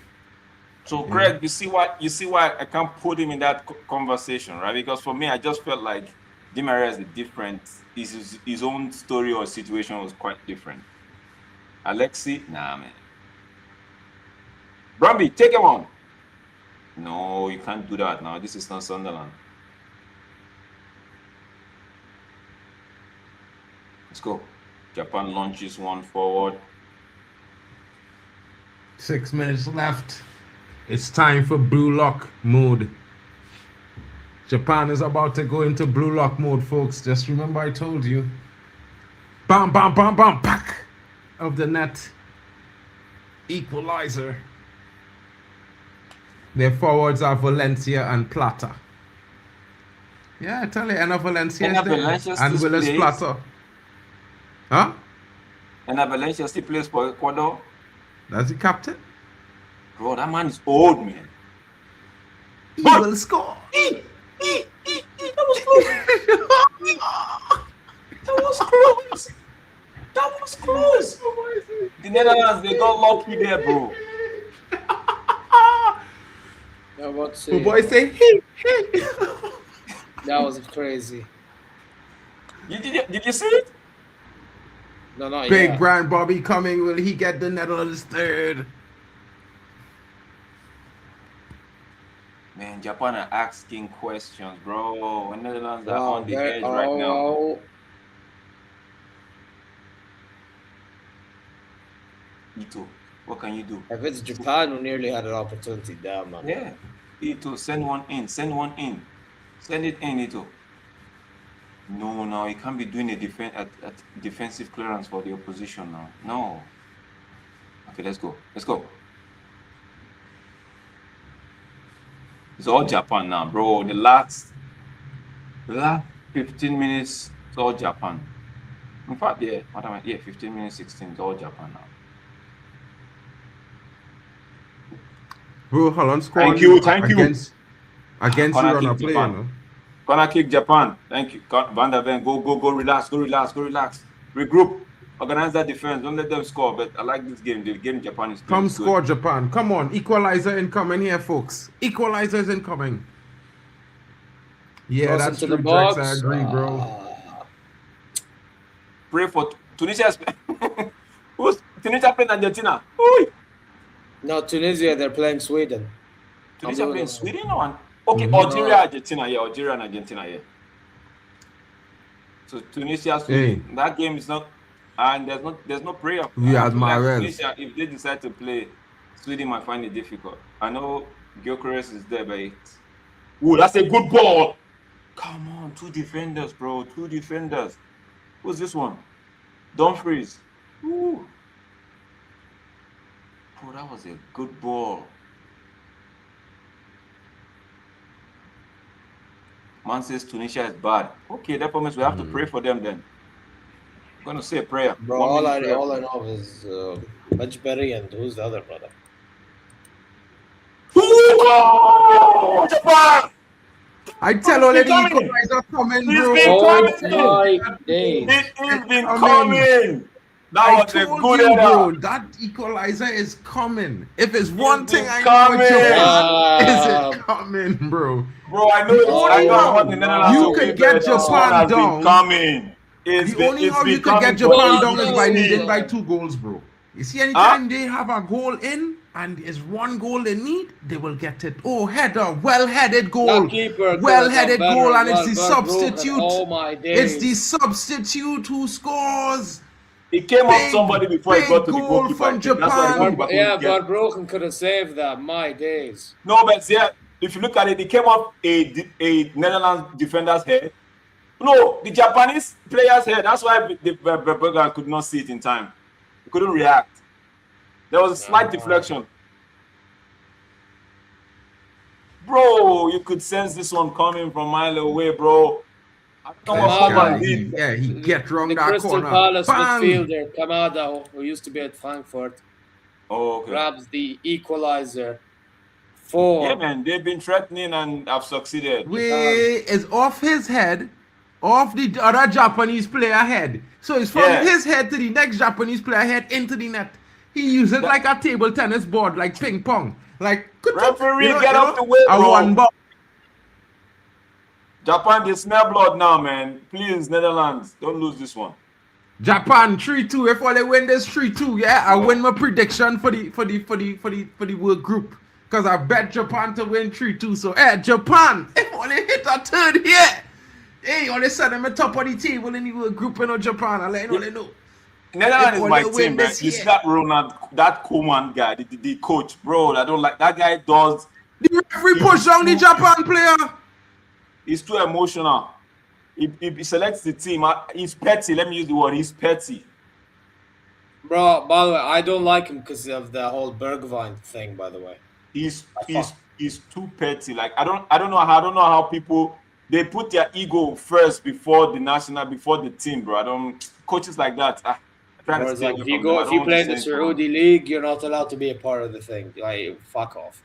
So Craig, you see why I can't put him in that conversation, right? Because for me, I just felt like Di Maria is different. His own story or situation was quite different. Alexi, nah, man. Brumby, take him on. No, you can't do that now. This is not Sunderland. Let's go. Japan launches one forward. 6 minutes left. It's time for blue lock mode. Japan is about to go into blue lock mode, folks. Just remember I told you. Bam, bam, bam, bam, back of the net. Equalizer. Their forwards are Valencia and Plata. Yeah, I tell you, Enna Valencia is there. And Willis Plata. Huh? Enna Valencia still plays for Ecuador. That's the captain. Bro, that man is old, man. He will score. That was close. That was close. That was close. The Netherlands, they got lucky there, bro. Yeah, what's the boy say, hey. That was crazy. Did you see it? No, Big Brian Bobby coming. Will he get the Netherlands third? Man, Japan are asking questions, bro. Netherlands are on the edge right now. Ito, what can you do? If it's Japan, we nearly had an opportunity there, man. Yeah. Ito, send one in. Send it in, Ito. No, you can't be doing a defensive clearance for the opposition now. No. Okay, let's go. It's all Japan now, bro. The last 15 minutes, it's all Japan. In fact, 15 minutes, 16, it's all Japan now. Bro, Holland scored. Thank you. Against you on a play, you know. Corner kick Japan. Thank you. Van der Ven, go, relax. Regroup. Organize that defense. Don't let them score. But I like this game. The game Japan is playing. Come score, good. Japan. Come on. Equalizer incoming here, folks. Equalizer is incoming. Yeah, that's true, Drex. I agree, bro. Pray for Tunisia. Who's Tunisia playing Argentina? Ooh. No, Tunisia, they're playing Sweden. Tunisia playing Sweden? No. Okay, Algeria, Argentina. Yeah, Algeria and Argentina. Yeah. So Tunisia, Sweden. That game is not. And there's no prayer. We had Marel. If they decide to play Sweden might find it difficult. I know Gyökeres is there, but ooh, that's a good ball. Come on, 2 defenders, bro. 2 defenders. Who's this one? Dumfries. Ooh. Bro, that was a good ball. Man says Tunisia is bad. Okay, that means we have to pray for them then. I'm gonna say a prayer. Bro, all I know is Majberi and who's the other brother? Oh, Japan! I tell all the equalizer coming, bro. My days. It's been coming. That was a good you, bro, error. that equalizer is coming. If it's one thing I coming. know, Japan, is it coming, bro? Bro, I know what the Netherlands you could get Japan down. Coming. The only how you could get Japan down is by leading by 2 goals, bro. You see, anytime they have a goal in and is 1 goal they need, they will get it. Oh, header, well-headed goal. Well-headed goal, and it's the substitute. Oh my days. It's the substitute who scores. It came off somebody before it got to the goalkeeper. From Japan. Verbroken could have saved that. My days. No, but yeah, if you look at it, it came off a Netherlands defender's head. No, the Japanese player's head. That's why the Verbroken could not see it in time. He couldn't react. There was a slight deflection. Bro, you could sense this one coming from a mile away, bro. He get wrong that Crystal corner. Palace Bang! midfielder Kamada, who used to be at Frankfurt, grabs the equalizer. 4. Yeah, man, they've been threatening and have succeeded. It's off his head, off the other Japanese player head. So it's from his head to the next Japanese player head into the net. He uses it like a table tennis board, like ping pong. Like, referee, get up the way, bro. One ball. Japan, they smell blood now, man. Please, Netherlands, don't lose this one. Japan 3-2. If they win this 3-2, I win my prediction for the World Group. Because I bet Japan to win 3-2. So, Japan, if only hit a third here, hey, only set them at top of the table in the World Group in Japan. I let you know. Netherlands is my team, man. You see that Ronald, that Koeman guy, the coach, bro. I don't like that guy. Does the referee push down the Japan player? He's too emotional. He selects the team. He's petty. Let me use the word. He's petty. Bro, by the way, I don't like him because of the whole Bergwijn thing. By the way, he's too petty. Like I don't know how people they put their ego first before the team, bro. Coaches like that. Like if you play in the Saudi league, you're not allowed to be a part of the thing. Like fuck off.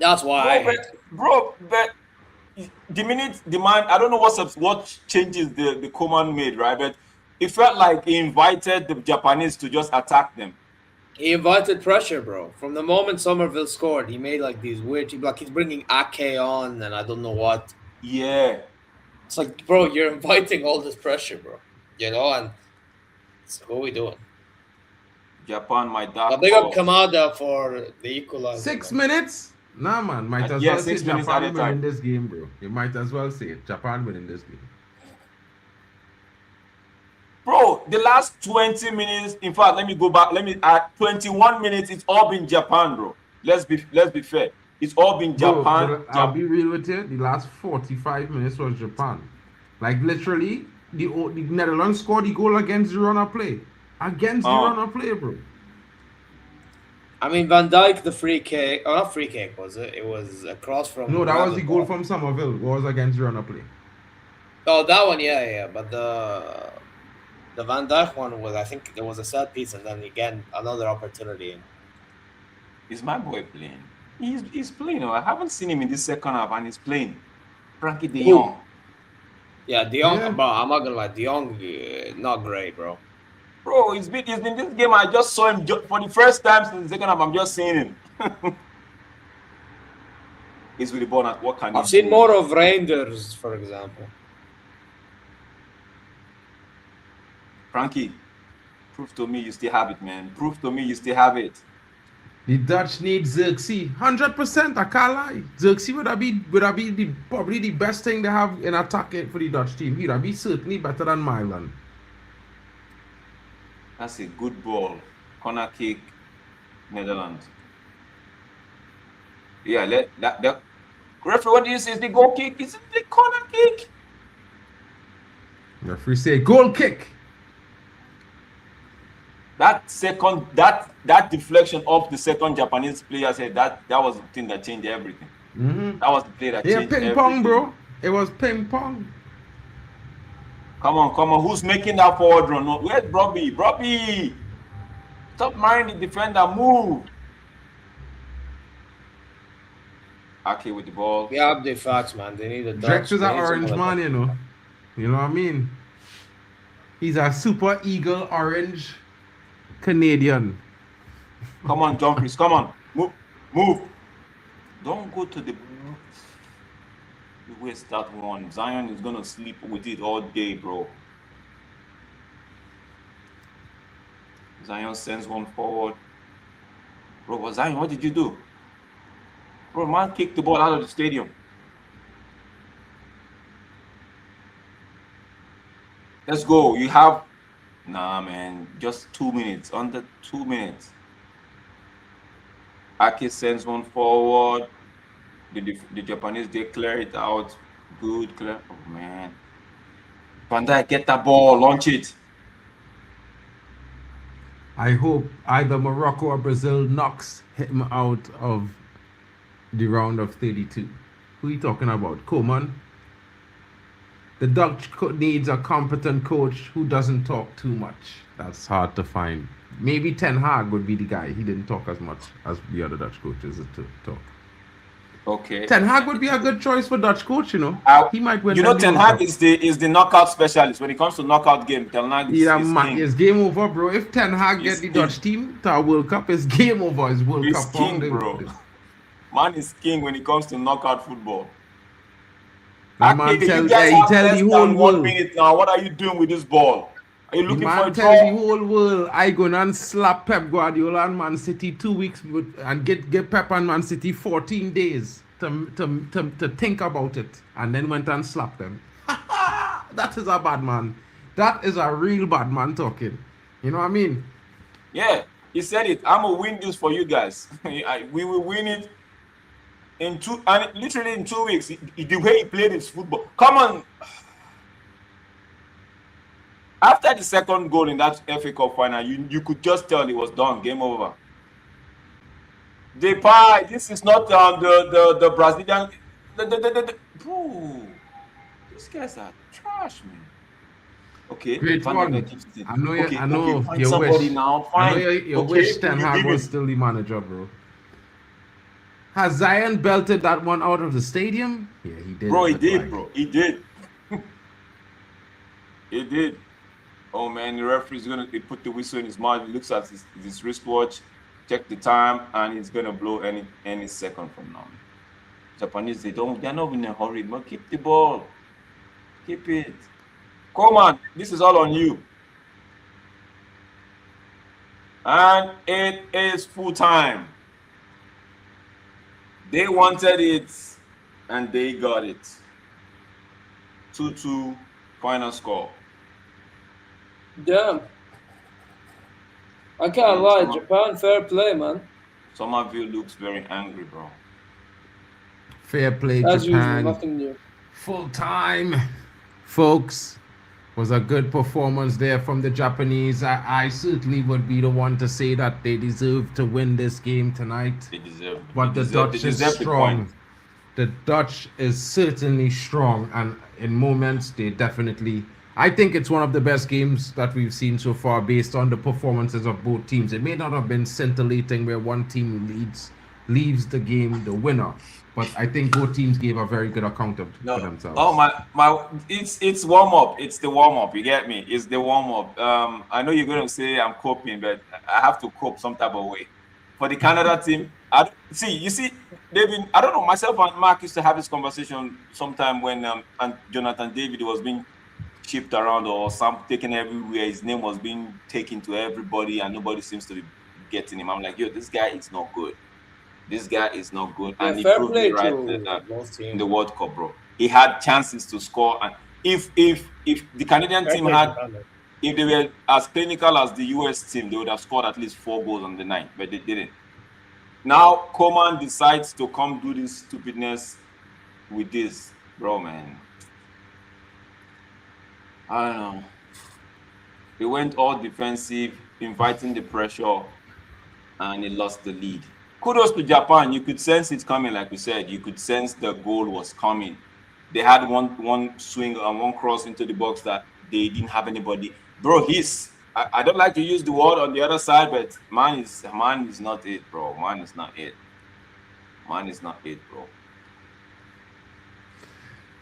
That's why. But the minute the man, I don't know what changes the Koeman made, right? But it felt like he invited the Japanese to just attack them. He invited pressure, bro. From the moment Somerville scored, he made like these weird, he's bringing Ake on, and I don't know what. Yeah, it's like, bro, you're inviting all this pressure, bro. You know, and so what are we doing? Japan, my dark. But they got Kamada for the equalizer. 6 minutes. Nah, man, might as well say Japan winning this game, bro. You might as well say it. Japan winning this game. Bro, the last 20 minutes, in fact, let me go back. 21 minutes, it's all been Japan, bro. Let's be fair. It's all been Japan. Bro, I'll be real with you. The last 45 minutes was Japan. Like, literally, the Netherlands scored the goal against the runner play. Against the runner play, bro. I mean, Van Dijk, the free kick. Oh, not free kick, was it? It was a cross from. No, that was the goal from Somerville. It was against the runner play. Oh, that one, yeah. But the Van Dijk one was, I think there was a set piece, and then again another opportunity. Is my boy playing? He's playing. I haven't seen him in this second half, and he's playing. Frankie De Jong. Yeah, De Jong. Yeah. Bro, I'm not gonna lie, De Jong, not great, bro. Bro, he's been this game. I just saw him for the first time since the second half. I'm just seeing him. He's with the ball. What can I've seen more of Reinders, for example. Frankie, prove to me you still have it, man. Prove to me you still have it. The Dutch need Xerxes. 100%, I can't lie. Xerxes would have be probably the best thing they have in attacking for the Dutch team. He'd be certainly better than Milan. That's a good ball. Corner kick, Netherlands. Yeah, let that referee, what do you say? Is the goal kick? Is it the corner kick? Referee say goal kick. That second, that deflection of the second Japanese player said that was the thing that changed everything. That was the play that changed everything. Yeah, ping pong, bro. It was ping pong. Come on. Who's making that forward run? Where's Robbie? Robbie! Stop minding the defender. Move. Okay, with the ball. Yeah, up the facts, man. They need a Drex is an orange man, you know. You know what I mean? He's a super eagle orange Canadian. Come on, Dumfries. Come on. Move. Don't go to the... You waste that one. Zion is going to sleep with it all day, bro. Zion sends one forward. Bro, Zion, what did you do? Bro, man kicked the ball out of the stadium. Let's go. You have... Nah, man. Just 2 minutes. Under 2 minutes. Aki sends one forward. The Japanese, they clear it out. Good clear. Oh, man. Van Dijk, get that ball. Launch it. I hope either Morocco or Brazil knocks him out of the round of 32. Who are you talking about? Coman? The Dutch needs a competent coach who doesn't talk too much. That's hard to find. Maybe Ten Hag would be the guy. He didn't talk as much as the other Dutch coaches to talk. Okay. Ten Hag would be a good choice for Dutch coach, you know. He might win. You know, Ten Hag is the knockout specialist. When it comes to knockout game, Ten Hag is king. It's game over, bro. If Ten Hag get the Dutch team to a World Cup, it's game over. It's World Cup. King, bro. Man is king when it comes to knockout football. That man he tell the whole world. 1 minute now. What are you doing with this ball? Are you looking for a tell the whole world I gonna and slap Pep Guardiola and Man City 2 weeks and get Pep and Man City 14 days to think about it, and then went and slapped them. That is a bad man. That is a real bad man talking. You know what I mean? Yeah, he said it. I'm gonna win this for you guys. We will win it literally in 2 weeks. The way he played his football. Come on. After the second goal in that FA Cup final, you could just tell it was done. Game over. Depay, this is not the Brazilian. Bro, these guys are trash, man. Okay, great one. I know find you somebody wish. now. I know you wish Ten Hag was still the manager, bro. Has Zion belted that one out of the stadium? Yeah, he did. Bro, he did, bro. He did. He did. Oh man, the referee's gonna put the whistle in his mouth. He looks at his wristwatch, check the time, and he's gonna blow any second from now. Japanese, they're not in a hurry, but keep the ball. Keep it. Come on, this is all on you. And it is full time. They wanted it, and they got it. 2-2 final score. Damn. I can't lie. Japan, fair play, man. Somerville looks very angry, bro. Fair play, As Japan. usual, nothing new. Full time, folks. Was a good performance there from the Japanese. I certainly would be the one to say that they deserve to win this game tonight. They deserve. But the Dutch is strong. The Dutch is certainly strong, and in moments they definitely. I think it's one of the best games that we've seen so far based on the performances of both teams. It may not have been scintillating where one team leaves the game the winner, but I think both teams gave a very good account for themselves. Oh my! It's warm up. It's the warm up. You get me? It's the warm up. I know you're gonna say I'm coping, but I have to cope some type of way. For the Canada team, David. I don't know. Myself and Mark used to have this conversation sometime when and Jonathan David was being shipped around or taken everywhere. His name was being taken to everybody, and nobody seems to be getting him. I'm like, yo, this guy is not good. This guy is not good, and he proved me right in the World Cup, bro. He had chances to score, and if the Canadian team had if they were as clinical as the US team, they would have scored at least 4 goals on the night, but they didn't. Now Coman decides to come do this stupidness with this, bro, man. I don't know. He went all defensive, inviting the pressure, and he lost the lead. Kudos to Japan. You could sense it coming, like we said. You could sense the goal was coming. They had one swing and one cross into the box that they didn't have anybody. Bro, I don't like to use the word on the other side, but man is not it, bro. Man is not it. Man is not it, bro.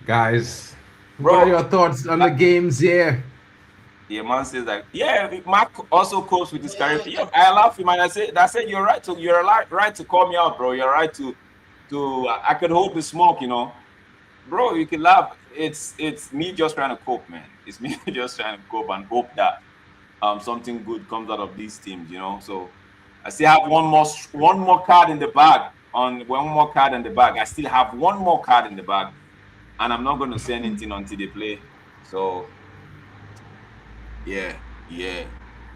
Guys, what are your thoughts on the games here? Yeah, man says like, yeah, Mark also copes with this character. Yeah, I laugh him and I said you're right to call me out, bro. You're right to I could hold the smoke, you know. Bro, you can laugh. It's me just trying to cope, man. It's me just trying to cope and hope that something good comes out of these teams, you know. So I still have one more card in the bag. I still have one more card in the bag, and I'm not going to say anything until they play. So yeah,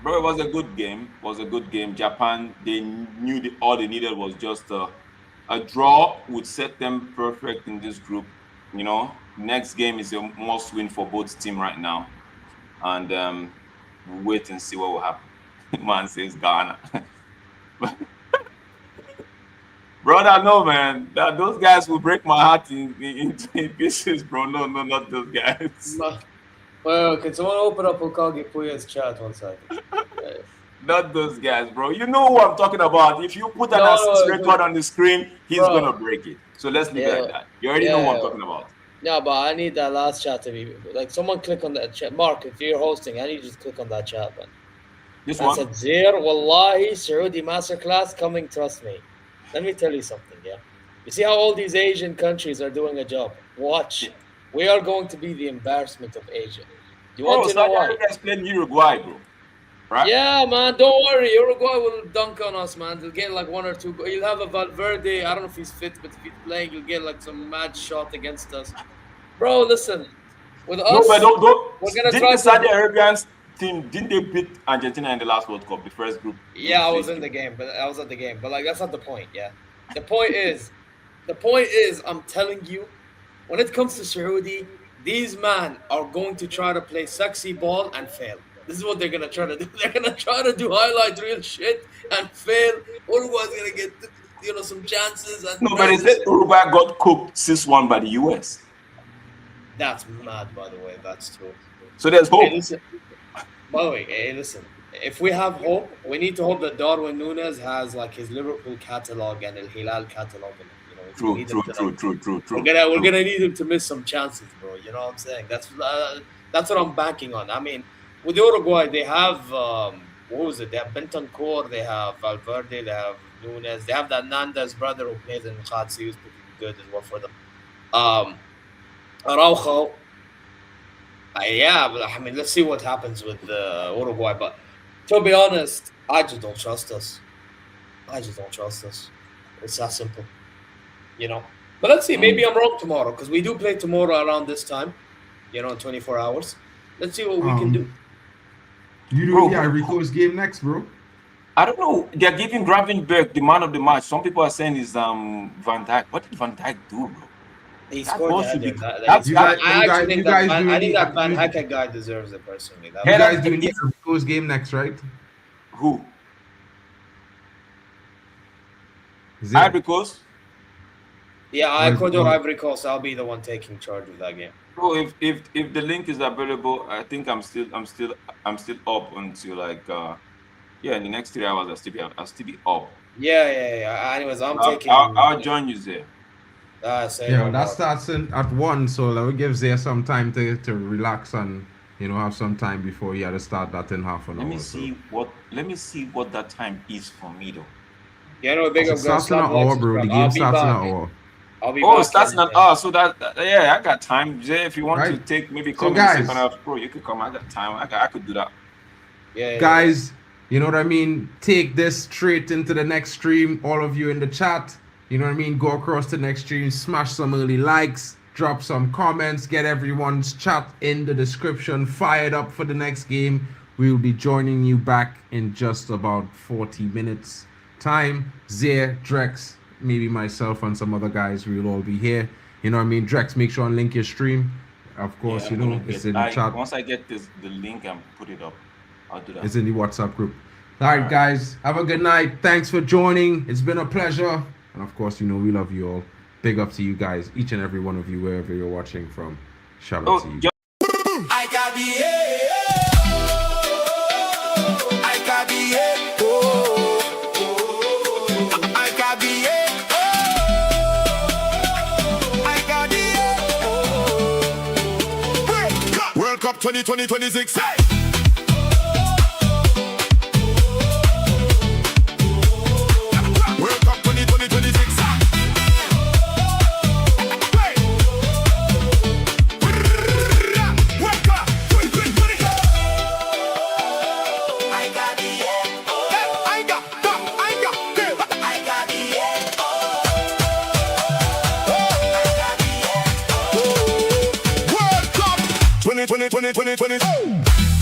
bro, it was a good game. Japan, they knew all they needed was just a draw would set them perfect in this group. You know, next game is a must win for both teams right now, and we'll wait and see what will happen. Man says Ghana. Brother, no, man. Those guys will break my heart in pieces, bro. No, not those guys. No. Well, can someone open up Okage Puya's chat 1 second? Not those guys, bro. You know who I'm talking about. If you put an assist record on the screen, he's gonna break it. So let's leave it like that. You already know what I'm talking about. Yeah, but I need that last chat to be like someone click on that chat. Mark, if you're hosting, I need you to click on that chat, man. This one. Said Zaire, Wallahi, Saudi masterclass coming. Trust me. Let me tell you something. Yeah, you see how all these Asian countries are doing a job. Watch. We are going to be the embarrassment of Asia. You want to know why? You guys playing Uruguay, bro. Right? Yeah, man. Don't worry. Uruguay will dunk on us, man. They'll get like 1 or 2. You'll have a Valverde. I don't know if he's fit, but if he's playing, you'll get like some mad shot against us. Bro, listen. With us, we're gonna try. Didn't the Saudi Arabian team didn't they beat Argentina in the last World Cup, the first group? Yeah, I was in the game, but I was at the game. But like, that's not the point. Yeah, the point is, I'm telling you, when it comes to Saudi, these men are going to try to play sexy ball and fail. This is what they're gonna try to do. They're gonna try to do highlight reel shit and fail. Uruguay's gonna get some chances. And no, but it said Uruguay got cooked 6-1 by the US. That's mad, by the way. That's true. So there's hope. Hey, listen. By the way, listen. If we have hope, we need to hope that Darwin Núñez has like his Liverpool catalog and El Hilal catalog. True. We're gonna need him to miss some chances, bro. You know what I'm saying? That's what I'm banking on. I mean, with Uruguay, they have what was it? They have Bentancur, they have Valverde, they have Núñez, they have that Nandes brother who plays in Khatsi, who's pretty good as well for them. Araujo. Yeah, but I mean, let's see what happens with Uruguay. But to be honest, I just don't trust us. It's that simple, you know. But let's see. Maybe I'm wrong tomorrow because we do play tomorrow around this time, in 24 hours. Let's see what we can do. You do Rico's game next, bro. I don't know. They're giving Gravenberch the man of the match. Some people are saying is Van Dijk. What did Van Dijk do, bro? He scored that. I think that Van Hecke guy deserves it personally. You guys do need Rico's game next, right? Who? Ivory Coast? Yeah, Ecuador, Ivory Coast. I'll be the one taking charge of that game. Bro, if the link is available, I think I'm still up until like in the next 3 hours I'll still be up. Yeah. Anyways, I'll join you there. That starts at 1, so that will give Zay some time to relax and have some time before he had to start that in half an hour. Let me see what that time is for me though. It starts in an hour, bro. The game starts in an hour. It starts in an hour. So I got time. Jay, if you want to take maybe come in the second half, bro, you could come. I got time. I could do that. Yeah. Guys, you know what I mean? Take this straight into the next stream. All of you in the chat, you know what I mean? Go across to the next stream, smash some early likes, drop some comments, get everyone's chat in the description, fired up for the next game. We will be joining you back in just about 40 minutes time. Zare, Drex, maybe myself and some other guys, we'll all be here. You know what I mean? Drex, make sure and link your stream. Of course, Yeah, you know, it's in the chat. Once I get the link and put it up, I'll do that. It's in the WhatsApp group. All right, guys, have a good night. Thanks for joining. It's been a pleasure. And of course, you know, we love you all. Big up to you guys, each and every one of you, wherever you're watching from. Shout out to you. I got the I got the I got the I got the World Cup 2026. World Cup 2026. World Cup 2020.